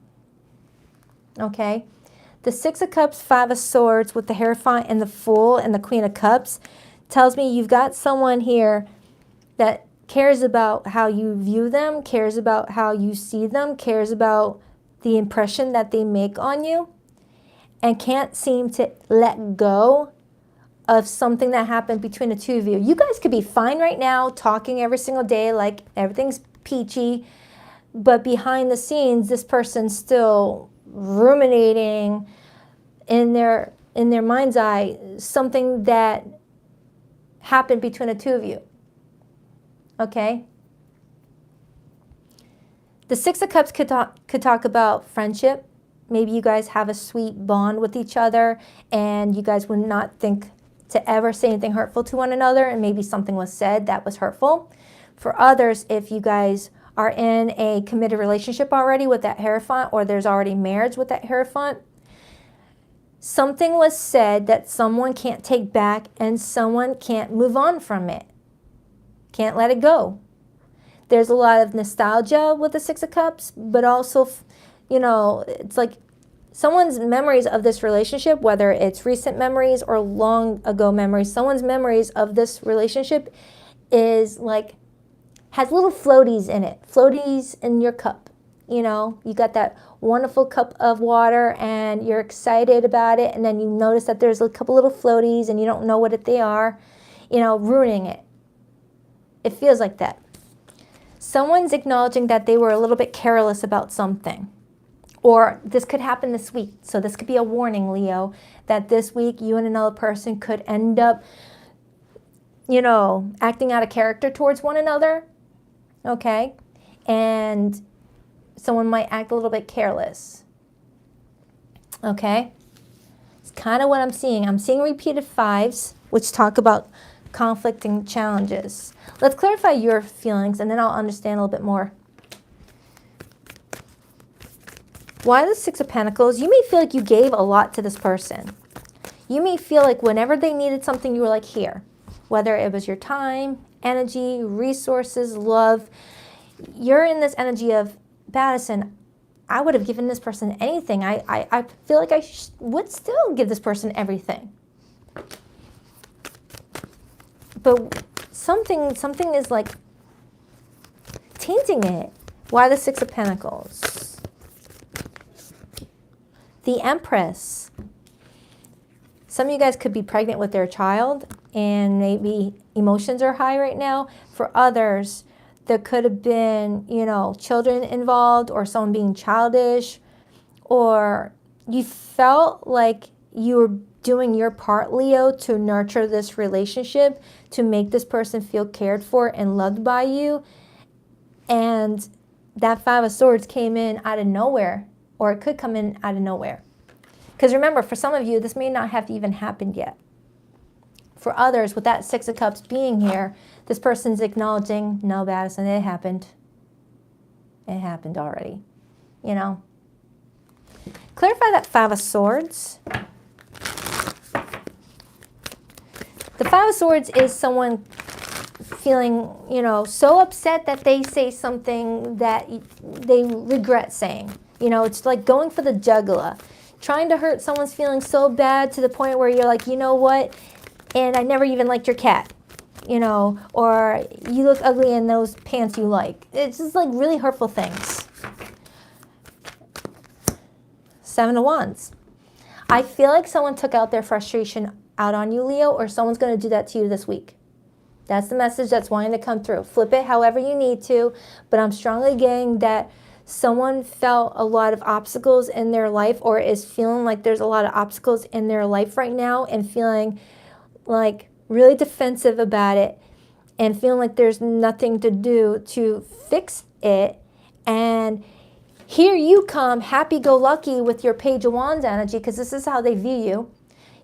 Okay? The Six of Cups, Five of Swords with the Hierophant and the Fool and the Queen of Cups tells me you've got someone here that cares about how you view them, cares about how you see them, cares about the impression that they make on you, and can't seem to let go of something that happened between the two of you. You guys could be fine right now, talking every single day like everything's peachy, but behind the scenes, this person's still ruminating in their mind's eye something that happened between the two of you. Okay? The Six of Cups could talk about friendship. Maybe you guys have a sweet bond with each other and you guys would not think to ever say anything hurtful to one another, and maybe something was said that was hurtful. For others, if you guys are in a committed relationship already with that Hierophant, or there's already marriage with that Hierophant, something was said that someone can't take back and someone can't move on from it. Can't let it go. There's a lot of nostalgia with the Six of Cups, but also, you know, it's like someone's memories of this relationship, whether it's recent memories or long ago memories, someone's memories of this relationship is like, has little floaties in it, floaties in your cup. You know, you got that wonderful cup of water and you're excited about it, and then you notice that there's a couple little floaties and you don't know what they are, you know, ruining it. It feels like that. Someone's acknowledging that they were a little bit careless about something. Or this could happen this week. So this could be a warning, Leo, that this week you and another person could end up, you know, acting out of character towards one another. Okay? And someone might act a little bit careless. Okay? It's kind of what I'm seeing. I'm seeing repeated fives, which talk about conflicting challenges. Let's clarify your feelings, and then I'll understand a little bit more. Why the Six of Pentacles? You may feel like you gave a lot to this person. You may feel like whenever they needed something, you were like, here. Whether it was your time, energy, resources, love. You're in this energy of, Baddison, I would have given this person anything. I feel like I would still give this person everything. But something is like tainting it. Why the Six of Pentacles? The Empress. Some of you guys could be pregnant with their child and maybe emotions are high right now. For others, there could have been, you know, children involved or someone being childish, or you felt like you were doing your part, Leo, to nurture this relationship, to make this person feel cared for and loved by you. And that Five of Swords came in out of nowhere, or it could come in out of nowhere. Because remember, for some of you, this may not have even happened yet. For others, with that Six of Cups being here, this person's acknowledging, no, Baddison, it happened. It happened already. You know? Clarify that Five of Swords. The Five of Swords is someone feeling, you know, so upset that they say something that they regret saying. You know, it's like going for the jugular. Trying to hurt someone's feelings so bad to the point where you're like, you know what? And I never even liked your cat. you know, or you look ugly in those pants you like. It's just like really hurtful things. 7 of Wands. I feel like someone took out their frustration out on you, Leo, or someone's going to do that to you this week. That's the message that's wanting to come through. Flip it however you need to, but I'm strongly getting that someone felt a lot of obstacles in their life, or is feeling like there's a lot of obstacles in their life right now, and feeling like really defensive about it, and feeling like there's nothing to do to fix it. And here you come, happy-go-lucky with your Page of Wands energy, because this is how they view you.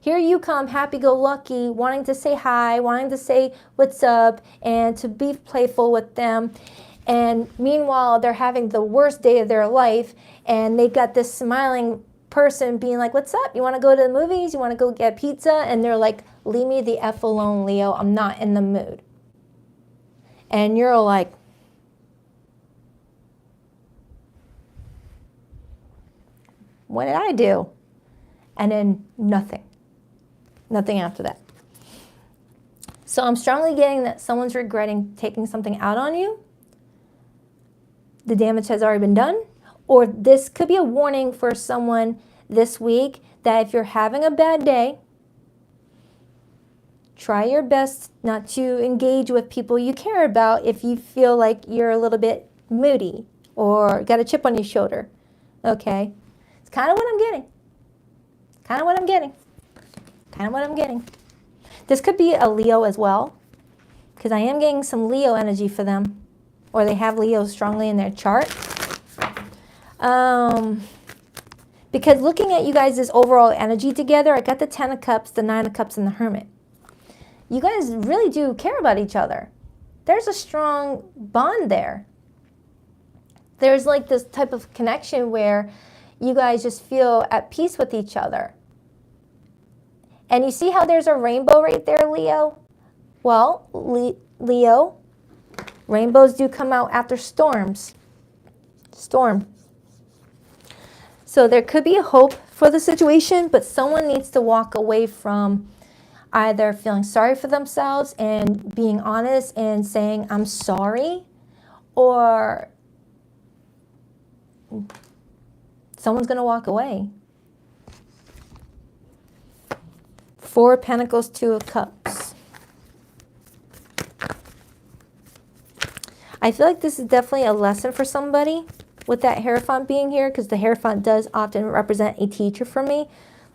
Here you come, happy-go-lucky, wanting to say hi, wanting to say what's up, and to be playful with them. And meanwhile, they're having the worst day of their life, and they got this smiling person being like, what's up? You want to go to the movies? You want to go get pizza? And they're like, leave me the F alone, Leo. I'm not in the mood. And you're like, what did I do? And then nothing. Nothing after that. So I'm strongly getting that someone's regretting taking something out on you. The damage has already been done. Or this could be a warning for someone this week that if you're having a bad day, try your best not to engage with people you care about if you feel like you're a little bit moody or got a chip on your shoulder. Okay? It's kind of what I'm getting. Kind of what I'm getting. Kind of what I'm getting. This could be a Leo as well, because I am getting some Leo energy for them, or they have Leo strongly in their chart. Because looking at you guys' overall energy together, I got the 10 of Cups, the 9 of Cups, and the Hermit. You guys really do care about each other. There's a strong bond there. There's like this type of connection where you guys just feel at peace with each other. And you see how there's a rainbow right there, Leo? Well, Leo, rainbows do come out after storms. Storm. So there could be a hope for the situation, but someone needs to walk away from either feeling sorry for themselves and being honest and saying, I'm sorry, or someone's going to walk away. 4 of Pentacles, 2 of Cups. I feel like this is definitely a lesson for somebody with that Hierophant being here, because the Hierophant does often represent a teacher for me,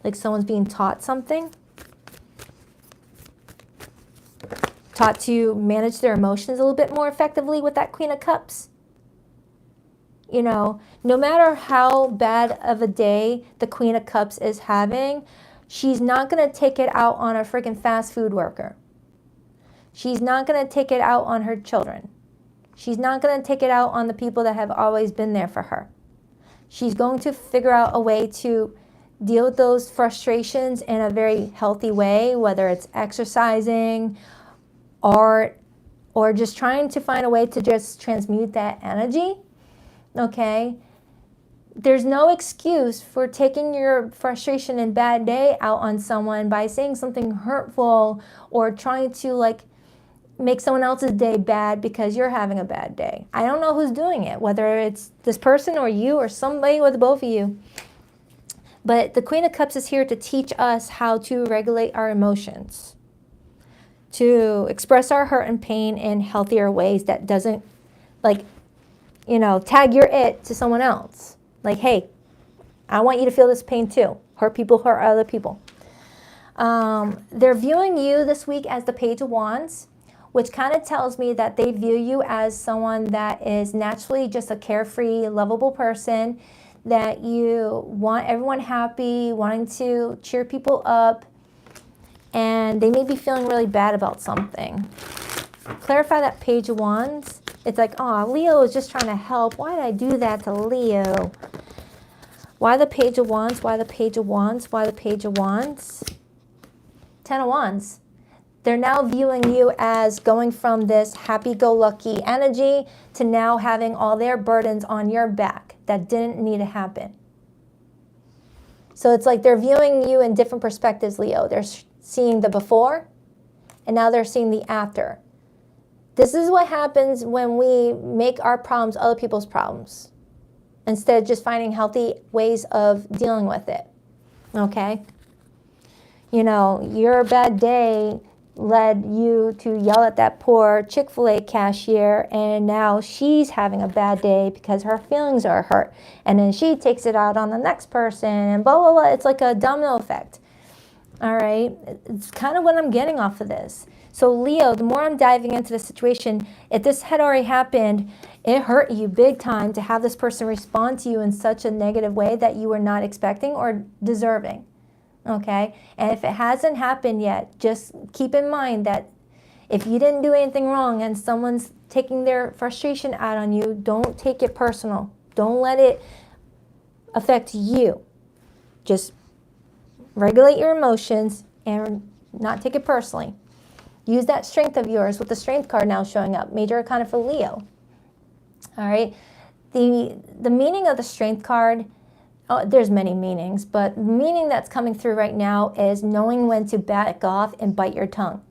like someone's being taught something. Taught to manage their emotions a little bit more effectively with that Queen of Cups. You know, no matter how bad of a day the Queen of Cups is having, she's not going to take it out on a freaking fast food worker. She's not going to take it out on her children. She's not going to take it out on the people that have always been there for her. She's going to figure out a way to deal with those frustrations in a very healthy way, whether it's exercising, art, or just trying to find a way to just transmute that energy. Okay? There's no excuse for taking your frustration and bad day out on someone by saying something hurtful or trying to like make someone else's day bad because you're having a bad day. I don't know who's doing it, whether it's this person or you or somebody or the both of you. But the Queen of Cups is here to teach us how to regulate our emotions, to express our hurt and pain in healthier ways that doesn't, like, you know, tag your it to someone else. Like, hey, I want you to feel this pain too. Hurt people hurt other people. They're viewing you this week as the Page of Wands, which kind of tells me that they view you as someone that is naturally just a carefree, lovable person, that you want everyone happy, wanting to cheer people up, and they may be feeling really bad about something. Clarify that Page of Wands. It's like, oh, Leo is just trying to help. Why did I do that to Leo? Why the Page of Wands? Why the Page of Wands? Why the Page of Wands? 10 of Wands. They're now viewing you as going from this happy-go-lucky energy to now having all their burdens on your back that didn't need to happen. So it's like they're viewing you in different perspectives, Leo. They're seeing the before and now they're seeing the after. This is what happens when we make our problems other people's problems, instead of just finding healthy ways of dealing with it, okay? You know, your bad day led you to yell at that poor Chick-fil-A cashier, and now she's having a bad day because her feelings are hurt, and then she takes it out on the next person, and blah, blah, blah. It's like a domino effect, all right? It's kind of what I'm getting off of this. So Leo, the more I'm diving into the situation, if this had already happened, it hurt you big time to have this person respond to you in such a negative way that you were not expecting or deserving. Okay, and if it hasn't happened yet, just keep in mind that if you didn't do anything wrong and someone's taking their frustration out on you, don't take it personal. Don't let it affect you. Just regulate your emotions and not take it personally. Use that strength of yours with the strength card now showing up, major arcana for Leo. All right, the meaning of the strength card, there's many meanings, but the meaning that's coming through right now is knowing when to back off and bite your tongue.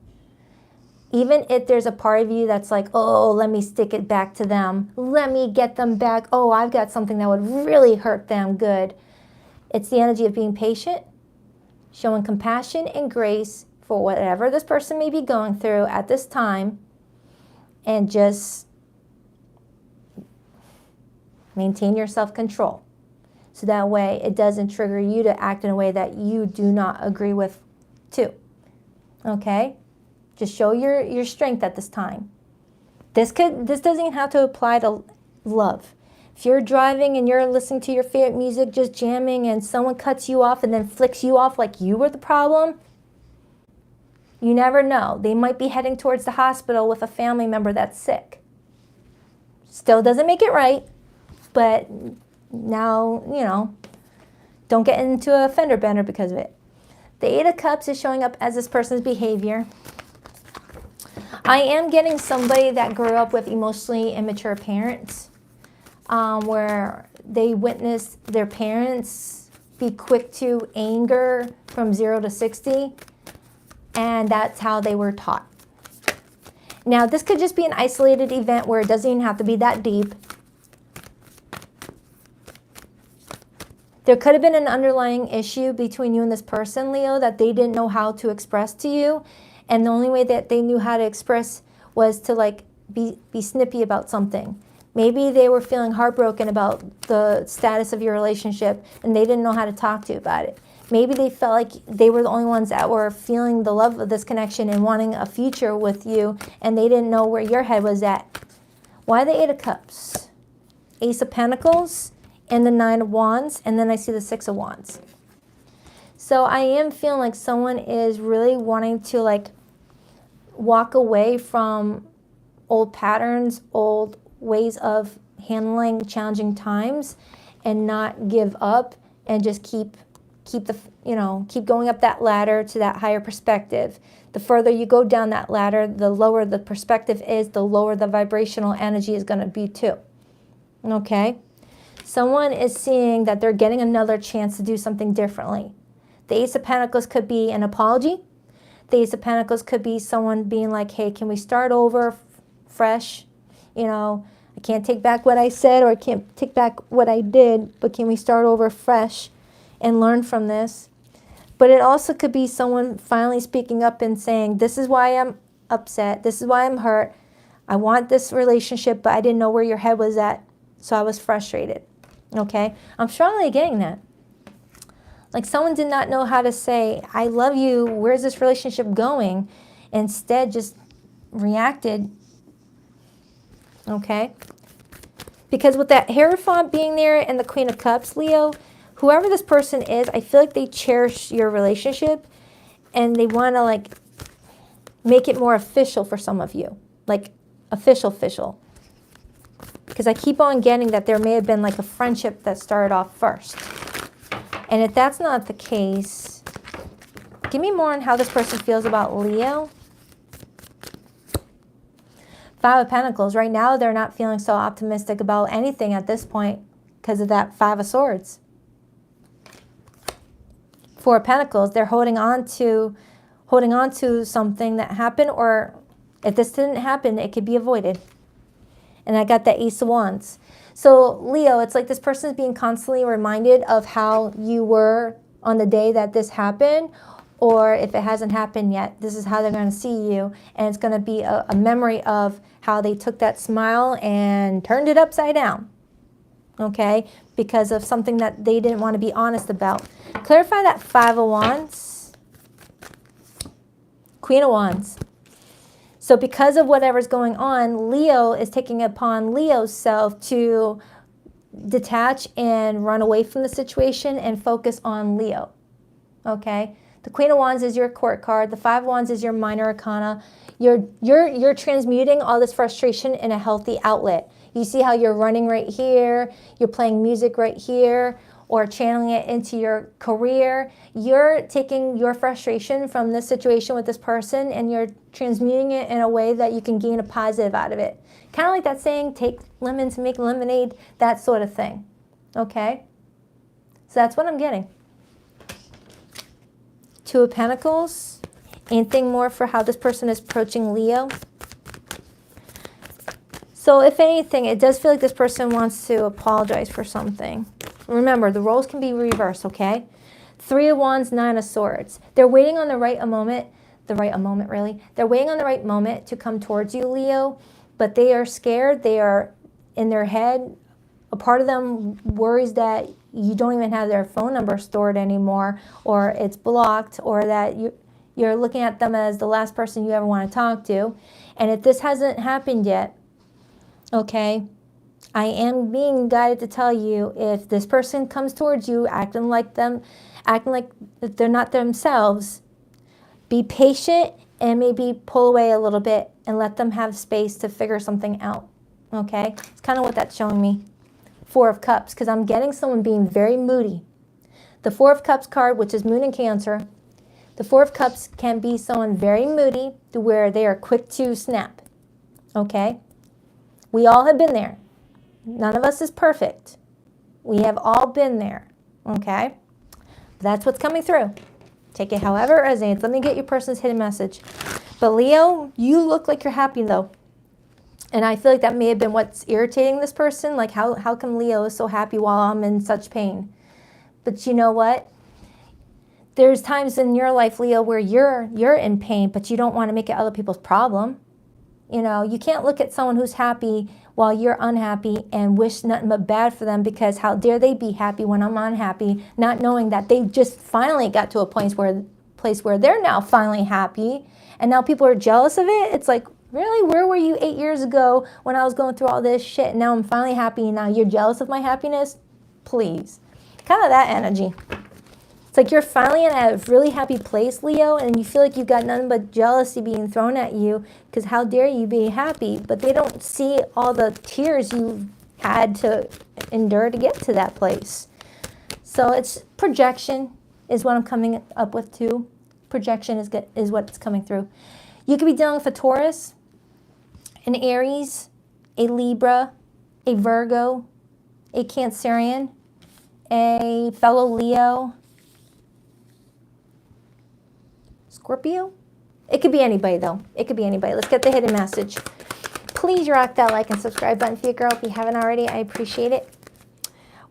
Even if there's a part of you that's like, oh, let me stick it back to them. Let me get them back. Oh, I've got something that would really hurt them good. It's the energy of being patient, showing compassion and grace for whatever this person may be going through at this time, and just maintain your self-control. So that way it doesn't trigger you to act in a way that you do not agree with too. Okay? Just show your strength at this time. This doesn't even have to apply to love. If you're driving and you're listening to your favorite music, just jamming, and someone cuts you off and then flicks you off like you were the problem, you never know. They might be heading towards the hospital with a family member that's sick. Still doesn't make it right, but now, you know, don't get into a fender bender because of it. The Eight of Cups is showing up as this person's behavior. I am getting somebody that grew up with emotionally immature parents, where they witnessed their parents be quick to anger from 0 to 60, and that's how they were taught. Now, this could just be an isolated event where it doesn't even have to be that deep. There could have been an underlying issue between you and this person, Leo, that they didn't know how to express to you. And the only way that they knew how to express was to like be snippy about something. Maybe they were feeling heartbroken about the status of your relationship and they didn't know how to talk to you about it. Maybe they felt like they were the only ones that were feeling the love of this connection and wanting a future with you, and they didn't know where your head was at. Why the Eight of Cups? Ace of Pentacles and the Nine of Wands, and then I see the Six of Wands. So I am feeling like someone is really wanting to like walk away from old patterns, old ways of handling challenging times, and not give up and just keep going up that ladder to that higher perspective. The further you go down that ladder, the lower the perspective is, the lower the vibrational energy is going to be too. Okay? Someone is seeing that they're getting another chance to do something differently. The Ace of Pentacles could be an apology. The Ace of Pentacles could be someone being like, hey, can we start over fresh? You know, I can't take back what I said, or I can't take back what I did, but can we start over fresh and learn from this? But it also could be someone finally speaking up and saying, this is why I'm upset. This is why I'm hurt. I want this relationship, but I didn't know where your head was at, so I was frustrated. Okay? I'm strongly getting that. Like someone did not know how to say, I love you, where's this relationship going? Instead, just reacted. Okay? Because with that Hierophant being there and the Queen of Cups, Leo, whoever this person is, I feel like they cherish your relationship and they want to like make it more official for some of you. Like official. Because I keep on getting that there may have been like a friendship that started off first. And if that's not the case, give me more on how this person feels about Leo. Five of Pentacles. Right now, they're not feeling so optimistic about anything at this point because of that Five of Swords. Four of Pentacles. They're holding on to holding on to something that happened, or if this didn't happen, it could be avoided. And I got the Ace of Wands. So Leo, it's like this person is being constantly reminded of how you were on the day that this happened, or if it hasn't happened yet, this is how they're going to see you. And it's going to be a memory of how they took that smile and turned it upside down. Okay? Because of something that they didn't want to be honest about. Clarify that Five of Wands. Queen of Wands. So because of whatever's going on, Leo is taking it upon Leo's self to detach and run away from the situation and focus on Leo. Okay? The Queen of Wands is your court card. The Five of Wands is your minor arcana. You're transmuting all this frustration in a healthy outlet. You see how you're running right here, you're playing music right here, or channeling it into your career. You're taking your frustration from this situation with this person and you're transmuting it in a way that you can gain a positive out of it. Kind of like that saying, take lemons and make lemonade, that sort of thing. Okay? So that's what I'm getting. Two of Pentacles. Anything more for how this person is approaching Leo? So if anything, it does feel like this person wants to apologize for something. Remember, the roles can be reversed, okay? Three of Wands, Nine of Swords. They're waiting on the right moment. They're waiting on the right moment to come towards you, Leo. But they are scared. They are in their head. A part of them worries that you don't even have their phone number stored anymore, or it's blocked, or that you're looking at them as the last person you ever want to talk to. And if this hasn't happened yet, okay, I am being guided to tell you, if this person comes towards you acting like they're not themselves, be patient and maybe pull away a little bit and let them have space to figure something out. Okay? It's kind of what that's showing me. Four of Cups, because I'm getting someone being very moody. The Four of Cups card, which is Moon in Cancer, the Four of Cups can be someone very moody to where they are quick to snap. Okay? We all have been there. None of us is perfect. We have all been there. Okay? That's what's coming through. Take it however it resonates. Let me get your person's hidden message. But Leo, you look like you're happy though. And I feel like that may have been what's irritating this person. Like, how come Leo is so happy while I'm in such pain? But you know what? There's times in your life, Leo, where you're in pain, but you don't want to make it other people's problem. You know, you can't look at someone who's happy while you're unhappy and wish nothing but bad for them, because how dare they be happy when I'm unhappy, not knowing that they just finally got to a place where they're now finally happy, and now people are jealous of it. It's like, really? Where were you 8 years ago when I was going through all this shit, and now I'm finally happy, and now you're jealous of my happiness? Please. Kind of that energy. It's like you're finally in a really happy place, Leo, and you feel like you've got nothing but jealousy being thrown at you, because how dare you be happy? But they don't see all the tears you've had to endure to get to that place. So it's projection is what I'm coming up with too. Projection is what's coming through. You could be dealing with a Taurus, an Aries, a Libra, a Virgo, a Cancerian, a fellow Leo, Scorpio. It could be anybody though. It could be anybody. Let's get the hidden message. Please rock that like and subscribe button for your girl if you haven't already. I appreciate it.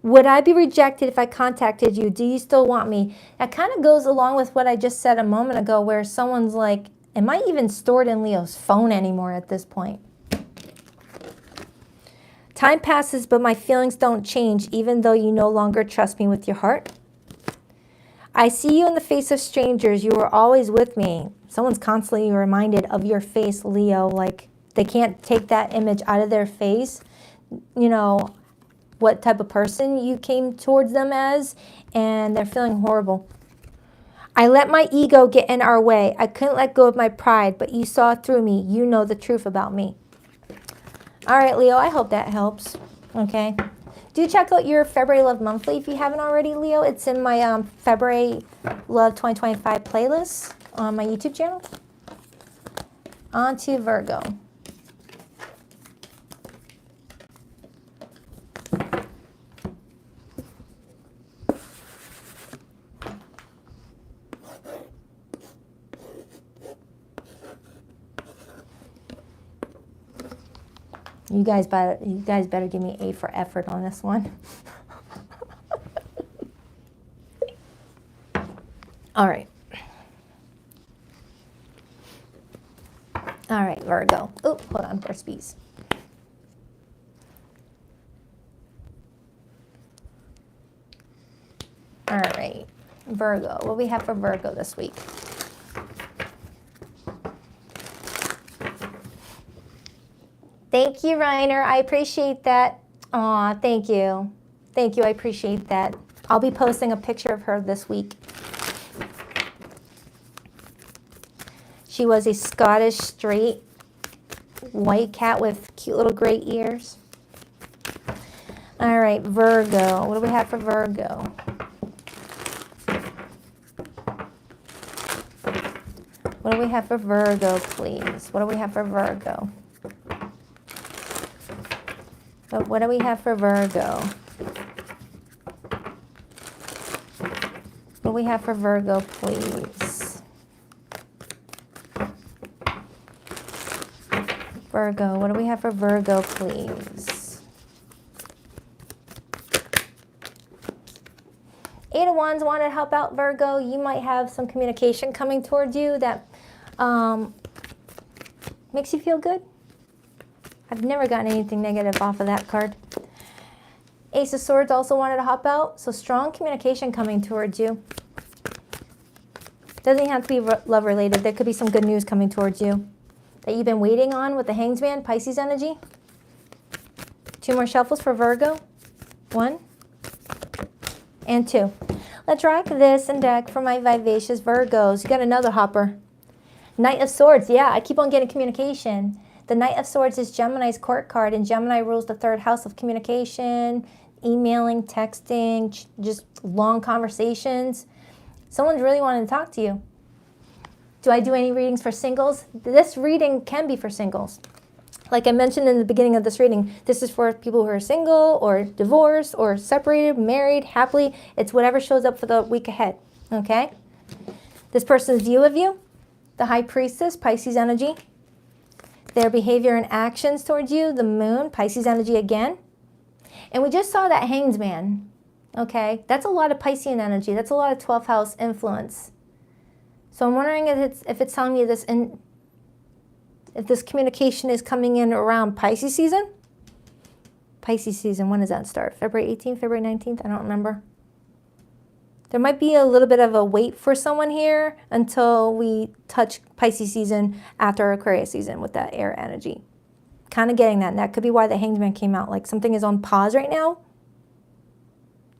Would I be rejected if I contacted you? Do you still want me? That kind of goes along with what I just said a moment ago, where someone's like, am I even stored in Leo's phone anymore at this point? Time passes, but my feelings don't change, even though you no longer trust me with your heart. I see you in the face of strangers. You were always with me. Someone's constantly reminded of your face, Leo. Like, they can't take that image out of their face. You know, what type of person you came towards them as, and they're feeling horrible. I let my ego get in our way. I couldn't let go of my pride, but you saw through me. You know the truth about me. All right, Leo, I hope that helps. Okay. Do check out your February Love Monthly if you haven't already, Leo. It's in my February Love 2025 playlist on my YouTube channel. On to Virgo. You guys better give me A for effort on this one. All right. All right, Virgo. Oh, hold on, first piece. All right, Virgo. What do we have for Virgo this week? Thank you, Reiner. I appreciate that. Aw, thank you. Thank you. I appreciate that. I'll be posting a picture of her this week. She was a Scottish straight white cat with cute little gray ears. All right, Virgo. What do we have for Virgo? What do we have for Virgo, please? What do we have for Virgo? But what do we have for Virgo? What do we have for Virgo, please? Virgo, what do we have for Virgo, please? Eight of Wands wanted to help out Virgo. You might have some communication coming towards you that makes you feel good. I've never gotten anything negative off of that card. Ace of Swords also wanted to hop out. So strong communication coming towards you. Doesn't have to be love related. There could be some good news coming towards you that you've been waiting on with the Hanged Man, Pisces energy. 2 more shuffles for Virgo. 1 and 2. Let's rock this and deck for my vivacious Virgos. You got another hopper. Knight of Swords. Yeah, I keep on getting communication. The Knight of Swords is Gemini's court card, and Gemini rules the 3rd house of communication, emailing, texting, just long conversations. Someone's really wanting to talk to you. Do I do any readings for singles? This reading can be for singles. Like I mentioned in the beginning of this reading, this is for people who are single or divorced or separated, married, happily. It's whatever shows up for the week ahead, okay? This person's view of you, the High Priestess, Pisces energy. Their behavior and actions towards you, the Moon, Pisces energy again. And we just saw that Hanged Man, okay? That's a lot of Piscean energy. That's a lot of 12th house influence. So I'm wondering if it's telling me this, if this communication is coming in around Pisces season. Pisces season, when does that start? February 18th, February 19th? I don't remember. There might be a little bit of a wait for someone here until we touch Pisces season after Aquarius season with that air energy. Kind of getting that. And that could be why the Hanged Man came out. Like something is on pause right now.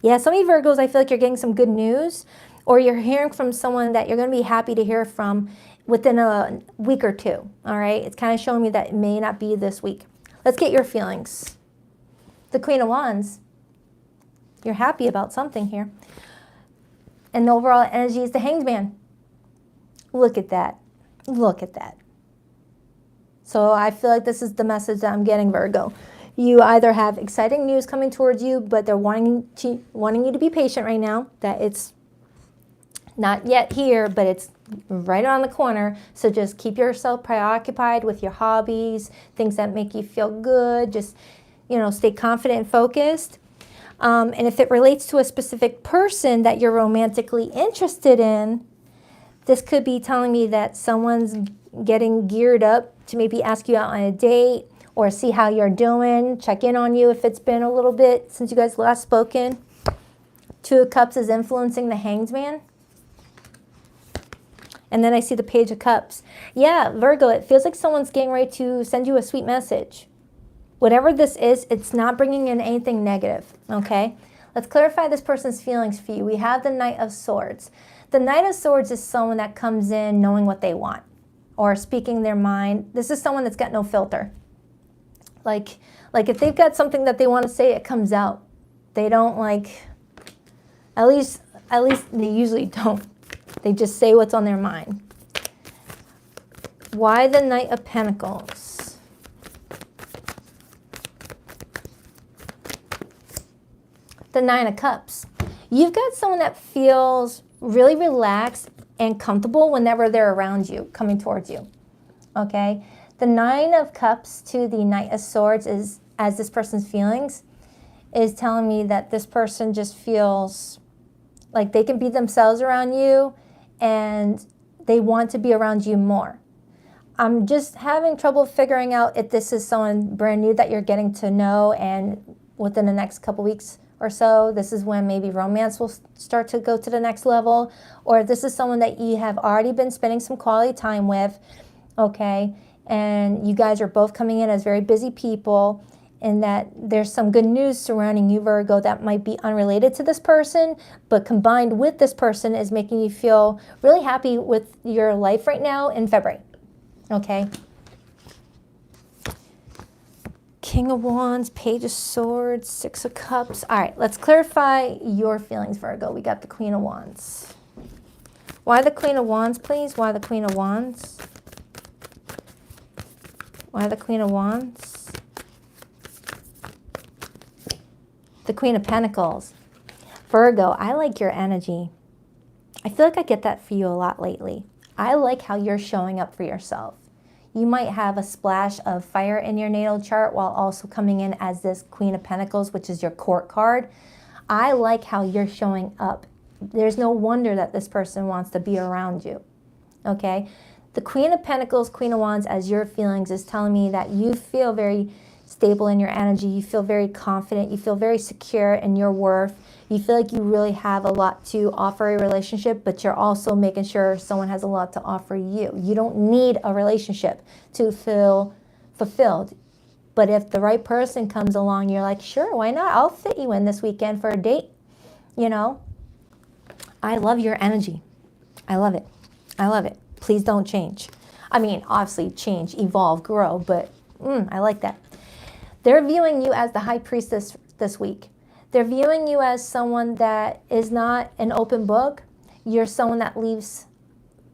Yeah, some of you Virgos, I feel like you're getting some good news, or you're hearing from someone that you're going to be happy to hear from within a week or two. All right. It's kind of showing me that it may not be this week. Let's get your feelings. The Queen of Wands. You're happy about something here. And the overall energy is the Hanged Man. Look at that. Look at that. So I feel like this is the message that I'm getting, Virgo. You either have exciting news coming towards you, but they're wanting you to be patient right now, that it's not yet here, but it's right around the corner. So just keep yourself preoccupied with your hobbies, things that make you feel good. Just, stay confident and focused. And if it relates to a specific person that you're romantically interested in, this could be telling me that someone's getting geared up to maybe ask you out on a date or see how you're doing, check in on you if it's been a little bit since you guys last spoken. 2 of Cups is influencing the Hanged Man. And then I see the Page of Cups. Yeah, Virgo, it feels like someone's getting ready to send you a sweet message. Whatever this is, it's not bringing in anything negative, okay? Let's clarify this person's feelings for you. We have the Knight of Swords. The Knight of Swords is someone that comes in knowing what they want or speaking their mind. This is someone that's got no filter. Like if they've got something that they want to say, it comes out. They don't at least they usually don't. They just say what's on their mind. Why the Knight of Pentacles? The 9 of Cups. You've got someone that feels really relaxed and comfortable whenever they're around you, coming towards you, okay? The Nine of Cups to the Knight of Swords is, as this person's feelings, is telling me that this person just feels like they can be themselves around you and they want to be around you more. I'm just having trouble figuring out if this is someone brand new that you're getting to know, and within the next couple weeks or so, this is when maybe romance will start to go to the next level, or if this is someone that you have already been spending some quality time with, okay, and you guys are both coming in as very busy people, and that there's some good news surrounding you, Virgo, that might be unrelated to this person, but combined with this person is making you feel really happy with your life right now in February, okay? King of Wands, Page of Swords, Six of Cups. All right, let's clarify your feelings, Virgo. We got the Queen of Wands. Why the Queen of Wands, please? Why the Queen of Wands? Why the Queen of Wands? The Queen of Pentacles. Virgo, I like your energy. I feel like I get that for you a lot lately. I like how you're showing up for yourself. You might have a splash of fire in your natal chart while also coming in as this Queen of Pentacles, which is your court card. I like how you're showing up. There's no wonder that this person wants to be around you, okay? The Queen of Pentacles, Queen of Wands, as your feelings is telling me that you feel very stable in your energy. You feel very confident. You feel very secure in your worth. You feel like you really have a lot to offer a relationship, but you're also making sure someone has a lot to offer you. You don't need a relationship to feel fulfilled. But if the right person comes along, you're like, sure, why not? I'll fit you in this weekend for a date. You know, I love your energy. I love it. I love it. Please don't change. I mean, obviously change, evolve, grow, but I like that. They're viewing you as the High Priestess this week. They're viewing you as someone that is not an open book. You're someone that leaves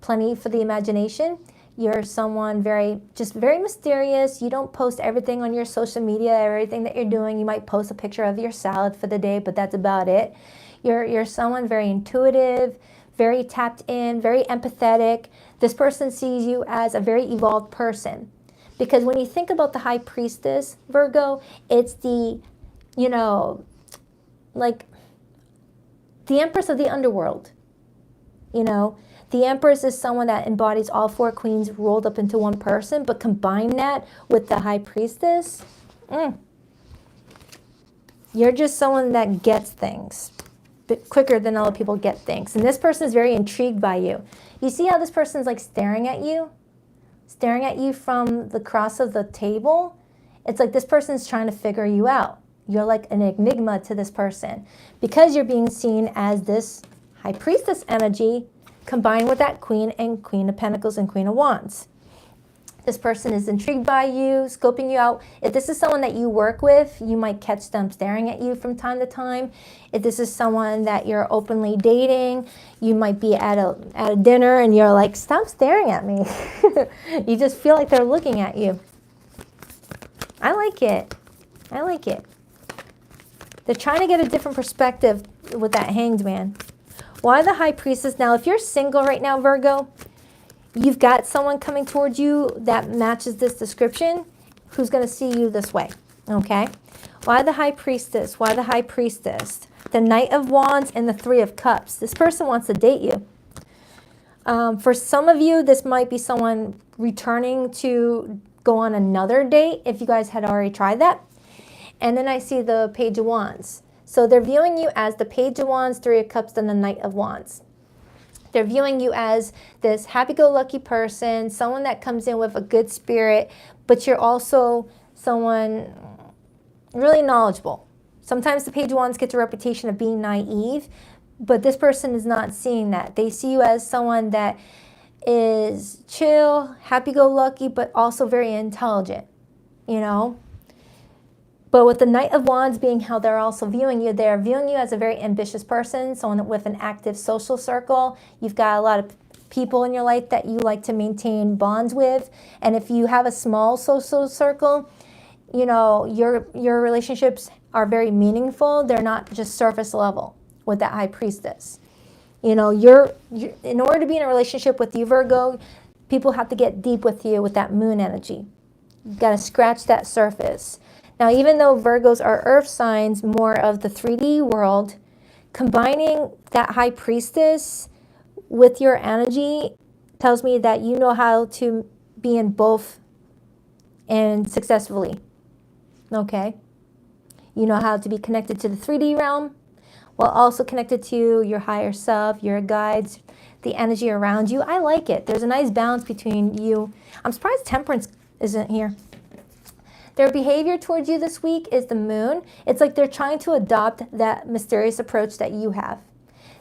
plenty for the imagination. You're someone very mysterious. You don't post everything on your social media, everything that you're doing. You might post a picture of your salad for the day, but that's about it. You're someone very intuitive, very tapped in, very empathetic. This person sees you as a very evolved person. Because when you think about the High Priestess, Virgo, it's the, you know, like the Empress of the underworld. You know, the Empress is someone that embodies all four queens rolled up into one person, but combine that with the High Priestess, you're just someone that gets things quicker than other people get things. And this person is very intrigued by you. You see how this person's like staring at you from the cross of the table? It's like this person's trying to figure you out. You're like an enigma to this person because you're being seen as this High Priestess energy combined with that Queen and Queen of Pentacles and Queen of Wands. This person is intrigued by you, scoping you out. If this is someone that you work with, you might catch them staring at you from time to time. If this is someone that you're openly dating, you might be at a dinner and you're like, stop staring at me. You just feel like they're looking at you. I like it. I like it. They're trying to get a different perspective with that Hanged Man. Why the High Priestess? Now, if you're single right now, Virgo, you've got someone coming towards you that matches this description who's going to see you this way, okay? Why the High Priestess? Why the High Priestess? The Knight of Wands and the Three of Cups. This person wants to date you. For some of you, this might be someone returning to go on another date if you guys had already tried that. And then I see the Page of Wands. So they're viewing you as the Page of Wands, Three of Cups, and the Knight of Wands. They're viewing you as this happy-go-lucky person, someone that comes in with a good spirit, but you're also someone really knowledgeable. Sometimes the Page of Wands gets a reputation of being naive, but this person is not seeing that. They see you as someone that is chill, happy-go-lucky, but also very intelligent, you know? But with the Knight of Wands being how they're also viewing you, they're viewing you as a very ambitious person, someone with an active social circle. You've got a lot of people in your life that you like to maintain bonds with. And if you have a small social circle, you know, your relationships are very meaningful. They're not just surface level with that High Priestess. You know, in order to be in a relationship with you, Virgo, People have to get deep with you with that moon energy. You got to scratch that surface. Now, even though Virgos are earth signs, more of the 3D world, combining that high priestess with your energy tells me that you know how to be in both and successfully. Okay? You know how to be connected to the 3D realm while also connected to your higher self, your guides, the energy around you. I like it. There's a nice balance between you. I'm surprised Temperance isn't here. Their behavior towards you this week is the moon. It's like they're trying to adopt that mysterious approach that you have.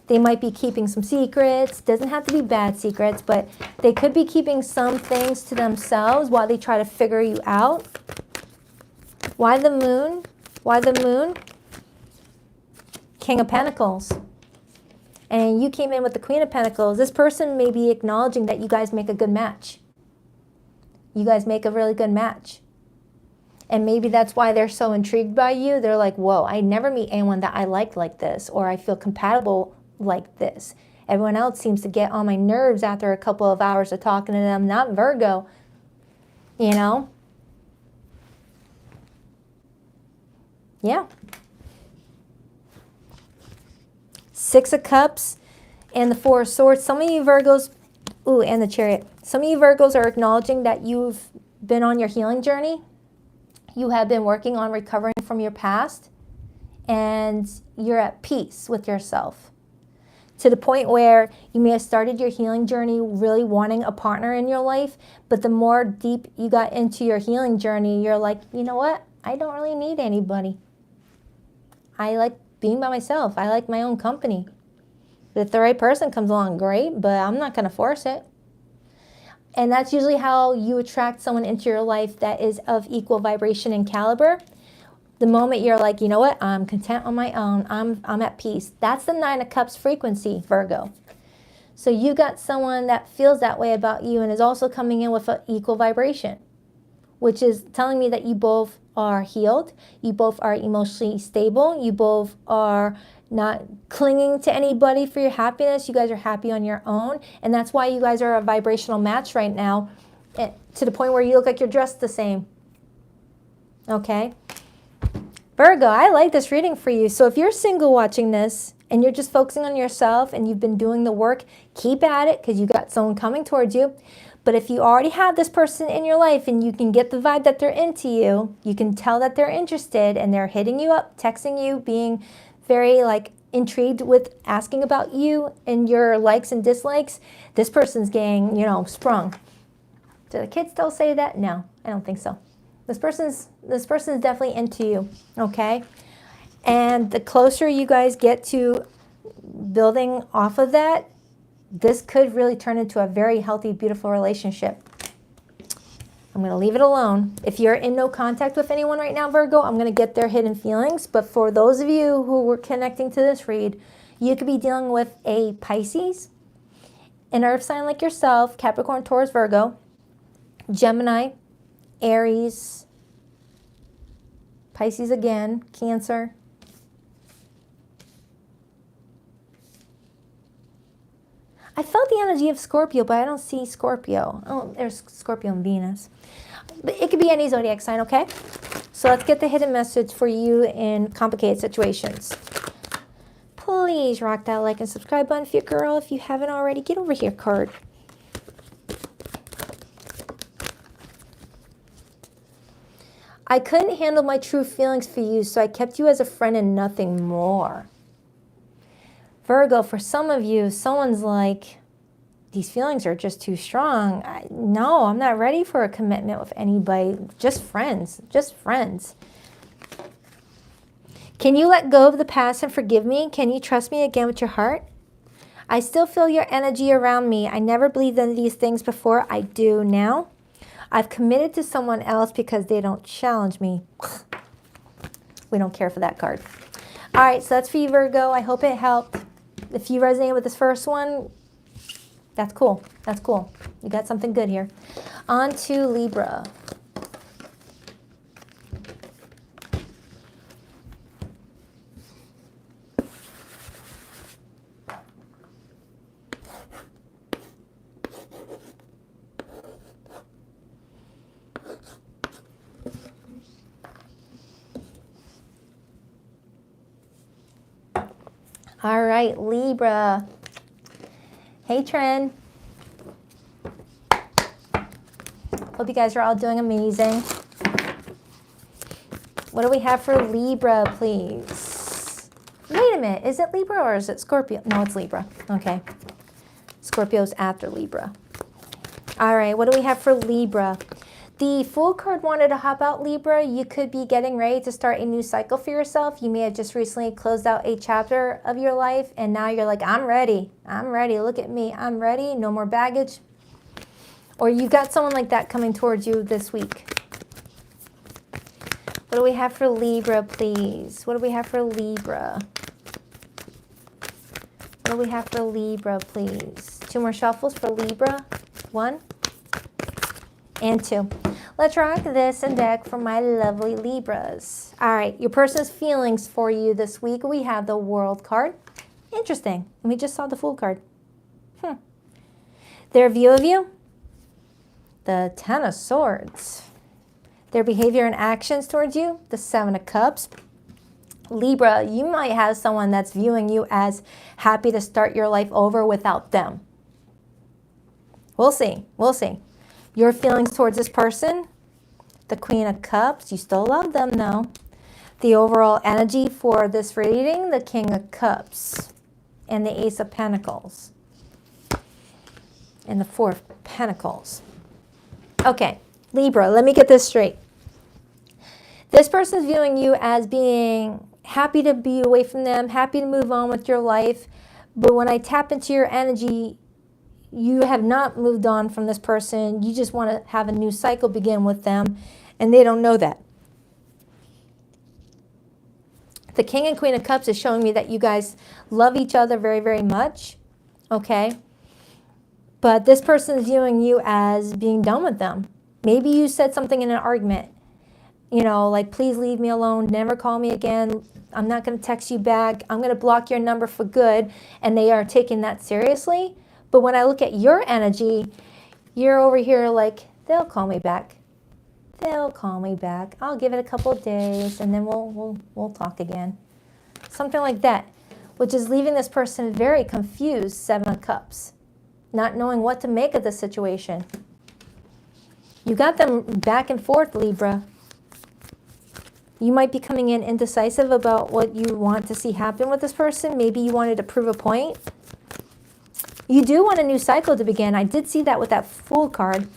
They might be keeping some secrets. Doesn't have to be bad secrets, but they could be keeping some things to themselves while they try to figure you out. Why the moon? Why the moon? King of Pentacles. And you came in with the Queen of Pentacles. This person may be acknowledging that you guys make a good match. You guys make a really good match. And maybe that's why they're so intrigued by you. They're like, whoa, I never meet anyone that I like this, or I feel compatible like this. Everyone else seems to get on my nerves after a couple of hours of talking to them. Not Virgo, you know? Yeah. Six of Cups and the Four of Swords. Some of you Virgos, ooh, and the Chariot. Some of you Virgos are acknowledging that you've been on your healing journey. You have been working on recovering from your past, and you're at peace with yourself. To the point where you may have started your healing journey really wanting a partner in your life, but the more deep you got into your healing journey, you're like, you know what? I don't really need anybody. I like being by myself. I like my own company. If the right person comes along, great, but I'm not going to force it. And that's usually how you attract someone into your life that is of equal vibration and caliber. The moment you're like, you know what, I'm content on my own, I'm at peace. That's the Nine of Cups frequency, Virgo. So you got someone that feels that way about you and is also coming in with an equal vibration, which is telling me that you both are healed, you both are emotionally stable, you both are not clinging to anybody for your happiness. You guys are happy on your own. And that's why you guys are a vibrational match right now, to the point where you look like you're dressed the same. Okay? Virgo, I like this reading for you. So if you're single watching this and you're just focusing on yourself and you've been doing the work, keep at it because you got someone coming towards you. But if you already have this person in your life and you can get the vibe that they're into you, you can tell that they're interested and they're hitting you up, texting you, being very like intrigued with asking about you and your likes and dislikes, this person's getting, you know, sprung. Do the kids still say that? No, I don't think so. This person's definitely into you, okay? And the closer you guys get to building off of that, this could really turn into a very healthy, beautiful relationship. I'm going to leave it alone. If you're in no contact with anyone right now, Virgo, I'm going to get their hidden feelings. But for those of you who were connecting to this read, you could be dealing with a Pisces, an earth sign like yourself, Capricorn, Taurus, Virgo, Gemini, Aries, Pisces again, Cancer. I felt the energy of Scorpio, but I don't see Scorpio. Oh, there's Scorpio and Venus. But it could be any zodiac sign, okay? So let's get the hidden message for you in complicated situations. Please rock that like and subscribe button if you're a girl. If you haven't already, get over here, card. I couldn't handle my true feelings for you, so I kept you as a friend and nothing more. Virgo, for some of you, someone's like, these feelings are just too strong. No, I'm not ready for a commitment with anybody. Just friends, just friends. Can you let go of the past and forgive me? Can you trust me again with your heart? I still feel your energy around me. I never believed in these things before. I do now. I've committed to someone else because they don't challenge me. We don't care for that card. All right, so that's for you, Virgo. I hope it helped. If you resonate with this first one, that's cool. That's cool. You got something good here. On to Libra. All right, Libra. Hey, Trin. Hope you guys are all doing amazing. What do we have for Libra, please? Wait a minute. Is it Libra or is it Scorpio? No, it's Libra. Okay. Scorpio's after Libra. All right, what do we have for Libra? The Fool card wanted to hop out, Libra. You could be getting ready to start a new cycle for yourself. You may have just recently closed out a chapter of your life, and now you're like, I'm ready. I'm ready. Look at me. I'm ready. No more baggage. Or you've got someone like that coming towards you this week. What do we have for Libra, please? What do we have for Libra? What do we have for Libra, please? 2 more shuffles for Libra. 1 and 2. Let's rock this and deck for my lovely Libras. All right, your person's feelings for you this week. We have the World card. Interesting. We just saw the Fool card. Their view of you. The 10 of Swords. Their behavior and actions towards you. The 7 of Cups. Libra, you might have someone that's viewing you as happy to start your life over without them. We'll see. We'll see. Your feelings towards this person. The Queen of Cups. You still love them, though. The overall energy for this reading. The King of Cups. And the Ace of Pentacles. And the 4 of Pentacles. Okay, Libra, let me get this straight. This person's viewing you as being happy to be away from them, happy to move on with your life. But when I tap into your energy, you have not moved on from this person. You just want to have a new cycle begin with them, and they don't know that. The King and Queen of Cups is showing me that you guys love each other very, very much, okay? But this person is viewing you as being done with them. Maybe you said something in an argument, you know, like, please leave me alone, never call me again, I'm not going to text you back, I'm going to block your number for good, and they are taking that seriously. But when I look at your energy, you're over here like, they'll call me back. They'll call me back. I'll give it a couple of days, and then we'll talk again. Something like that, which is leaving this person very confused, 7 of Cups. Not knowing what to make of the situation. You got them back and forth, Libra. You might be coming in indecisive about what you want to see happen with this person. Maybe you wanted to prove a point. You do want a new cycle to begin. I did see that with that Fool card.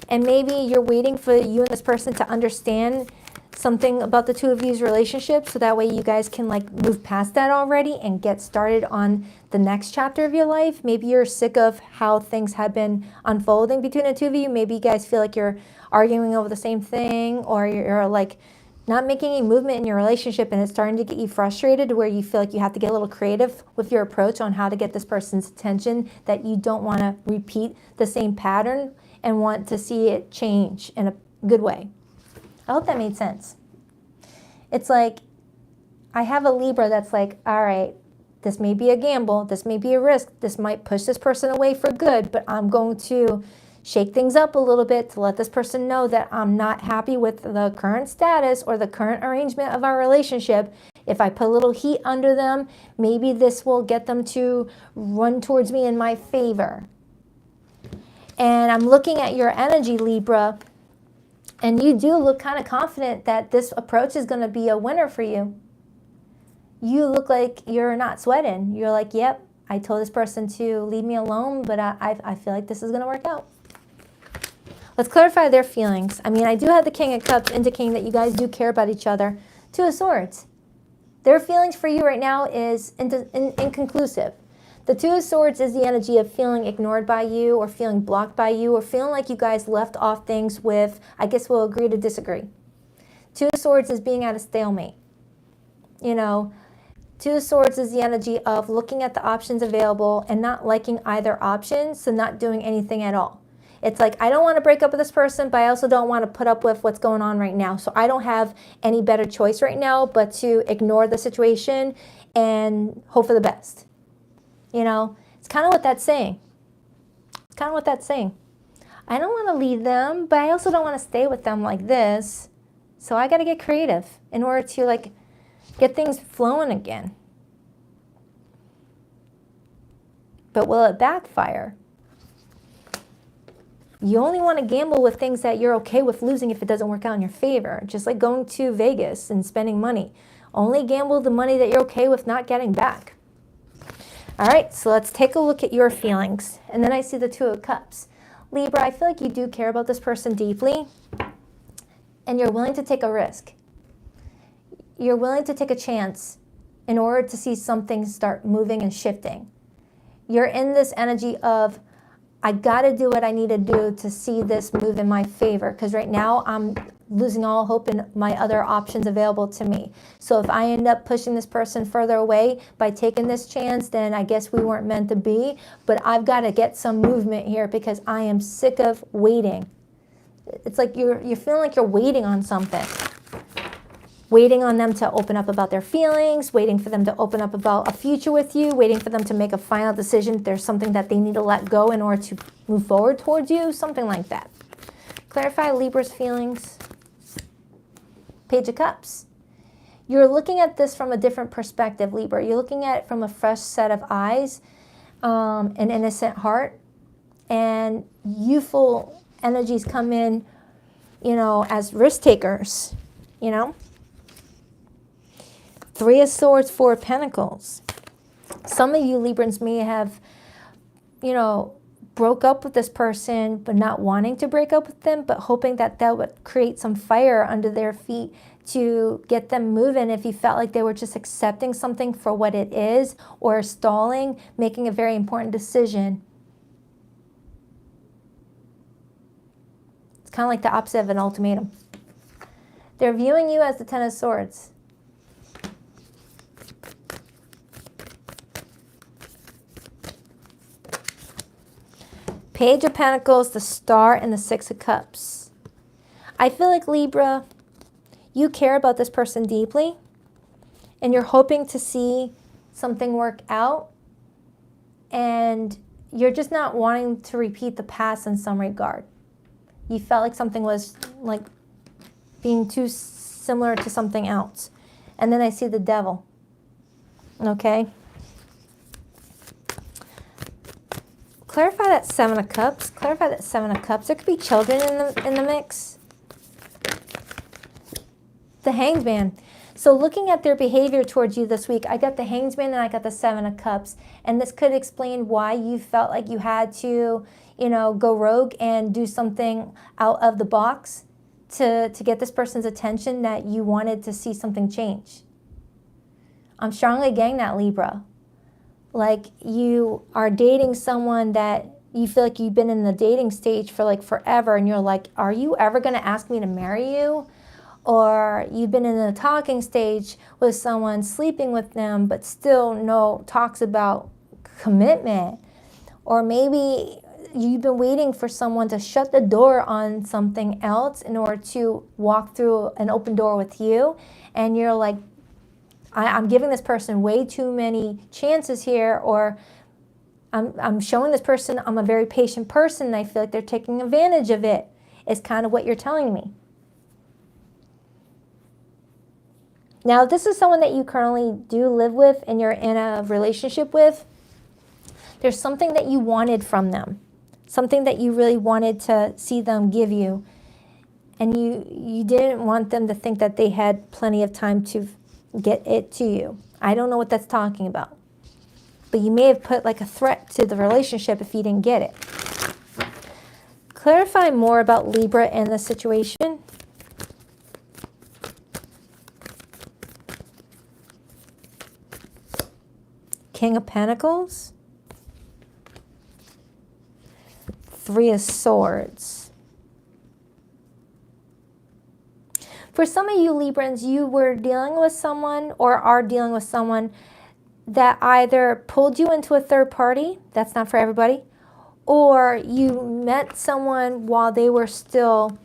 And maybe you're waiting for you and this person to understand something about the two of you's relationship, so that way you guys can like move past that already and get started on the next chapter of your life. Maybe you're sick of how things have been unfolding between the two of you. Maybe you guys feel like you're arguing over the same thing, or you're like not making any movement in your relationship, and it's starting to get you frustrated where you feel like you have to get a little creative with your approach on how to get this person's attention, that you don't want to repeat the same pattern and want to see it change in a good way. I hope that made sense. It's like, I have a Libra that's like, all right, this may be a gamble, this may be a risk, this might push this person away for good, but I'm going to shake things up a little bit to let this person know that I'm not happy with the current status or the current arrangement of our relationship. If I put a little heat under them, maybe this will get them to run towards me in my favor. And I'm looking at your energy, Libra, and you do look kind of confident that this approach is going to be a winner for you. You look like you're not sweating. You're like, yep, I told this person to leave me alone, but I feel like this is going to work out. Let's clarify their feelings. I mean, I do have the King of Cups indicating that you guys do care about each other. 2 of Swords. Their feelings for you right now is inconclusive. The 2 of Swords is the energy of feeling ignored by you, or feeling blocked by you, or feeling like you guys left off things with, I guess we'll agree to disagree. 2 of Swords is being at a stalemate. You know, 2 of Swords is the energy of looking at the options available and not liking either option, so not doing anything at all. It's like, I don't want to break up with this person, but I also don't want to put up with what's going on right now. So I don't have any better choice right now but to ignore the situation and hope for the best. You know, it's kind of what that's saying. It's kind of what that's saying. I don't want to leave them, but I also don't want to stay with them like this. So I got to get creative in order to like get things flowing again. but will it backfire? You only want to gamble with things that you're okay with losing if it doesn't work out in your favor. Just like going to Vegas and spending money. Only gamble the money that you're okay with not getting back. All right, so let's take a look at your feelings. And then I see the Two of Cups. Libra, I feel like you do care about this person deeply, and you're willing to take a risk. You're willing to take a chance in order to see something start moving and shifting. You're in this energy of, I got to do what I need to do to see this move in my favor, because right now I'm losing all hope in my other options available to me. So if I end up pushing this person further away by taking this chance, then I guess we weren't meant to be. But I've got to get some movement here because I am sick of waiting. It's like you're feeling like you're waiting on something. Waiting on them to open up about their feelings, waiting for them to open up about a future with you, waiting for them to make a final decision. There's something that they need to let go in order to move forward towards you, something like that. Clarify Libra's feelings. Page of Cups. You're looking at this from a different perspective, Libra. You're looking at it from a fresh set of eyes, an innocent heart, and youthful energies come in, as risk takers, Three of Swords, Four of Pentacles. Some of you Librans may have, broke up with this person, but not wanting to break up with them, but hoping that that would create some fire under their feet to get them moving. If you felt like they were just accepting something for what it is or stalling, making a very important decision. It's kind of like the opposite of an ultimatum. They're viewing you as the Ten of Swords. Page of Pentacles, the Star, and the Six of Cups. I feel like, Libra, you care about this person deeply, and you're hoping to see something work out, and you're just not wanting to repeat the past in some regard. You felt like something was like being too similar to something else. And then I see the Devil. Okay? Clarify that Seven of Cups. Clarify that Seven of Cups. There could be children in the mix. The Hanged Man. So looking at their behavior towards you this week, I got the Hanged Man and I got the Seven of Cups. And this could explain why you felt like you had to, go rogue and do something out of the box to get this person's attention, that you wanted to see something change. I'm strongly getting that, Libra. Like you are dating someone that you feel like you've been in the dating stage for like forever, and you're like, are you ever going to ask me to marry you? Or you've been in the talking stage with someone, sleeping with them, but still no talks about commitment. Or maybe you've been waiting for someone to shut the door on something else in order to walk through an open door with you, and you're like, I'm giving this person way too many chances here, or I'm showing this person I'm a very patient person and I feel like they're taking advantage of it, is kind of what you're telling me. Now, if this is someone that you currently do live with and you're in a relationship with, there's something that you wanted from them, something that you really wanted to see them give you, and you didn't want them to think that they had plenty of time to get it to you. I don't know what that's talking about. But you may have put like a threat to the relationship if you didn't get it. Clarify more about Libra and the situation. King of Pentacles. Three of Swords. For some of you Librans, you were dealing with someone or are dealing with someone that either pulled you into a third party, that's not for everybody, or you met someone while they were still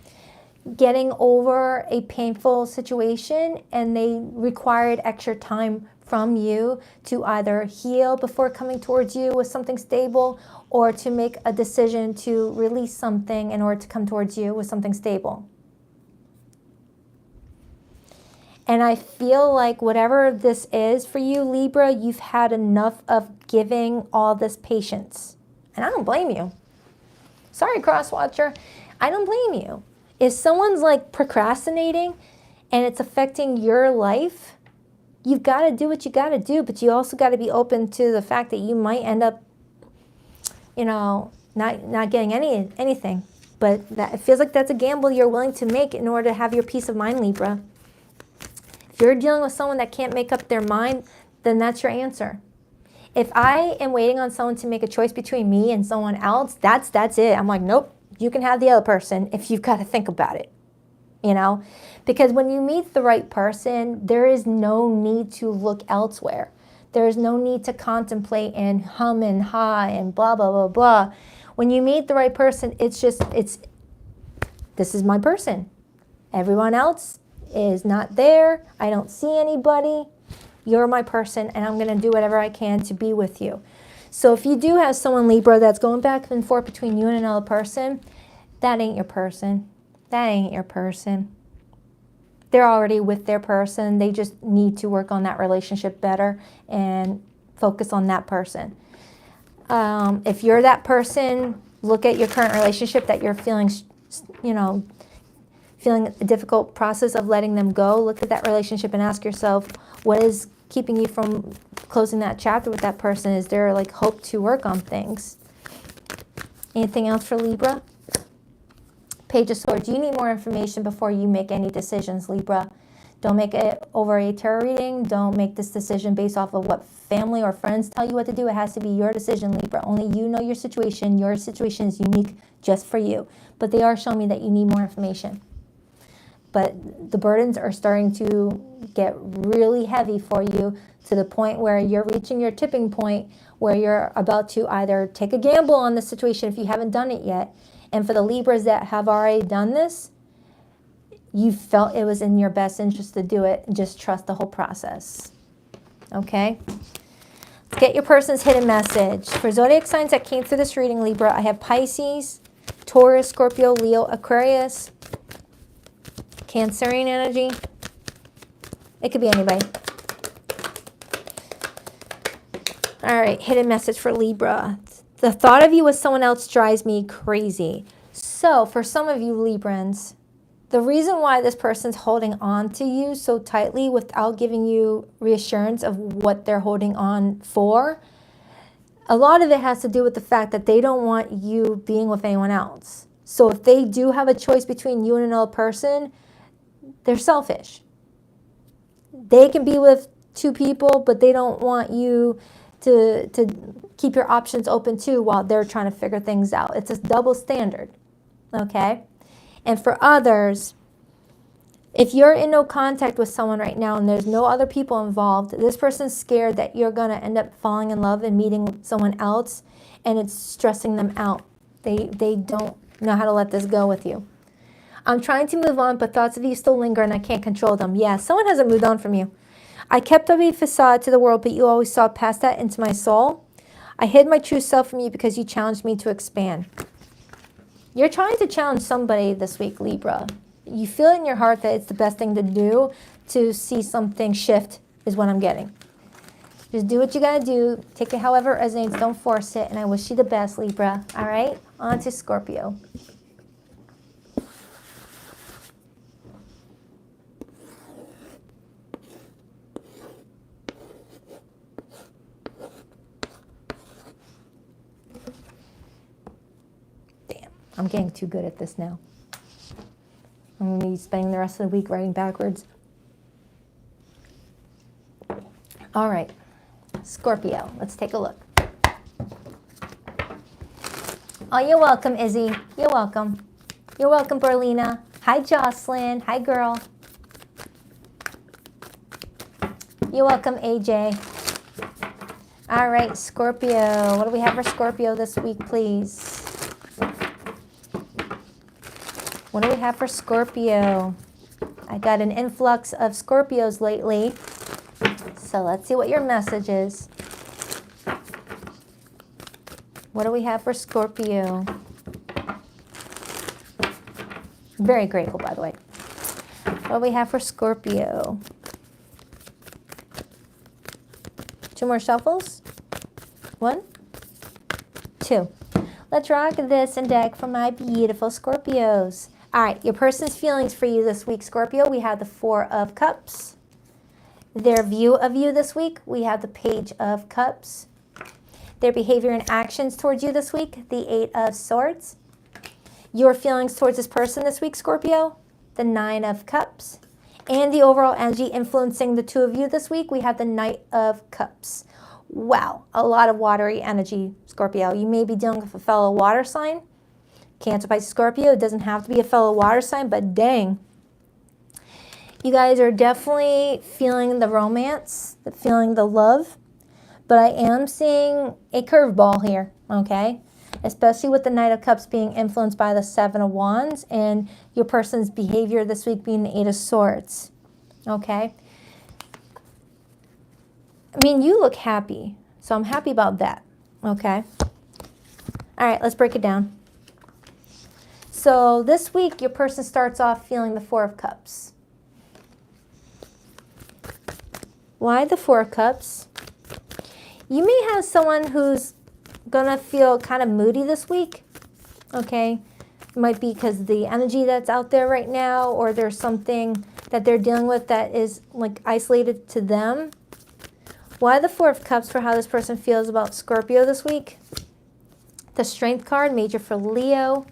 getting over a painful situation and they required extra time from you to either heal before coming towards you with something stable, or to make a decision to release something in order to come towards you with something stable. And I feel like whatever this is for you, Libra, you've had enough of giving all this patience. And I don't blame you. Sorry, cross-watcher. I don't blame you. If someone's like procrastinating and it's affecting your life, you've got to do what you got to do, but you also got to be open to the fact that you might end up, you know, not getting anything. But that, it feels like that's a gamble you're willing to make in order to have your peace of mind, Libra. If you're dealing with someone that can't make up their mind, then that's your answer. If I am waiting on someone to make a choice between me and someone else, that's it. I'm like, nope, you can have the other person if you've got to think about it, you know? Because when you meet the right person, there is no need to look elsewhere. There is no need to contemplate and hum and ha and blah, blah, blah, blah. When you meet the right person, this is my person. Everyone else is not there. I don't see anybody. You're my person, and I'm going to do whatever I can to be with you. So if you do have someone, Libra, that's going back and forth between you and another person, that ain't your person. That ain't your person. They're already with their person. They just need to work on that relationship better and focus on that person. If you're that person, look at your current relationship that you're feeling, you know, feeling a difficult process of letting them go. Look at that relationship and ask yourself, what is keeping you from closing that chapter with that person? Is there like hope to work on things? Anything else for Libra? Page of Swords. You need more information before you make any decisions, Libra. Don't make it over a tarot reading. Don't make this decision based off of what family or friends tell you what to do. It has to be your decision, Libra. Only you know your situation. Your situation is unique just for you. But they are showing me that you need more information. But the burdens are starting to get really heavy for you to the point where you're reaching your tipping point where you're about to either take a gamble on the situation if you haven't done it yet. And for the Libras that have already done this, you felt it was in your best interest to do it and just trust the whole process. Okay? Let's get your person's hidden message. For zodiac signs that came through this reading, Libra, I have Pisces, Taurus, Scorpio, Leo, Aquarius, Cancerian energy. It could be anybody. All right, hidden message for Libra. The thought of you with someone else drives me crazy. So for some of you Librans, the reason why this person's holding on to you so tightly without giving you reassurance of what they're holding on for, a lot of it has to do with the fact that they don't want you being with anyone else. So if they do have a choice between you and another person, they're selfish. They can be with two people, but they don't want you to keep your options open too while they're trying to figure things out. It's a double standard, okay? And for others, if you're in no contact with someone right now and there's no other people involved, this person's scared that you're going to end up falling in love and meeting someone else, and it's stressing them out. They don't know how to let this go with you. I'm trying to move on, but thoughts of you still linger and I can't control them. Yeah, someone hasn't moved on from you. I kept up a facade to the world, but you always saw past that into my soul. I hid my true self from you because you challenged me to expand. You're trying to challenge somebody this week, Libra. You feel in your heart that it's the best thing to do to see something shift is what I'm getting. Just do what you got to do. Take it however it resonates. Don't force it. And I wish you the best, Libra. All right? On to Scorpio. I'm getting too good at this now. I'm going to be spending the rest of the week writing backwards. All right, Scorpio, let's take a look. Oh, you're welcome, Izzy. You're welcome. You're welcome, Berlina. Hi, Jocelyn. Hi, girl. You're welcome, AJ. All right, Scorpio. What do we have for Scorpio this week, please? What do we have for Scorpio? I got an influx of Scorpios lately. So let's see what your message is. What do we have for Scorpio? Very grateful, by the way. What do we have for Scorpio? 2 more shuffles. 1, 2. Let's rock this and deck for my beautiful Scorpios. All right, your person's feelings for you this week, Scorpio. We have the 4 of Cups. Their view of you this week, we have the Page of Cups. Their behavior and actions towards you this week, the 8 of Swords. Your feelings towards this person this week, Scorpio, the 9 of Cups. And the overall energy influencing the 2 of you this week, we have the Knight of Cups. Wow, a lot of watery energy, Scorpio. You may be dealing with a fellow water sign. Cancer, Pisces, Scorpio. It doesn't have to be a fellow water sign, but dang. You guys are definitely feeling the romance, feeling the love. But I am seeing a curveball here, okay? Especially with the Knight of Cups being influenced by the 7 of Wands and your person's behavior this week being the 8 of Swords, okay? I mean, you look happy, so I'm happy about that, okay? All right, let's break it down. So this week, your person starts off feeling the 4 of Cups. Why the 4 of Cups? You may have someone who's gonna feel kind of moody this week, okay? It might be because the energy that's out there right now, or there's something that they're dealing with that is like isolated to them. Why the 4 of Cups for how this person feels about Scorpio this week? The Strength card, major for Leo.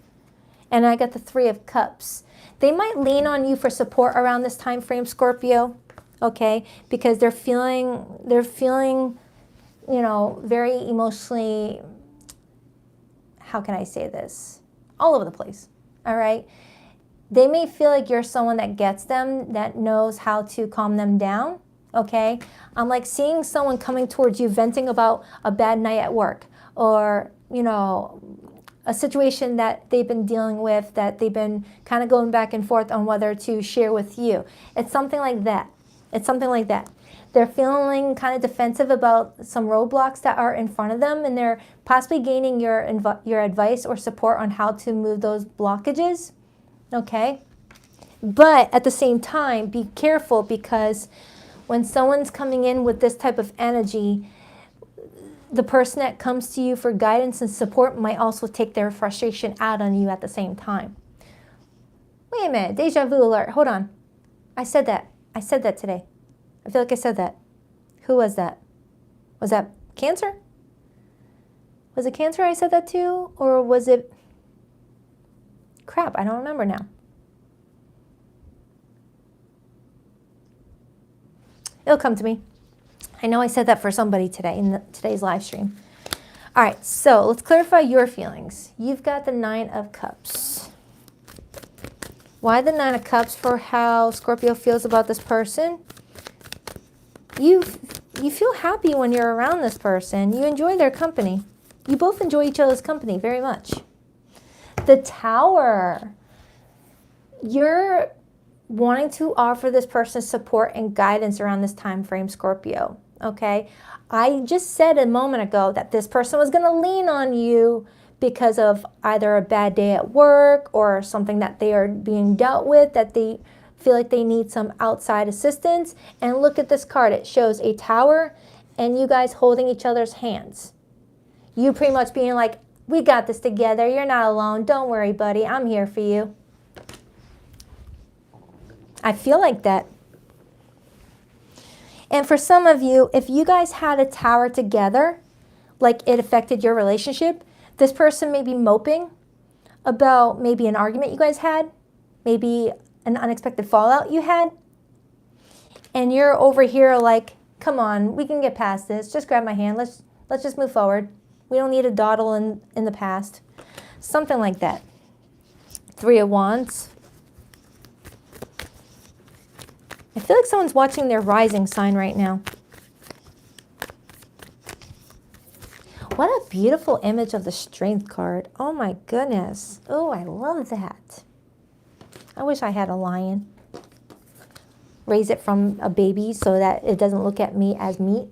And I got the 3 of Cups. They might lean on you for support around this time frame, Scorpio, okay? Because they're feeling, you know, very emotionally, how can I say this? All over the place, all right? They may feel like you're someone that gets them, that knows how to calm them down, okay? I'm like seeing someone coming towards you venting about a bad night at work, or, you know, a situation that they've been dealing with, that they've been kind of going back and forth on whether to share with you. It's something like that. It's something like that. They're feeling kind of defensive about some roadblocks that are in front of them, and they're possibly gaining your advice or support on how to move those blockages, okay? But at the same time, be careful, because when someone's coming in with this type of energy, the person that comes to you for guidance and support might also take their frustration out on you at the same time. Wait a minute, deja vu alert, hold on. I said that today. I feel like I said that. Who was that? Was that Cancer? Was it Cancer I said that to? Or was it... Crap, I don't remember now. It'll come to me. I know I said that for somebody today in today's live stream. All right, so let's clarify your feelings. You've got the 9 of Cups. Why the 9 of Cups for how Scorpio feels about this person? You feel happy when you're around this person. You enjoy their company. You both enjoy each other's company very much. The Tower. You're wanting to offer this person support and guidance around this time frame, Scorpio, okay? I just said a moment ago that this person was going to lean on you because of either a bad day at work or something that they are being dealt with, that they feel like they need some outside assistance. And look at this card. It shows a Tower and you guys holding each other's hands. You pretty much being like, we got this together. You're not alone. Don't worry, buddy. I'm here for you. I feel like that. And for some of you, if you guys had a Tower together, like it affected your relationship, this person may be moping about maybe an argument you guys had, maybe an unexpected fallout you had, and you're over here like, come on, we can get past this. Just grab my hand. Let's just move forward. We don't need to dawdle in the past. Something like that. 3 of Wands. I feel like someone's watching their rising sign right now. What a beautiful image of the Strength card. Oh my goodness. Oh, I love that. I wish I had a lion. Raise it from a baby so that it doesn't look at me as meat.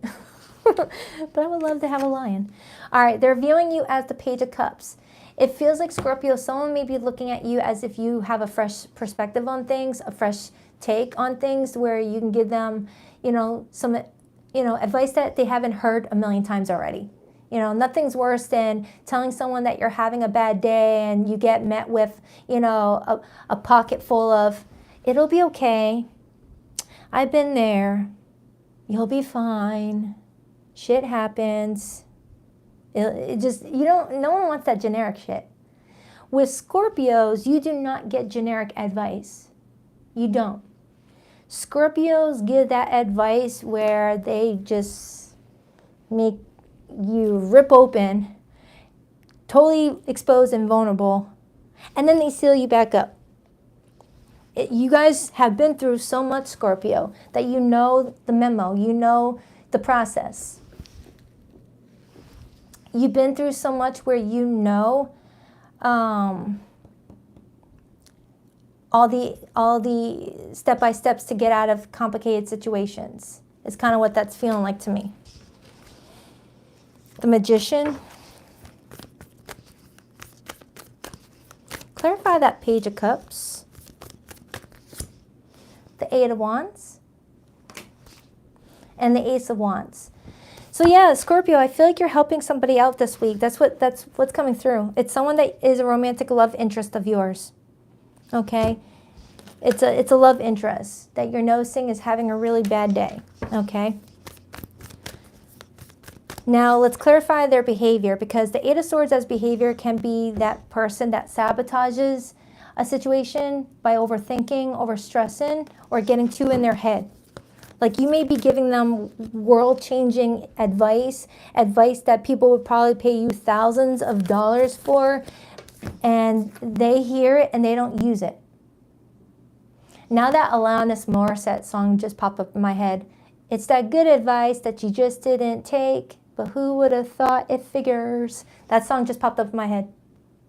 But I would love to have a lion. All right, they're viewing you as the Page of Cups. It feels like, Scorpio, someone may be looking at you as if you have a fresh perspective on things, a fresh take on things where you can give them, some, advice that they haven't heard a million times already. Nothing's worse than telling someone that you're having a bad day and you get met with, a pocket full of, it'll be okay. I've been there. You'll be fine. Shit happens. It just, no one wants that generic shit. With Scorpios, you do not get generic advice. You don't. Scorpios give that advice where they just make you rip open, totally exposed and vulnerable, and then they seal you back up. You guys have been through so much, Scorpio, that you know the memo, you know the process. You've been through so much where you know all the step-by-steps to get out of complicated situations. It's kind of what that's feeling like to me. The Magician. Clarify that Page of Cups. The Eight of Wands. And the Ace of Wands. So yeah, Scorpio, I feel like you're helping somebody out this week. That's what's coming through. It's someone that is a romantic love interest of yours. Okay? It's a love interest that you're noticing is having a really bad day. Okay? Now, let's clarify their behavior, because the Eight of Swords as behavior can be that person that sabotages a situation by overthinking, overstressing, or getting too in their head. Like, you may be giving them world-changing advice that people would probably pay you thousands of dollars for, and they hear it and they don't use it. Now that Alanis Morissette song just popped up in my head, it's that good advice that you just didn't take, but who would have thought it figures? That song just popped up in my head.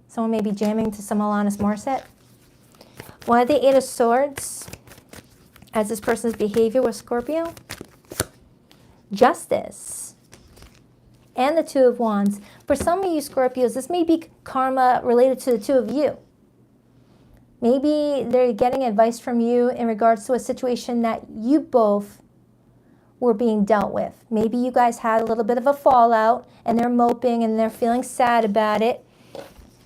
Someone may be jamming to some Alanis Morissette. Why the Eight of Swords as this person's behavior with Scorpio? Justice. And the Two of Wands. For some of you Scorpios, this may be karma related to the two of you. Maybe they're getting advice from you in regards to a situation that you both were being dealt with. Maybe you guys had a little bit of a fallout and they're moping and they're feeling sad about it.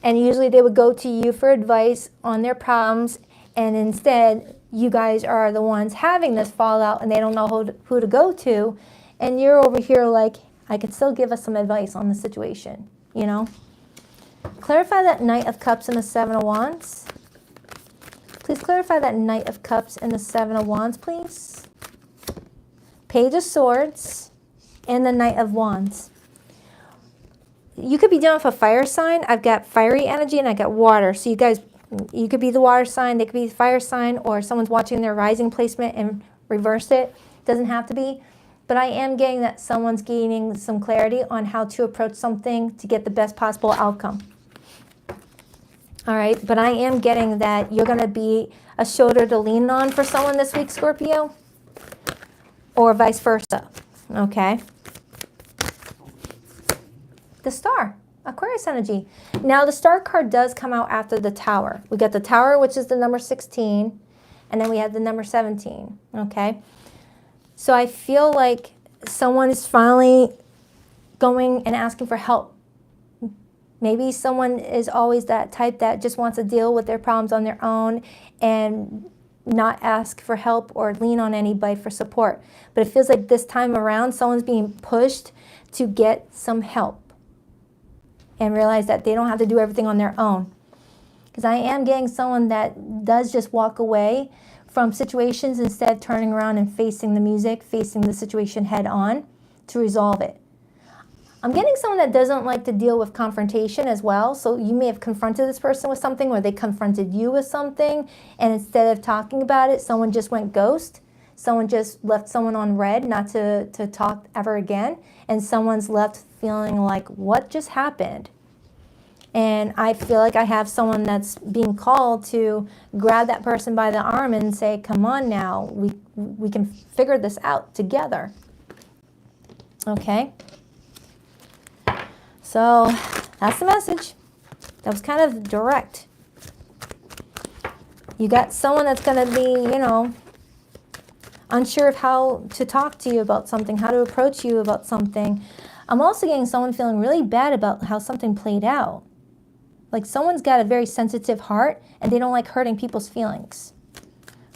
And usually they would go to you for advice on their problems, and instead you guys are the ones having this fallout and they don't know who to go to. And you're over here like, I could still give us some advice on the situation, Clarify that Knight of Cups and the Seven of Wands. Please clarify that Knight of Cups and the Seven of Wands, please. Page of Swords and the Knight of Wands. You could be dealing with a fire sign. I've got fiery energy and I got water. So you could be the water sign, they could be the fire sign, or someone's watching their rising placement and reverse it. Doesn't have to be. But I am getting that someone's gaining some clarity on how to approach something to get the best possible outcome. All right, but I am getting that you're going to be a shoulder to lean on for someone this week, Scorpio, or vice versa, okay? The Star, Aquarius energy. Now, the Star card does come out after the Tower. We got the Tower, which is the number 16, and then we have the number 17, okay? So I feel like someone is finally going and asking for help. Maybe someone is always that type that just wants to deal with their problems on their own and not ask for help or lean on anybody for support. But it feels like this time around, someone's being pushed to get some help and realize that they don't have to do everything on their own. Because I am getting someone that does just walk away from situations instead of turning around and facing the music, facing the situation head on to resolve it. I'm getting someone that doesn't like to deal with confrontation as well. So you may have confronted this person with something, or they confronted you with something, and instead of talking about it, someone just went ghost. Someone just left someone on red, not to talk ever again, and someone's left feeling like, what just happened? And I feel like I have someone that's being called to grab that person by the arm and say, come on now, we can figure this out together. Okay? So that's the message. That was kind of direct. You got someone that's going to be, unsure of how to talk to you about something, how to approach you about something. I'm also getting someone feeling really bad about how something played out. Like someone's got a very sensitive heart and they don't like hurting people's feelings,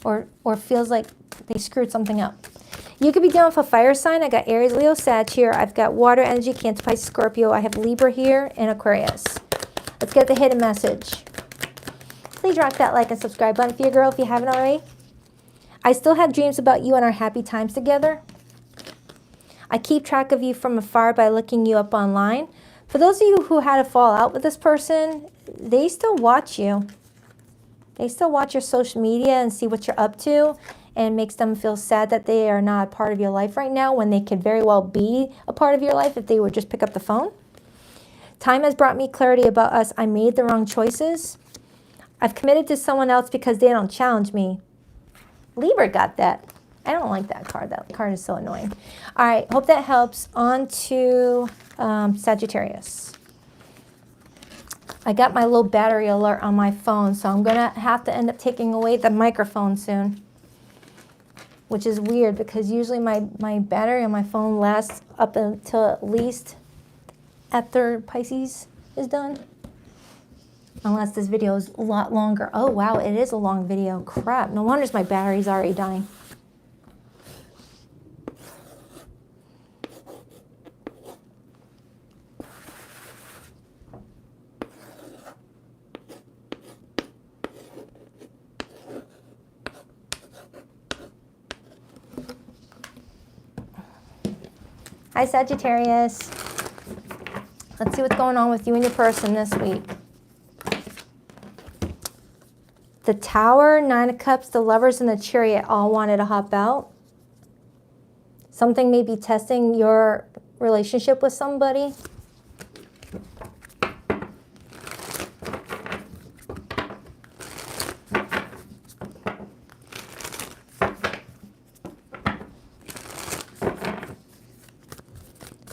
or feels like they screwed something up. You could be dealing with a fire sign. I got Aries, Leo, Sag here. I've got water energy, Cancer, Pisces, Scorpio. I have Libra here and Aquarius. Let's get the hidden message. Please rock that like and subscribe button for your girl if you haven't already. I still have dreams about you and our happy times together. I keep track of you from afar by looking you up online. For those of you who had a fallout with this person, they still watch you. They still watch your social media and see what you're up to, and it makes them feel sad that they are not a part of your life right now when they could very well be a part of your life if they would just pick up the phone. Time has brought me clarity about us. I made the wrong choices. I've committed to someone else because they don't challenge me. Libra got that. I don't like that card. That card is so annoying. All right, hope that helps. On to Sagittarius. I got my low battery alert on my phone, so I'm going to have to end up taking away the microphone soon, which is weird because usually my battery on my phone lasts up until at least after Pisces is done. Unless this video is a lot longer. Oh, wow, it is a long video. Crap, no wonder my battery's already dying. Hi, Sagittarius. Let's see what's going on with you and your person this week. The Tower, Nine of Cups, the Lovers, and the Chariot all wanted to hop out. Something may be testing your relationship with somebody.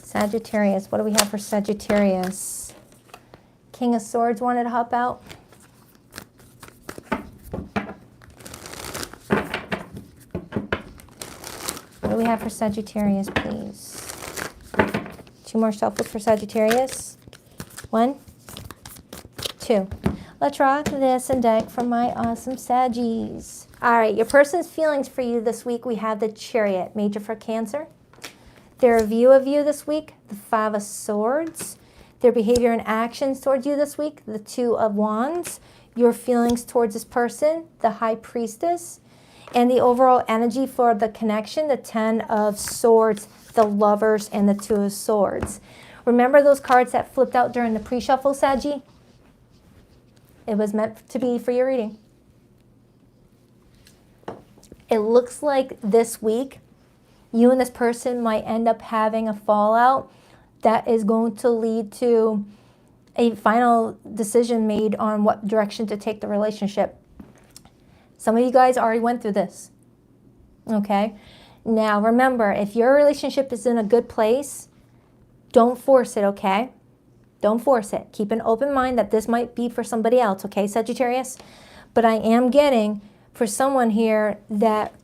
Sagittarius, what do we have for Sagittarius? King of Swords wanted to hop out. What do we have for Sagittarius, please? 2 more shuffles for Sagittarius. 1, 2. Let's rock this and deck for my awesome Saggies. All right, your person's feelings for you this week. We have the Chariot, major for Cancer. Their view of you this week, the 5 of Swords. Their behavior and actions towards you this week, the 2 of Wands. Your feelings towards this person, the High Priestess. And the overall energy for the connection, the 10 of Swords, the Lovers, and the 2 of Swords. Remember those cards that flipped out during the pre-shuffle, Saggy? It was meant to be for your reading. It looks like this week, you and this person might end up having a fallout that is going to lead to a final decision made on what direction to take the relationship. Some of you guys already went through this, okay? Now, remember, if your relationship is in a good place, don't force it, okay? Don't force it. Keep an open mind that this might be for somebody else, okay, Sagittarius? But I am getting for someone here that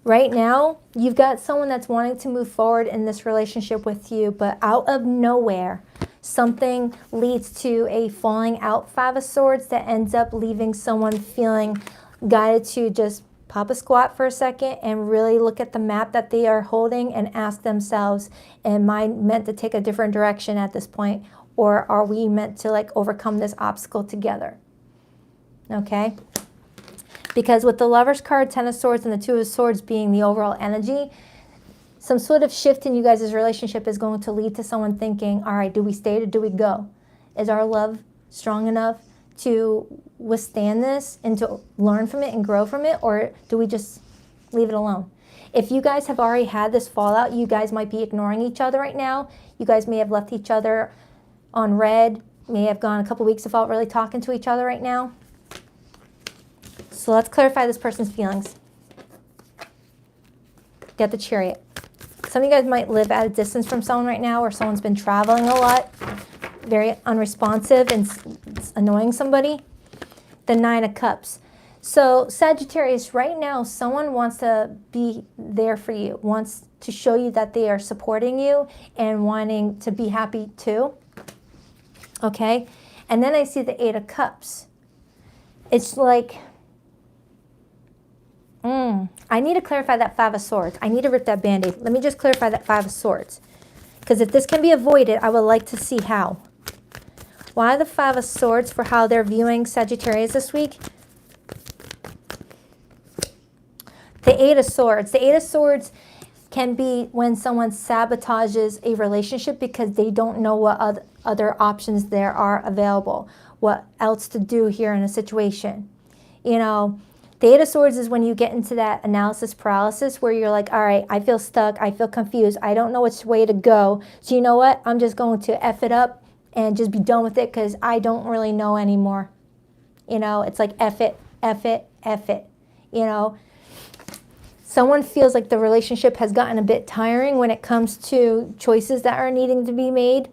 right now, you've got someone that's wanting to move forward in this relationship with you, but out of nowhere, something leads to a falling out 5 of Swords that ends up leaving someone feeling guided to just pop a squat for a second and really look at the map that they are holding and ask themselves, am I meant to take a different direction at this point? Or are we meant to like overcome this obstacle together? Okay? Because with the Lover's card, 10 of Swords, and the 2 of Swords being the overall energy, some sort of shift in you guys' relationship is going to lead to someone thinking, all right, do we stay or do we go? Is our love strong enough to withstand this and to learn from it and grow from it, or do we just leave it alone? If you guys have already had this fallout, you guys might be ignoring each other right now. You guys may have left each other on red, may have gone a couple weeks without really talking to each other right now. So let's clarify this person's feelings. Get the Chariot. Some of you guys might live at a distance from someone right now, or someone's been traveling a lot, very unresponsive and annoying somebody. The 9 of Cups. So Sagittarius, right now, someone wants to be there for you, wants to show you that they are supporting you and wanting to be happy too. Okay? And then I see the Eight of Cups. It's like, I need to clarify that Five of Swords. I need to rip that Band-Aid. Let me just clarify that Five of Swords. Because if this can be avoided, I would like to see how. Why the Five of Swords for how they're viewing Sagittarius this week? The Eight of Swords. The Eight of Swords can be when someone sabotages a relationship because they don't know what other options there are available, what else to do here in a situation. You know, the Eight of Swords is when you get into that analysis paralysis where you're like, all right, I feel stuck, I feel confused, I don't know which way to go. So you know what? I'm just going to F it up and just be done with it because I don't really know anymore. You know, it's like F it, F it, F it, you know. Someone feels like the relationship has gotten a bit tiring when it comes to choices that are needing to be made.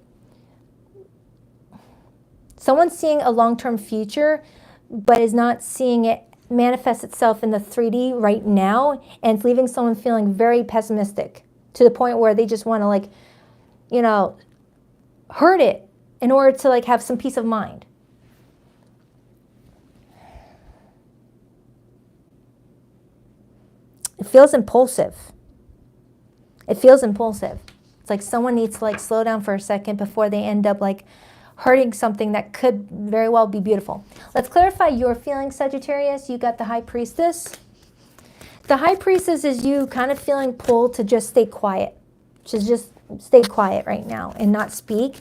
Someone's seeing a long-term future, but is not seeing it manifest itself in the 3D right now, and it's leaving someone feeling very pessimistic to the point where they just want to, like, you know, hurt it in order to, like, have some peace of mind. It feels impulsive. It feels impulsive. It's like someone needs to, like, slow down for a second before they end up, like, hurting something that could very well be beautiful. Let's clarify your feelings, Sagittarius. You got the High Priestess. The High Priestess is you kind of feeling pulled to just stay quiet. To just stay quiet right now and not speak.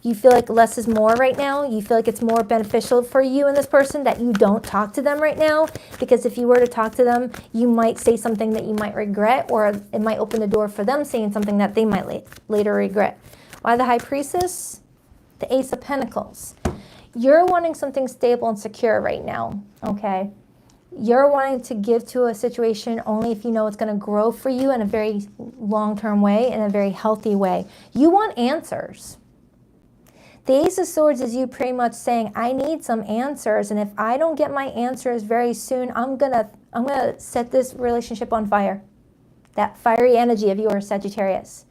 You feel like less is more right now. You feel like it's more beneficial for you and this person that you don't talk to them right now. Because if you were to talk to them, you might say something that you might regret, or it might open the door for them saying something that they might later regret. Why the High Priestess? The Ace of Pentacles. You're wanting something stable and secure right now, okay? You're wanting to give to a situation only if you know it's going to grow for you in a very long-term way, in a very healthy way. You want answers. The Ace of Swords is you pretty much saying, I need some answers, and if I don't get my answers very soon, I'm gonna set this relationship on fire. That fiery energy of yours, Sagittarius.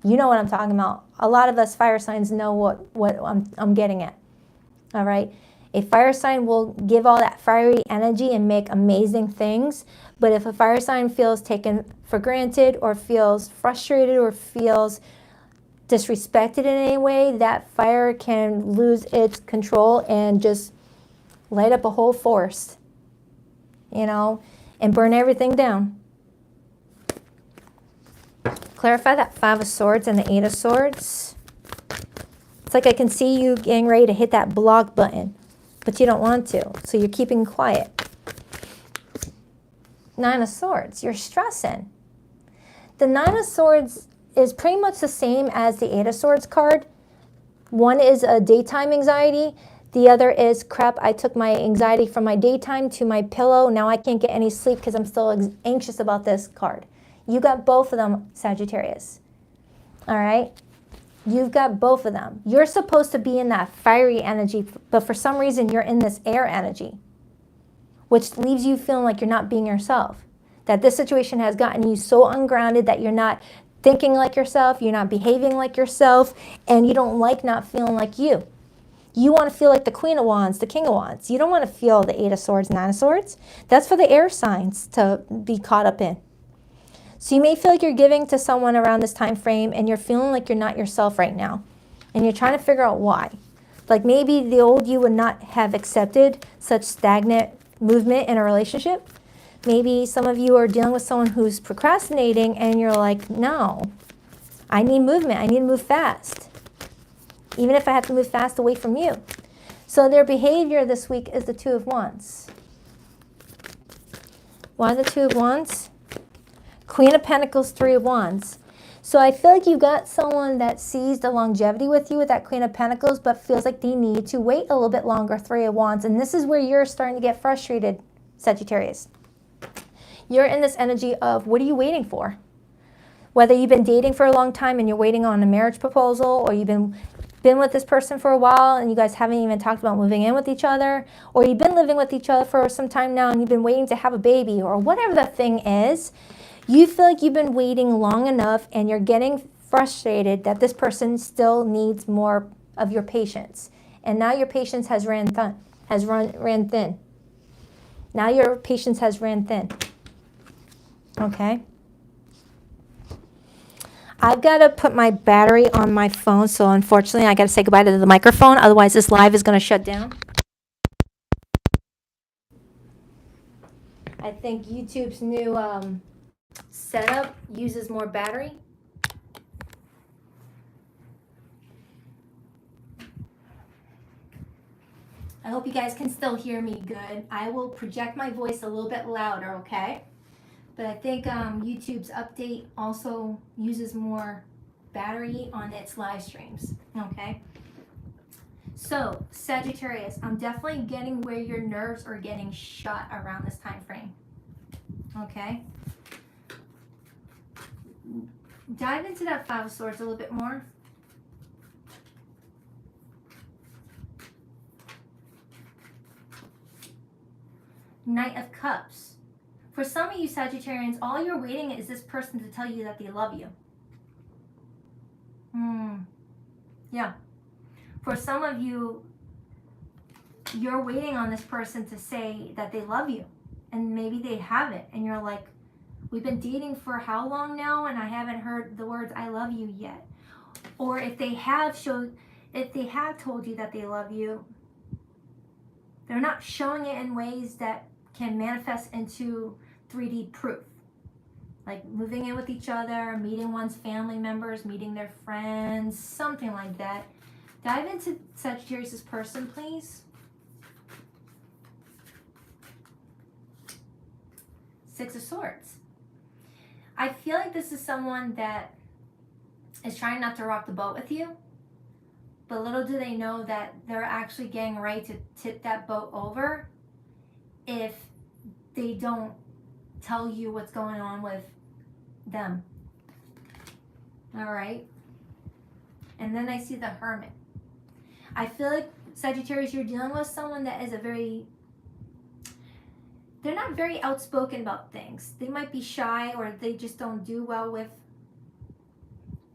You know what I'm talking about. A lot of us fire signs know what I'm getting at. All right? A fire sign will give all that fiery energy and make amazing things. But if a fire sign feels taken for granted or feels frustrated or feels disrespected in any way, that fire can lose its control and just light up a whole forest, you know, and burn everything down. Clarify that Five of Swords and the Eight of Swords. It's like I can see you getting ready to hit that block button, but you don't want to, so you're keeping quiet. Nine of Swords, you're stressing. The Nine of Swords is pretty much the same as the Eight of Swords card. One is a daytime anxiety. The other is, crap, I took my anxiety from my daytime to my pillow. Now I can't get any sleep because I'm still anxious about this card. You got both of them, Sagittarius. All right? You've got both of them. You're supposed to be in that fiery energy, but for some reason you're in this air energy, which leaves you feeling like you're not being yourself. That this situation has gotten you so ungrounded that you're not thinking like yourself, you're not behaving like yourself, and you don't like not feeling like you. You want to feel like the Queen of Wands, the King of Wands. You don't want to feel the Eight of Swords, Nine of Swords. That's for the air signs to be caught up in. So you may feel like you're giving to someone around this time frame and you're feeling like you're not yourself right now. And you're trying to figure out why. Like maybe the old you would not have accepted such stagnant movement in a relationship. Maybe some of you are dealing with someone who's procrastinating and you're like, no, I need movement. I need to move fast. Even if I have to move fast away from you. So their behavior this week is the Two of Wands. Why the Two of Wands? Queen of Pentacles, Three of Wands. So I feel like you got someone that sees the longevity with you with that Queen of Pentacles, but feels like they need to wait a little bit longer, Three of Wands. And this is where you're starting to get frustrated, Sagittarius. You're in this energy of, what are you waiting for? Whether you've been dating for a long time and you're waiting on a marriage proposal, or you've been been with this person for a while and you guys haven't even talked about moving in with each other, or you've been living with each other for some time now and you've been waiting to have a baby, or whatever the thing is, you feel like you've been waiting long enough and you're getting frustrated that this person still needs more of your patience. And now your patience has ran thin. Now your patience has ran thin. Okay? I've got to put my battery on my phone, so unfortunately I got to say goodbye to the microphone, otherwise this live is going to shut down. I think YouTube's new setup uses more battery. I hope you guys can still hear me good. I will project my voice a little bit louder, okay? But I think YouTube's update also uses more battery on its live streams, okay? So, Sagittarius, I'm definitely getting where your nerves are getting shot around this time frame, okay? Dive into that Five of Swords a little bit more. Knight of Cups. For some of you Sagittarians, all you're waiting is this person to tell you that they love you. Yeah. For some of you, you're waiting on this person to say that they love you. And maybe they haven't. And you're like, we've been dating for how long now and I haven't heard the words I love you yet. Or if they have told you that they love you, they're not showing it in ways that can manifest into 3D proof. Like moving in with each other, meeting one's family members, meeting their friends, something like that. Dive into Sagittarius' person, please. Six of Swords. I feel like this is someone that is trying not to rock the boat with you, but little do they know that they're actually getting ready to tip that boat over if they don't tell you what's going on with them. All right. And then I see the Hermit. I feel like Sagittarius, you're dealing with someone that is they're not very outspoken about things. They might be shy, or they just don't do well with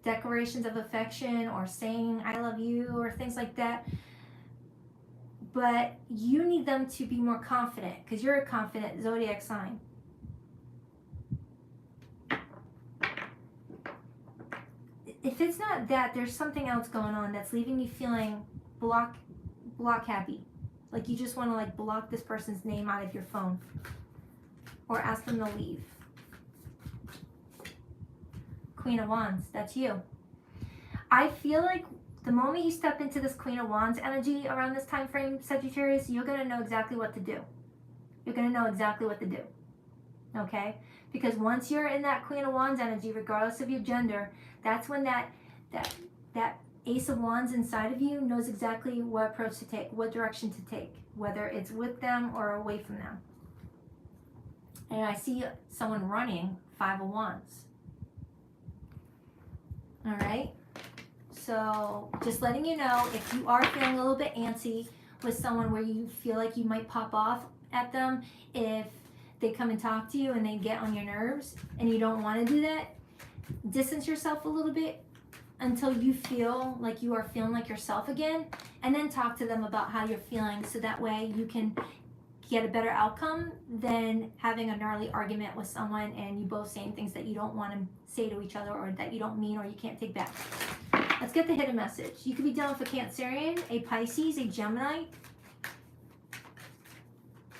declarations of affection or saying I love you or things like that. But you need them to be more confident because you're a confident zodiac sign. If it's not that, there's something else going on that's leaving you feeling block happy. Like you just want to like block this person's name out of your phone or ask them to leave. Queen of Wands, that's you. I feel like the moment you step into this Queen of Wands energy around this time frame, Sagittarius, you're going to know exactly what to do. You're going to know exactly what to do. Okay? Because once you're in that Queen of Wands energy, regardless of your gender, that's when that Ace of Wands inside of you knows exactly what approach to take, what direction to take, whether it's with them or away from them. And I see someone running Five of Wands. All right? So just letting you know, if you are feeling a little bit antsy with someone where you feel like you might pop off at them if they come and talk to you and they get on your nerves and you don't want to do that, distance yourself a little bit until you feel like you are feeling like yourself again, and then talk to them about how you're feeling so that way you can get a better outcome than having a gnarly argument with someone and you both saying things that you don't want to say to each other or that you don't mean or you can't take back. Let's get the hidden message. You could be dealing with a Cancerian, a Pisces, a Gemini,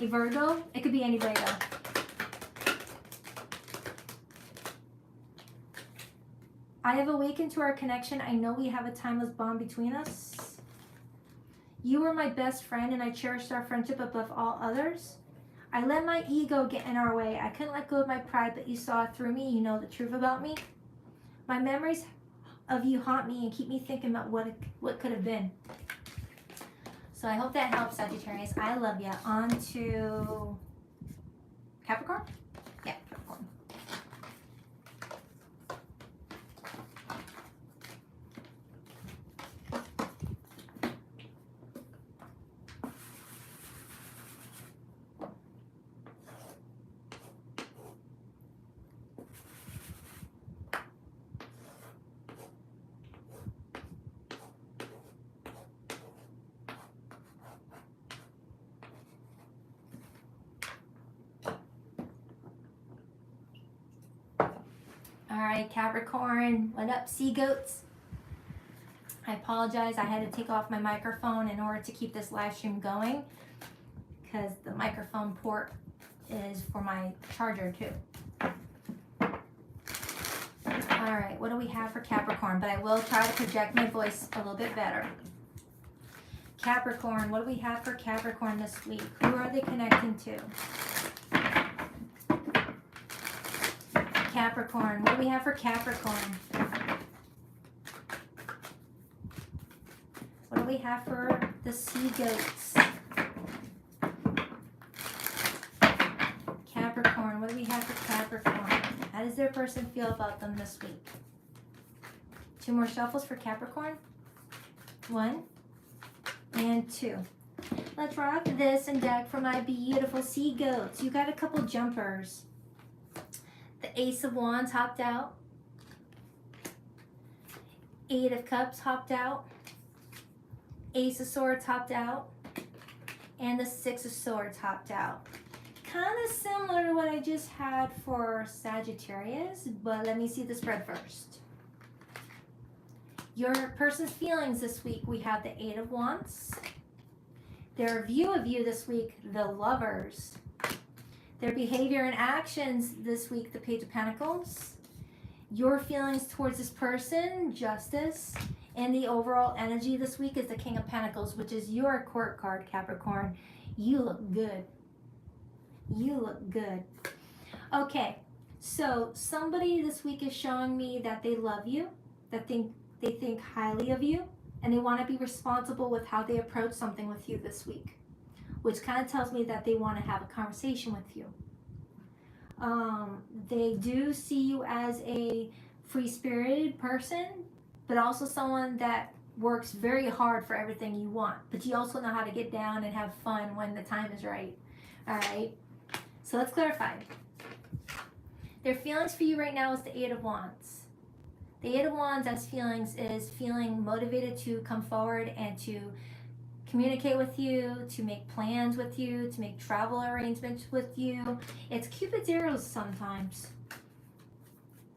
a Virgo. It could be anybody though. I have awakened to our connection. I know we have a timeless bond between us. You were my best friend and I cherished our friendship above all others. I let my ego get in our way. I couldn't let go of my pride, but you saw through me. You know the truth about me. My memories of you haunt me and keep me thinking about what could have been. So I hope that helps, Sagittarius. I love you. On to Capricorn? Yeah, Capricorn. right, Capricorn, what up, sea goats? I apologize, I had to take off my microphone in order to keep this live stream going because the microphone port is for my charger too. All right, what do we have for Capricorn? But I will try to project my voice a little bit better. Capricorn, what do we have for Capricorn this week? Who are they connecting to? Capricorn, what do we have for Capricorn? What do we have for the sea goats? Capricorn, what do we have for Capricorn? How does their person feel about them this week? 2 more shuffles for Capricorn. 1 and 2. Let's rock this and deck for my beautiful sea goats. You got a couple jumpers. The Ace of Wands hopped out. 8 of Cups hopped out. Ace of Swords hopped out. And the 6 of Swords hopped out. Kind of similar to what I just had for Sagittarius, but let me see the spread first. Your person's feelings this week, we have the 8 of Wands. Their view of you this week, the Lovers. Their behavior and actions this week, the Page of Pentacles. Your feelings towards this person, Justice. And the overall energy this week is the King of Pentacles, which is your court card, Capricorn. You look good. You look good. Okay, so somebody this week is showing me that they love you, that they think highly of you, and they want to be responsible with how they approach something with you this week, which kind of tells me that they want to have a conversation with you. They do see you as a free-spirited person, but also someone that works very hard for everything you want, but you also know how to get down and have fun when the time is right. All right, so let's clarify. Their feelings for you right now is the 8 of Wands. The 8 of Wands as feelings is feeling motivated to come forward and to communicate with you, to make plans with you, to make travel arrangements with you. It's Cupid's arrows sometimes.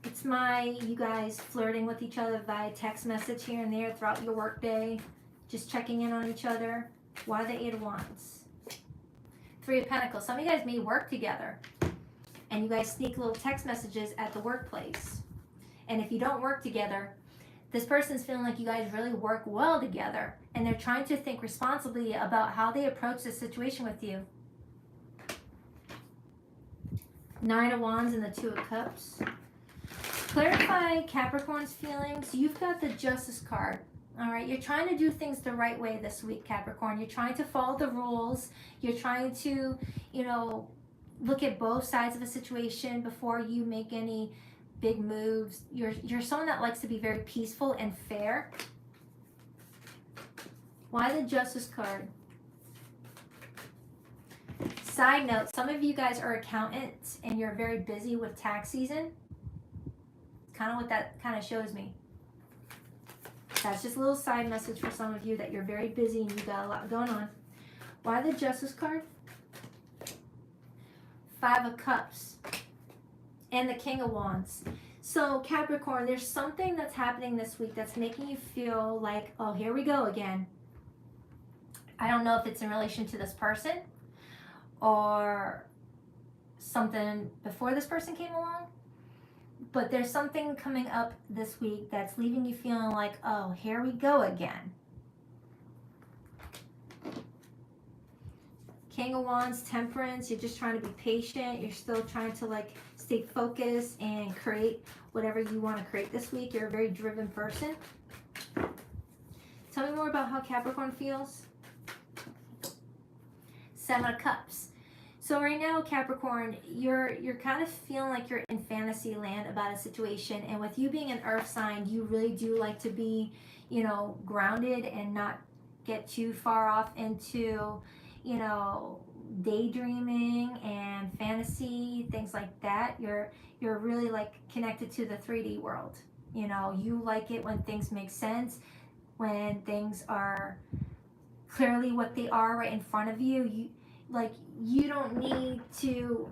It's you guys flirting with each other via text message here and there throughout your workday, just checking in on each other. Why the 8 of Wands? 3 of Pentacles. Some of you guys may work together and you guys sneak little text messages at the workplace. And if you don't work together, this person's feeling like you guys really work well together and they're trying to think responsibly about how they approach the situation with you. 9 of Wands and the 2 of Cups. Clarify Capricorn's feelings. You've got the Justice card. All right, you're trying to do things the right way this week, Capricorn. You're trying to follow the rules. You're trying to, look at both sides of a situation before you make any big moves. You're someone that likes to be very peaceful and fair. Why the Justice card? Side note, some of you guys are accountants and you're very busy with tax season. Kind of what that kind of shows me. That's just a little side message for some of you that you're very busy and you got a lot going on. Why the Justice card? 5 of Cups and the King of Wands. So Capricorn, there's something that's happening this week that's making you feel like, oh, here we go again. I don't know if it's in relation to this person or something before this person came along. But there's something coming up this week that's leaving you feeling like, oh, here we go again. King of Wands, Temperance, you're just trying to be patient. You're still trying to stay focused and create whatever you want to create this week. You're a very driven person. Tell me more about how Capricorn feels. 7 of Cups. So right now, Capricorn, you're kind of feeling like you're in fantasy land about a situation. And with you being an earth sign, you really do like to be, grounded and not get too far off into, daydreaming and fantasy, things like that. You're really connected to the 3D world. You like it when things make sense, when things are clearly what they are right in front of you. You don't need to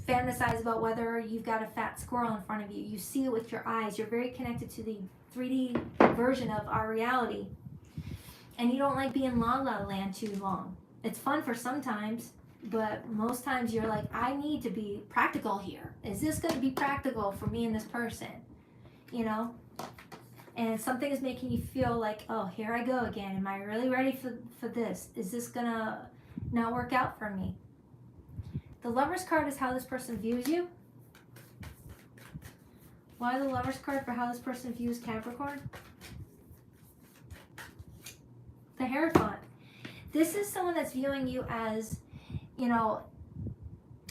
fantasize about whether you've got a fat squirrel in front of you. You see it with your eyes. You're very connected to the 3D version of our reality. And you don't like being la la land too long. It's fun for sometimes, but most times you're like, I need to be practical here. Is this going to be practical for me and this person? You know? And something is making you feel like, oh, here I go again. Am I really ready for this? Is this going to not work out for me? The Lover's card is how this person views you. Why the Lover's card for how this person views Capricorn? The Hierophant. This is someone that's viewing you as, you know,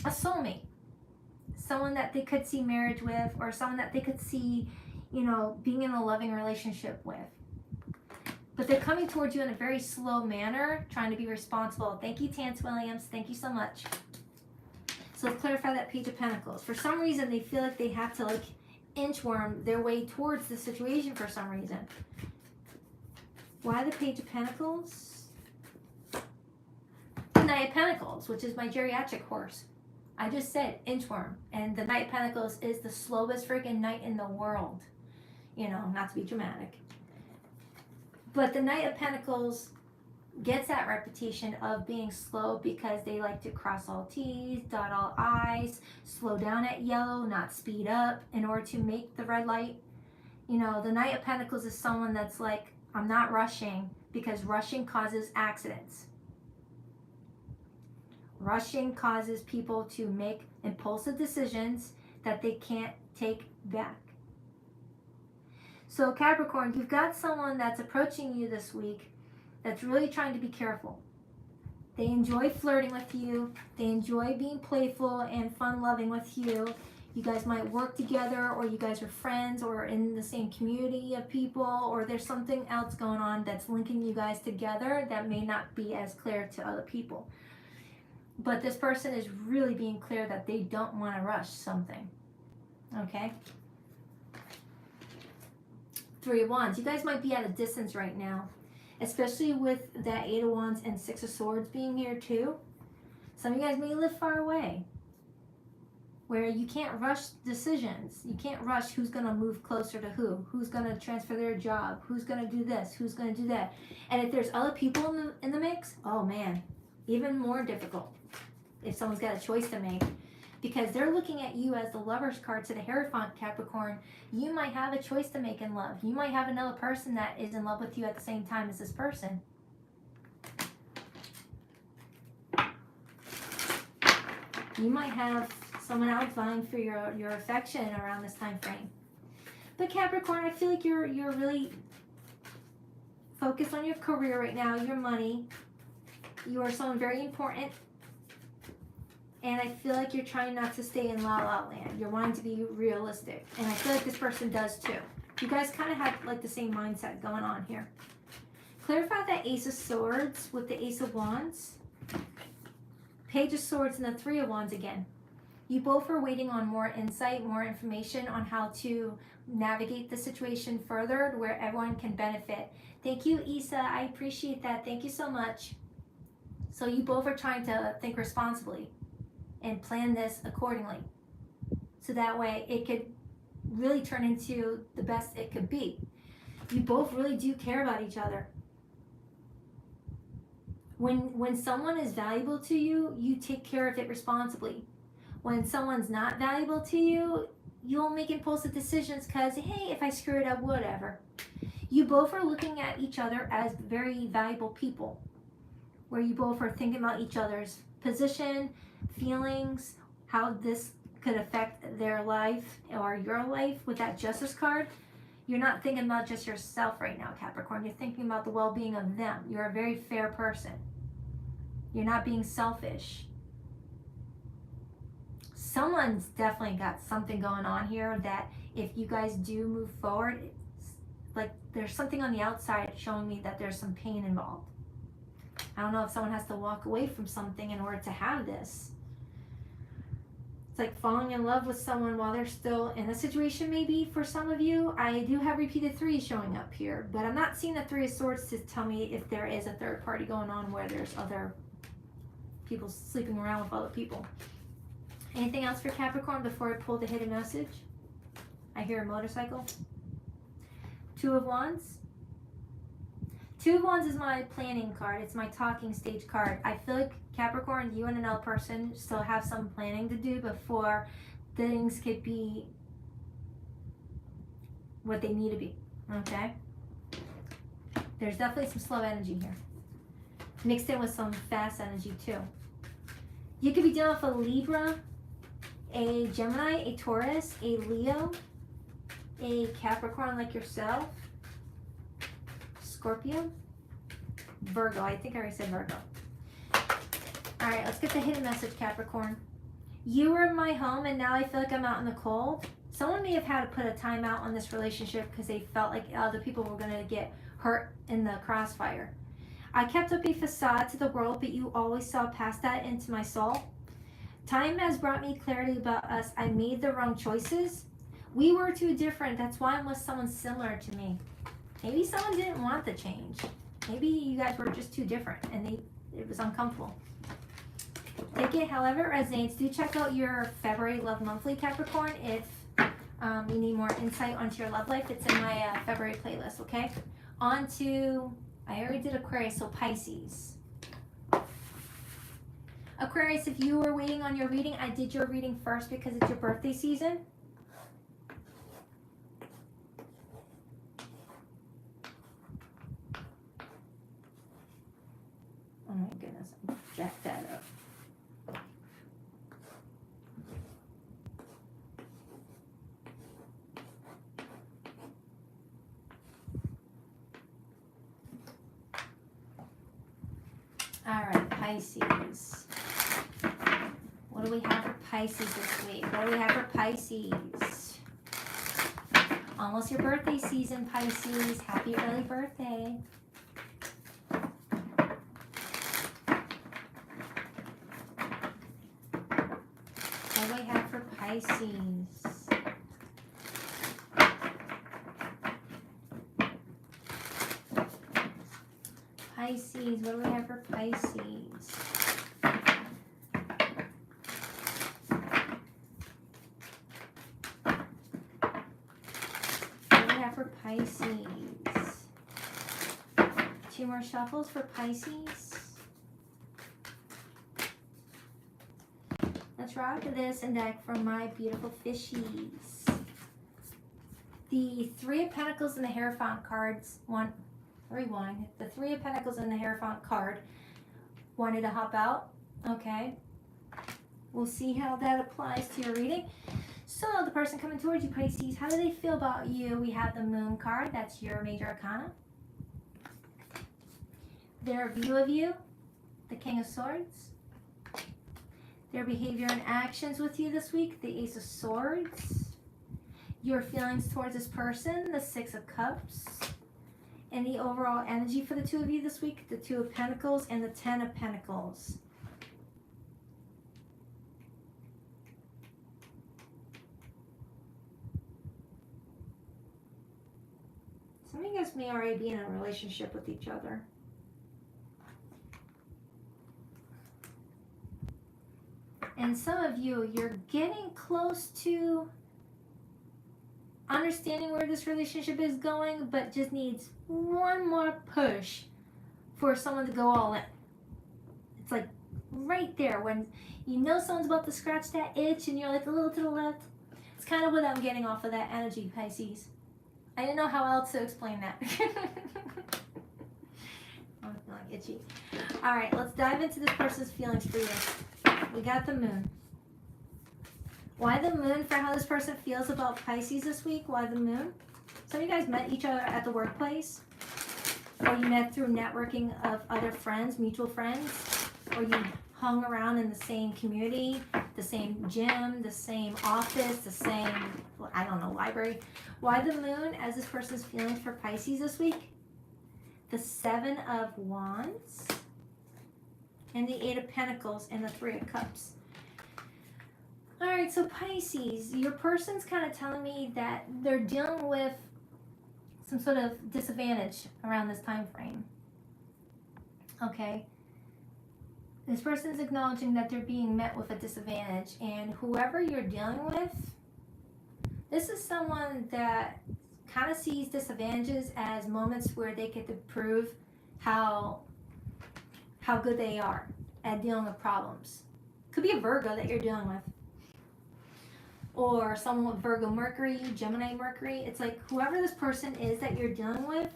a soulmate. Someone that they could see marriage with, or someone that they could see, you know, being in a loving relationship with. But they're coming towards you in a very slow manner, trying to be responsible. Thank you, Tance Williams. Thank you so much. So let's clarify that Page of Pentacles. For some reason, they feel like they have to like inchworm their way towards the situation for some reason. Why the Page of Pentacles? The Knight of Pentacles, which is my geriatric horse. I just said inchworm. And the Knight of Pentacles is the slowest freaking knight in the world. You know, not to be dramatic. But the Knight of Pentacles gets that reputation of being slow because they like to cross all T's, dot all I's, slow down at yellow, not speed up in order to make the red light. You know, the Knight of Pentacles is someone that's like, I'm not rushing because rushing causes accidents. Rushing causes people to make impulsive decisions that they can't take back. So Capricorn, you've got someone that's approaching you this week that's really trying to be careful. They enjoy flirting with you. They enjoy being playful and fun-loving with you. You guys might work together, or you guys are friends, or in the same community of people, or there's something else going on that's linking you guys together that may not be as clear to other people. But this person is really being clear that they don't want to rush something. Okay? Three of Wands. You guys might be at a distance right now, especially with that Eight of Wands and Six of Swords being here too. Some of you guys may live far away, where you can't rush decisions. You can't rush who's going to move closer to who's going to transfer their job, who's going to do this, who's going to do that. And if there's other people in the mix, oh man, even more difficult if someone's got a choice to make. Because they're looking at you as the Lover's card to the Hierophant, Capricorn. You might have a choice to make in love. You might have another person that is in love with you at the same time as this person. You might have someone else vying for your affection around this time frame. But Capricorn, I feel like you're really focused on your career right now, your money. You are someone very important. And I feel like you're trying not to stay in la la land. You're wanting to be realistic. And I feel like this person does too. You guys kind of have like the same mindset going on here. Clarify that Ace of Swords with the Ace of Wands. Page of Swords and the Three of Wands again. You both are waiting on more insight, more information on how to navigate the situation further where everyone can benefit. Thank you, Isa. I appreciate that. Thank you so much. So you both are trying to think responsibly and plan this accordingly. So that way it could really turn into the best it could be. You both really do care about each other. When someone is valuable to you, you take care of it responsibly. When someone's not valuable to you, you'll make impulsive decisions because, hey, if I screw it up, whatever. You both are looking at each other as very valuable people, where you both are thinking about each other's position, feelings, how this could affect their life or your life with that Justice card. You're not thinking about just yourself right now, Capricorn. You're thinking about the well-being of them. You're a very fair person. You're not being selfish. Someone's definitely got something going on here that if you guys do move forward, it's like there's something on the outside showing me that there's some pain involved. I don't know if someone has to walk away from something in order to have this. It's like falling in love with someone while they're still in a situation, maybe for some of you. I do have repeated threes showing up here, but I'm not seeing the Three of Swords to tell me if there is a third party going on where there's other people sleeping around with other people. Anything else for Capricorn before I pull the hidden message? I hear a motorcycle. Two of Wands. Two of Wands is my planning card. It's my talking stage card. I feel like Capricorn, you and another person still have some planning to do before things could be what they need to be. Okay? There's definitely some slow energy here, mixed in with some fast energy too. You could be dealing with a Libra, a Gemini, a Taurus, a Leo, a Capricorn like yourself, Scorpio, Virgo. I think I already said Virgo. All right, let's get the hidden message, Capricorn. You were in my home and now I feel like I'm out in the cold. Someone may have had to put a timeout on this relationship because they felt like other people were going to get hurt in the crossfire. I kept up a facade to the world, but you always saw past that into my soul. Time has brought me clarity about us. I made the wrong choices. We were too different. That's why I'm with someone similar to me. Maybe someone didn't want the change. Maybe you guys were just too different and it was uncomfortable. Take it however it resonates. Do check out your February Love Monthly, Capricorn, if you need more insight onto your love life. It's in my February playlist, okay? On to, I already did Aquarius, so Pisces. Aquarius, if you were waiting on your reading, I did your reading first because it's your birthday season. Oh my goodness, I jacked that up. All right, Pisces. What do we have for Pisces this week? What do we have for Pisces? Almost your birthday season, Pisces. Happy early birthday. What do we have for Pisces? Pisces, what do we have for Pisces? What do we have for Pisces? Two more shuffles for Pisces. Let's rock this and deck for my beautiful fishies. The Three of Pentacles and the Hierophant cards rewind. The Three of Pentacles and the Hierophant card wanted to hop out. Okay. We'll see how that applies to your reading. So the person coming towards you, Pisces, how do they feel about you? We have the Moon card. That's your major arcana. Their view of you, the King of Swords. Their behavior and actions with you this week, the Ace of Swords. Your feelings towards this person, the Six of Cups. And the overall energy for the two of you this week, the Two of Pentacles and the Ten of Pentacles. Some of you guys may already be in a relationship with each other. And some of you, you're getting close to understanding where this relationship is going, but just needs one more push for someone to go all in. It's like right there when you know someone's about to scratch that itch and you're like a little to the left. It's kind of what I'm getting off of that energy, Pisces. I didn't know how else to explain that. I'm feeling itchy. All right, let's dive into this person's feelings for you. We got the Moon. Why the Moon for how this person feels about Pisces this week? Why the Moon? Some of you guys met each other at the workplace, or you met through networking of other friends, mutual friends, or you hung around in the same community, the same gym, the same office, the same, I don't know, library. Why the Moon as this person's feelings for Pisces this week? The Seven of Wands and the Eight of Pentacles and the Three of Cups. All right, so Pisces, your person's kind of telling me that they're dealing with some sort of disadvantage around this time frame. Okay. This person's acknowledging that they're being met with a disadvantage, and whoever you're dealing with, this is someone that kind of sees disadvantages as moments where they get to prove how good they are at dealing with problems. Could be a Virgo that you're dealing with, or someone with Virgo Mercury, Gemini Mercury. It's like whoever this person is that you're dealing with,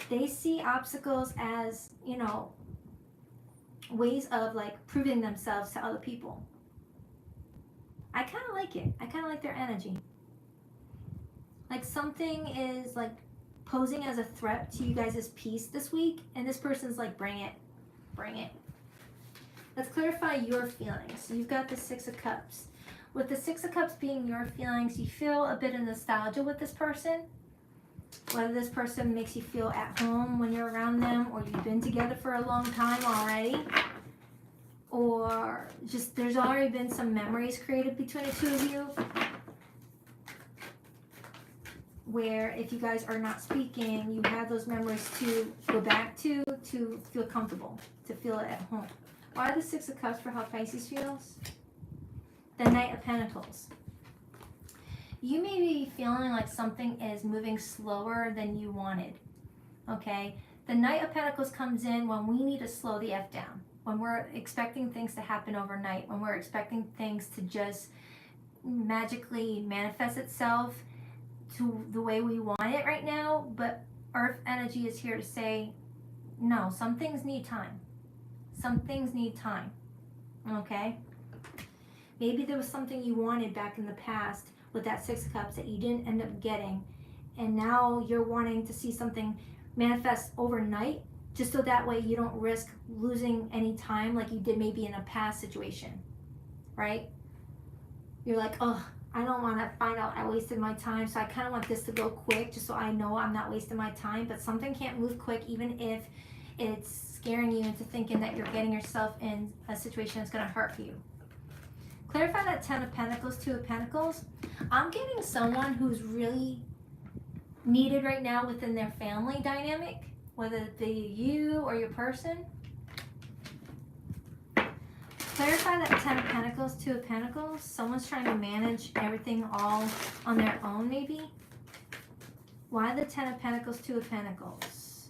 they see obstacles as, you know, ways of like proving themselves to other people. I kind of like it. I kind of like their energy. Like something is like posing as a threat to you guys' peace this week, and this person's like, bring it, bring it. Let's clarify your feelings. So you've got the Six of Cups. With the Six of Cups being your feelings, you feel a bit of nostalgia with this person. Whether this person makes you feel at home when you're around them, or you've been together for a long time already, or just there's already been some memories created between the two of you, where if you guys are not speaking, you have those memories to go back to feel comfortable, to feel it at home. Why the Six of Cups for how Pisces feels? The Knight of Pentacles. You may be feeling like something is moving slower than you wanted, okay? The Knight of Pentacles comes in when we need to slow the F down, when we're expecting things to happen overnight, when we're expecting things to just magically manifest itself to the way we want it right now. But Earth energy is here to say, no, some things need time. Some things need time, okay? Maybe there was something you wanted back in the past with that Six of Cups that you didn't end up getting, and now you're wanting to see something manifest overnight, just so that way you don't risk losing any time like you did maybe in a past situation, right? You're like, oh, I don't want to find out I wasted my time, so I kind of want this to go quick just so I know I'm not wasting my time. But something can't move quick, even if it's scaring you into thinking that you're getting yourself in a situation that's going to hurt you. Clarify that Ten of Pentacles, Two of Pentacles. I'm getting someone who's really needed right now within their family dynamic, whether it be you or your person. Clarify that Ten of Pentacles, Two of Pentacles. Someone's trying to manage everything all on their own, maybe. Why the Ten of Pentacles, Two of Pentacles?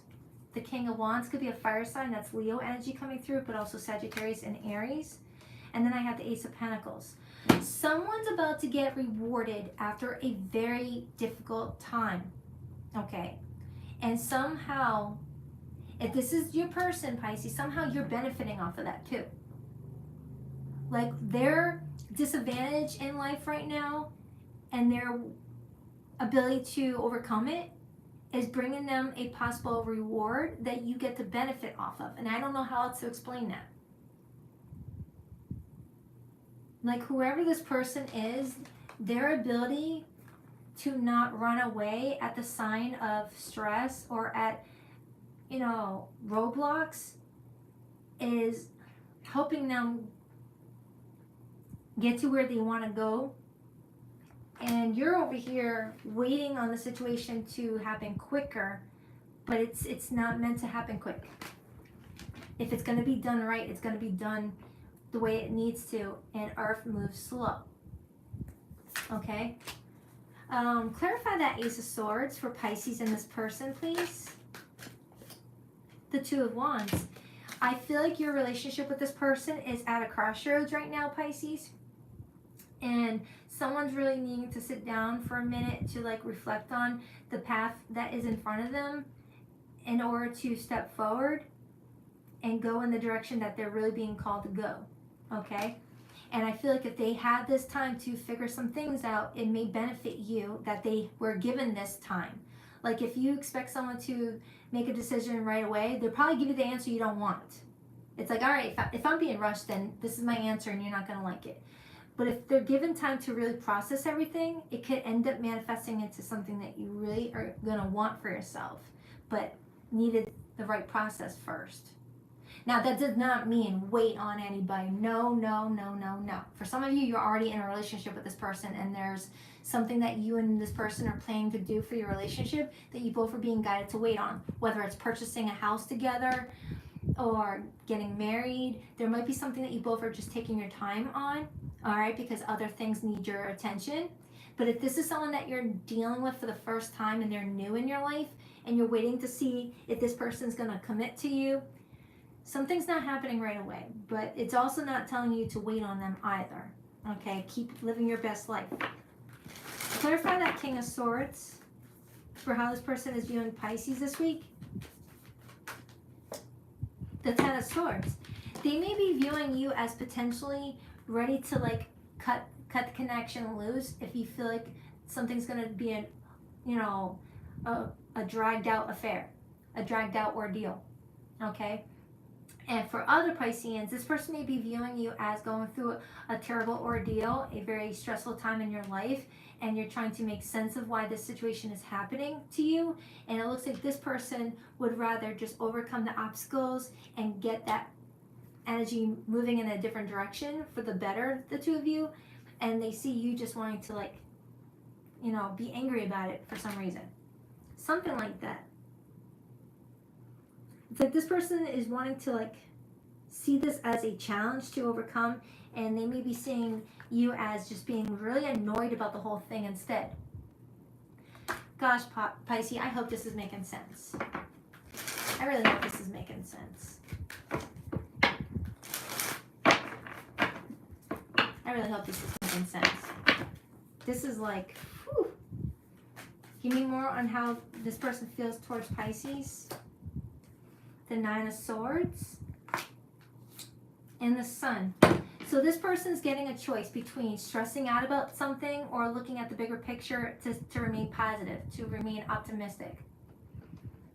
The King of Wands could be a fire sign. That's Leo energy coming through, but also Sagittarius and Aries. And then I have the Ace of Pentacles. Someone's about to get rewarded after a very difficult time, okay? And somehow, if this is your person, Pisces, somehow you're benefiting off of that too. Like their disadvantage in life right now and their ability to overcome it is bringing them a possible reward that you get to benefit off of. And I don't know how else to explain that. Like whoever this person is, their ability to not run away at the sign of stress or at, you know, roadblocks is helping them get to where they want to go. And you're over here waiting on the situation to happen quicker, but it's not meant to happen quick. If it's going to be done right, it's going to be done the way it needs to, and Earth moves slow. Okay? Clarify that Ace of Swords for Pisces and this person, please. The Two of Wands. I feel like your relationship with this person is at a crossroads right now, Pisces. And someone's really needing to sit down for a minute to like reflect on the path that is in front of them in order to step forward and go in the direction that they're really being called to go. Okay? And I feel like if they had this time to figure some things out, it may benefit you that they were given this time. Like if you expect someone to make a decision right away, they'll probably give you the answer you don't want. It's like, all right, if I'm being rushed, then this is my answer and you're not going to like it. But if they're given time to really process everything, it could end up manifesting into something that you really are going to want for yourself, but needed the right process first. Now, that does not mean wait on anybody. No, no, no, no, no. For some of you, you're already in a relationship with this person, and there's something that you and this person are planning to do for your relationship that you both are being guided to wait on, whether it's purchasing a house together, or getting married. There might be something that you both are just taking your time on, all right, because other things need your attention. But if this is someone that you're dealing with for the first time and they're new in your life and you're waiting to see if this person's going to commit to you, something's not happening right away. But it's also not telling you to wait on them either. Okay, keep living your best life. Clarify that King of Swords for how this person is viewing Pisces this week. The Ten of Swords. They may be viewing you as potentially ready to like cut the connection loose if you feel like something's going to be a dragged out affair, a dragged out ordeal. Okay? And for other Pisceans, this person may be viewing you as going through a terrible ordeal, a very stressful time in your life, and you're trying to make sense of why this situation is happening to you. And it looks like this person would rather just overcome the obstacles and get that energy moving in a different direction for the better, the two of you. And they see you just wanting to like, be angry about it for some reason. Something like that. It's like this person is wanting to like see this as a challenge to overcome, and they may be seeing you as just being really annoyed about the whole thing instead. Gosh, Pisces, I hope this is making sense. I really hope this is making sense. I really hope this is making sense. This is like, whew. Give me more on how this person feels towards Pisces. The Nine of Swords and the Sun. So this person's getting a choice between stressing out about something or looking at the bigger picture to remain positive, to remain optimistic.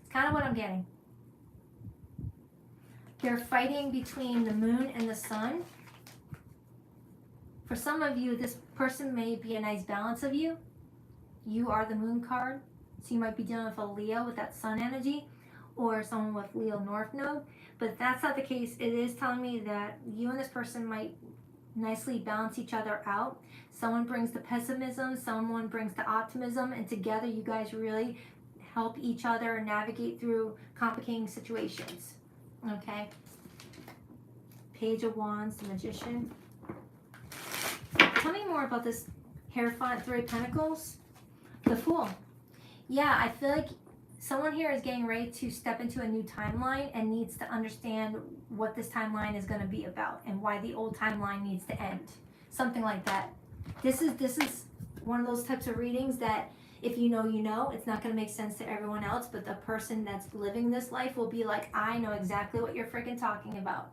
It's kind of what I'm getting. They're fighting between the Moon and the Sun. For some of you, this person may be a nice balance of you. You are the Moon card, so you might be dealing with a Leo with that Sun energy, or someone with Leo North Node. But if that's not the case, it is telling me that you and this person might nicely balance each other out. Someone brings the pessimism, someone brings the optimism, and together you guys really help each other navigate through complicating situations. Okay? Page of Wands, the Magician. Tell me more about this Hierophant, Three of Pentacles. The Fool. Yeah, I feel like someone here is getting ready to step into a new timeline and needs to understand what this timeline is going to be about and why the old timeline needs to end. Something like that. This is one of those types of readings that if you know, you know. It's not going to make sense to everyone else, but the person that's living this life will be like, I know exactly what you're freaking talking about.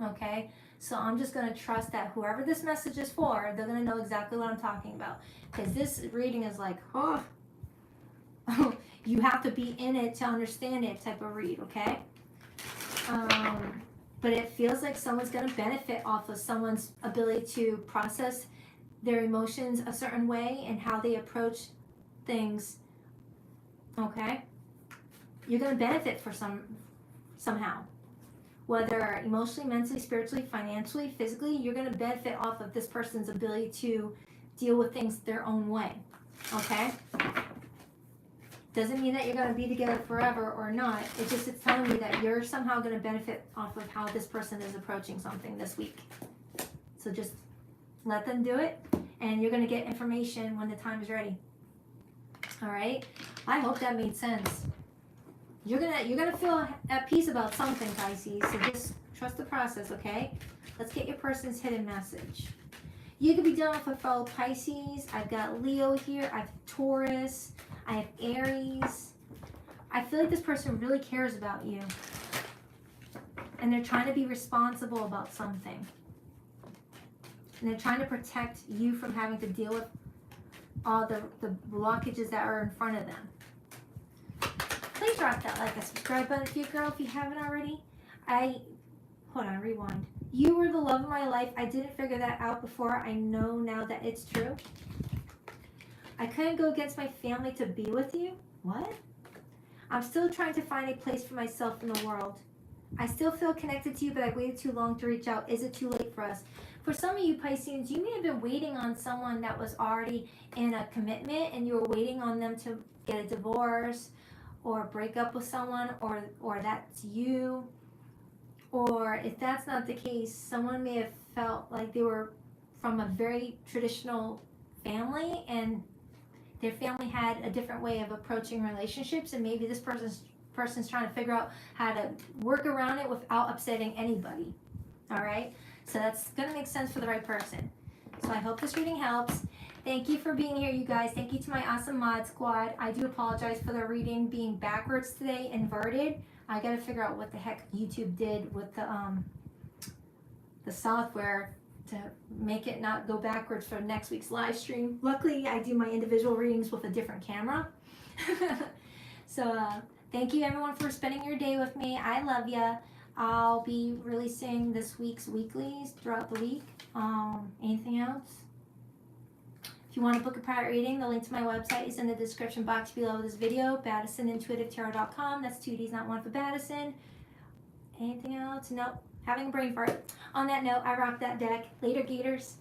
Okay? So I'm just going to trust that whoever this message is for, they're going to know exactly what I'm talking about. Because this reading is like, oh, you have to be in it to understand it type of read, okay? But it feels like someone's going to benefit off of someone's ability to process their emotions a certain way and how they approach things, okay? You're going to benefit for somehow. Whether emotionally, mentally, spiritually, financially, physically, you're going to benefit off of this person's ability to deal with things their own way, okay? Doesn't mean that you're going to be together forever or not. It's telling me that you're somehow going to benefit off of how this person is approaching something this week. So just let them do it, and you're going to get information when the time is ready. All right? I hope that made sense. You're gonna feel at peace about something, Pisces. So just trust the process, okay? Let's get your person's hidden message. You could be dealing with a fellow Pisces. I've got Leo here. I have Taurus. I have Aries. I feel like this person really cares about you. And they're trying to be responsible about something. And they're trying to protect you from having to deal with all the blockages that are in front of them. Please drop that like and subscribe button if you haven't already. Hold on, rewind. You were the love of my life. I didn't figure that out before. I know now that it's true. I couldn't go against my family to be with you. What? I'm still trying to find a place for myself in the world. I still feel connected to you, but I waited too long to reach out. Is it too late for us? For some of you Pisceans, you may have been waiting on someone that was already in a commitment, and you were waiting on them to get a divorce or break up with someone, or that's you. Or if that's not the case, someone may have felt like they were from a very traditional family and their family had a different way of approaching relationships, and maybe this person's trying to figure out how to work around it without upsetting anybody. All right, so that's gonna make sense for the right person. So I hope this reading helps. Thank you for being here, you guys. Thank you to my awesome mod squad. I do apologize for the reading being backwards today, inverted. I gotta figure out what the heck YouTube did with the software to make it not go backwards for next week's live stream. Luckily, I do my individual readings with a different camera. So thank you everyone for spending your day with me. I love ya. I'll be releasing this week's weeklies throughout the week. Anything else? If you want to book a private reading, the link to my website is in the description box below this video, BaddisonIntuitiveTarot.com. That's 2 D's, not one for Baddison. Anything else? Nope. Having a brain fart. On that note, I rock that deck. Later, Gators.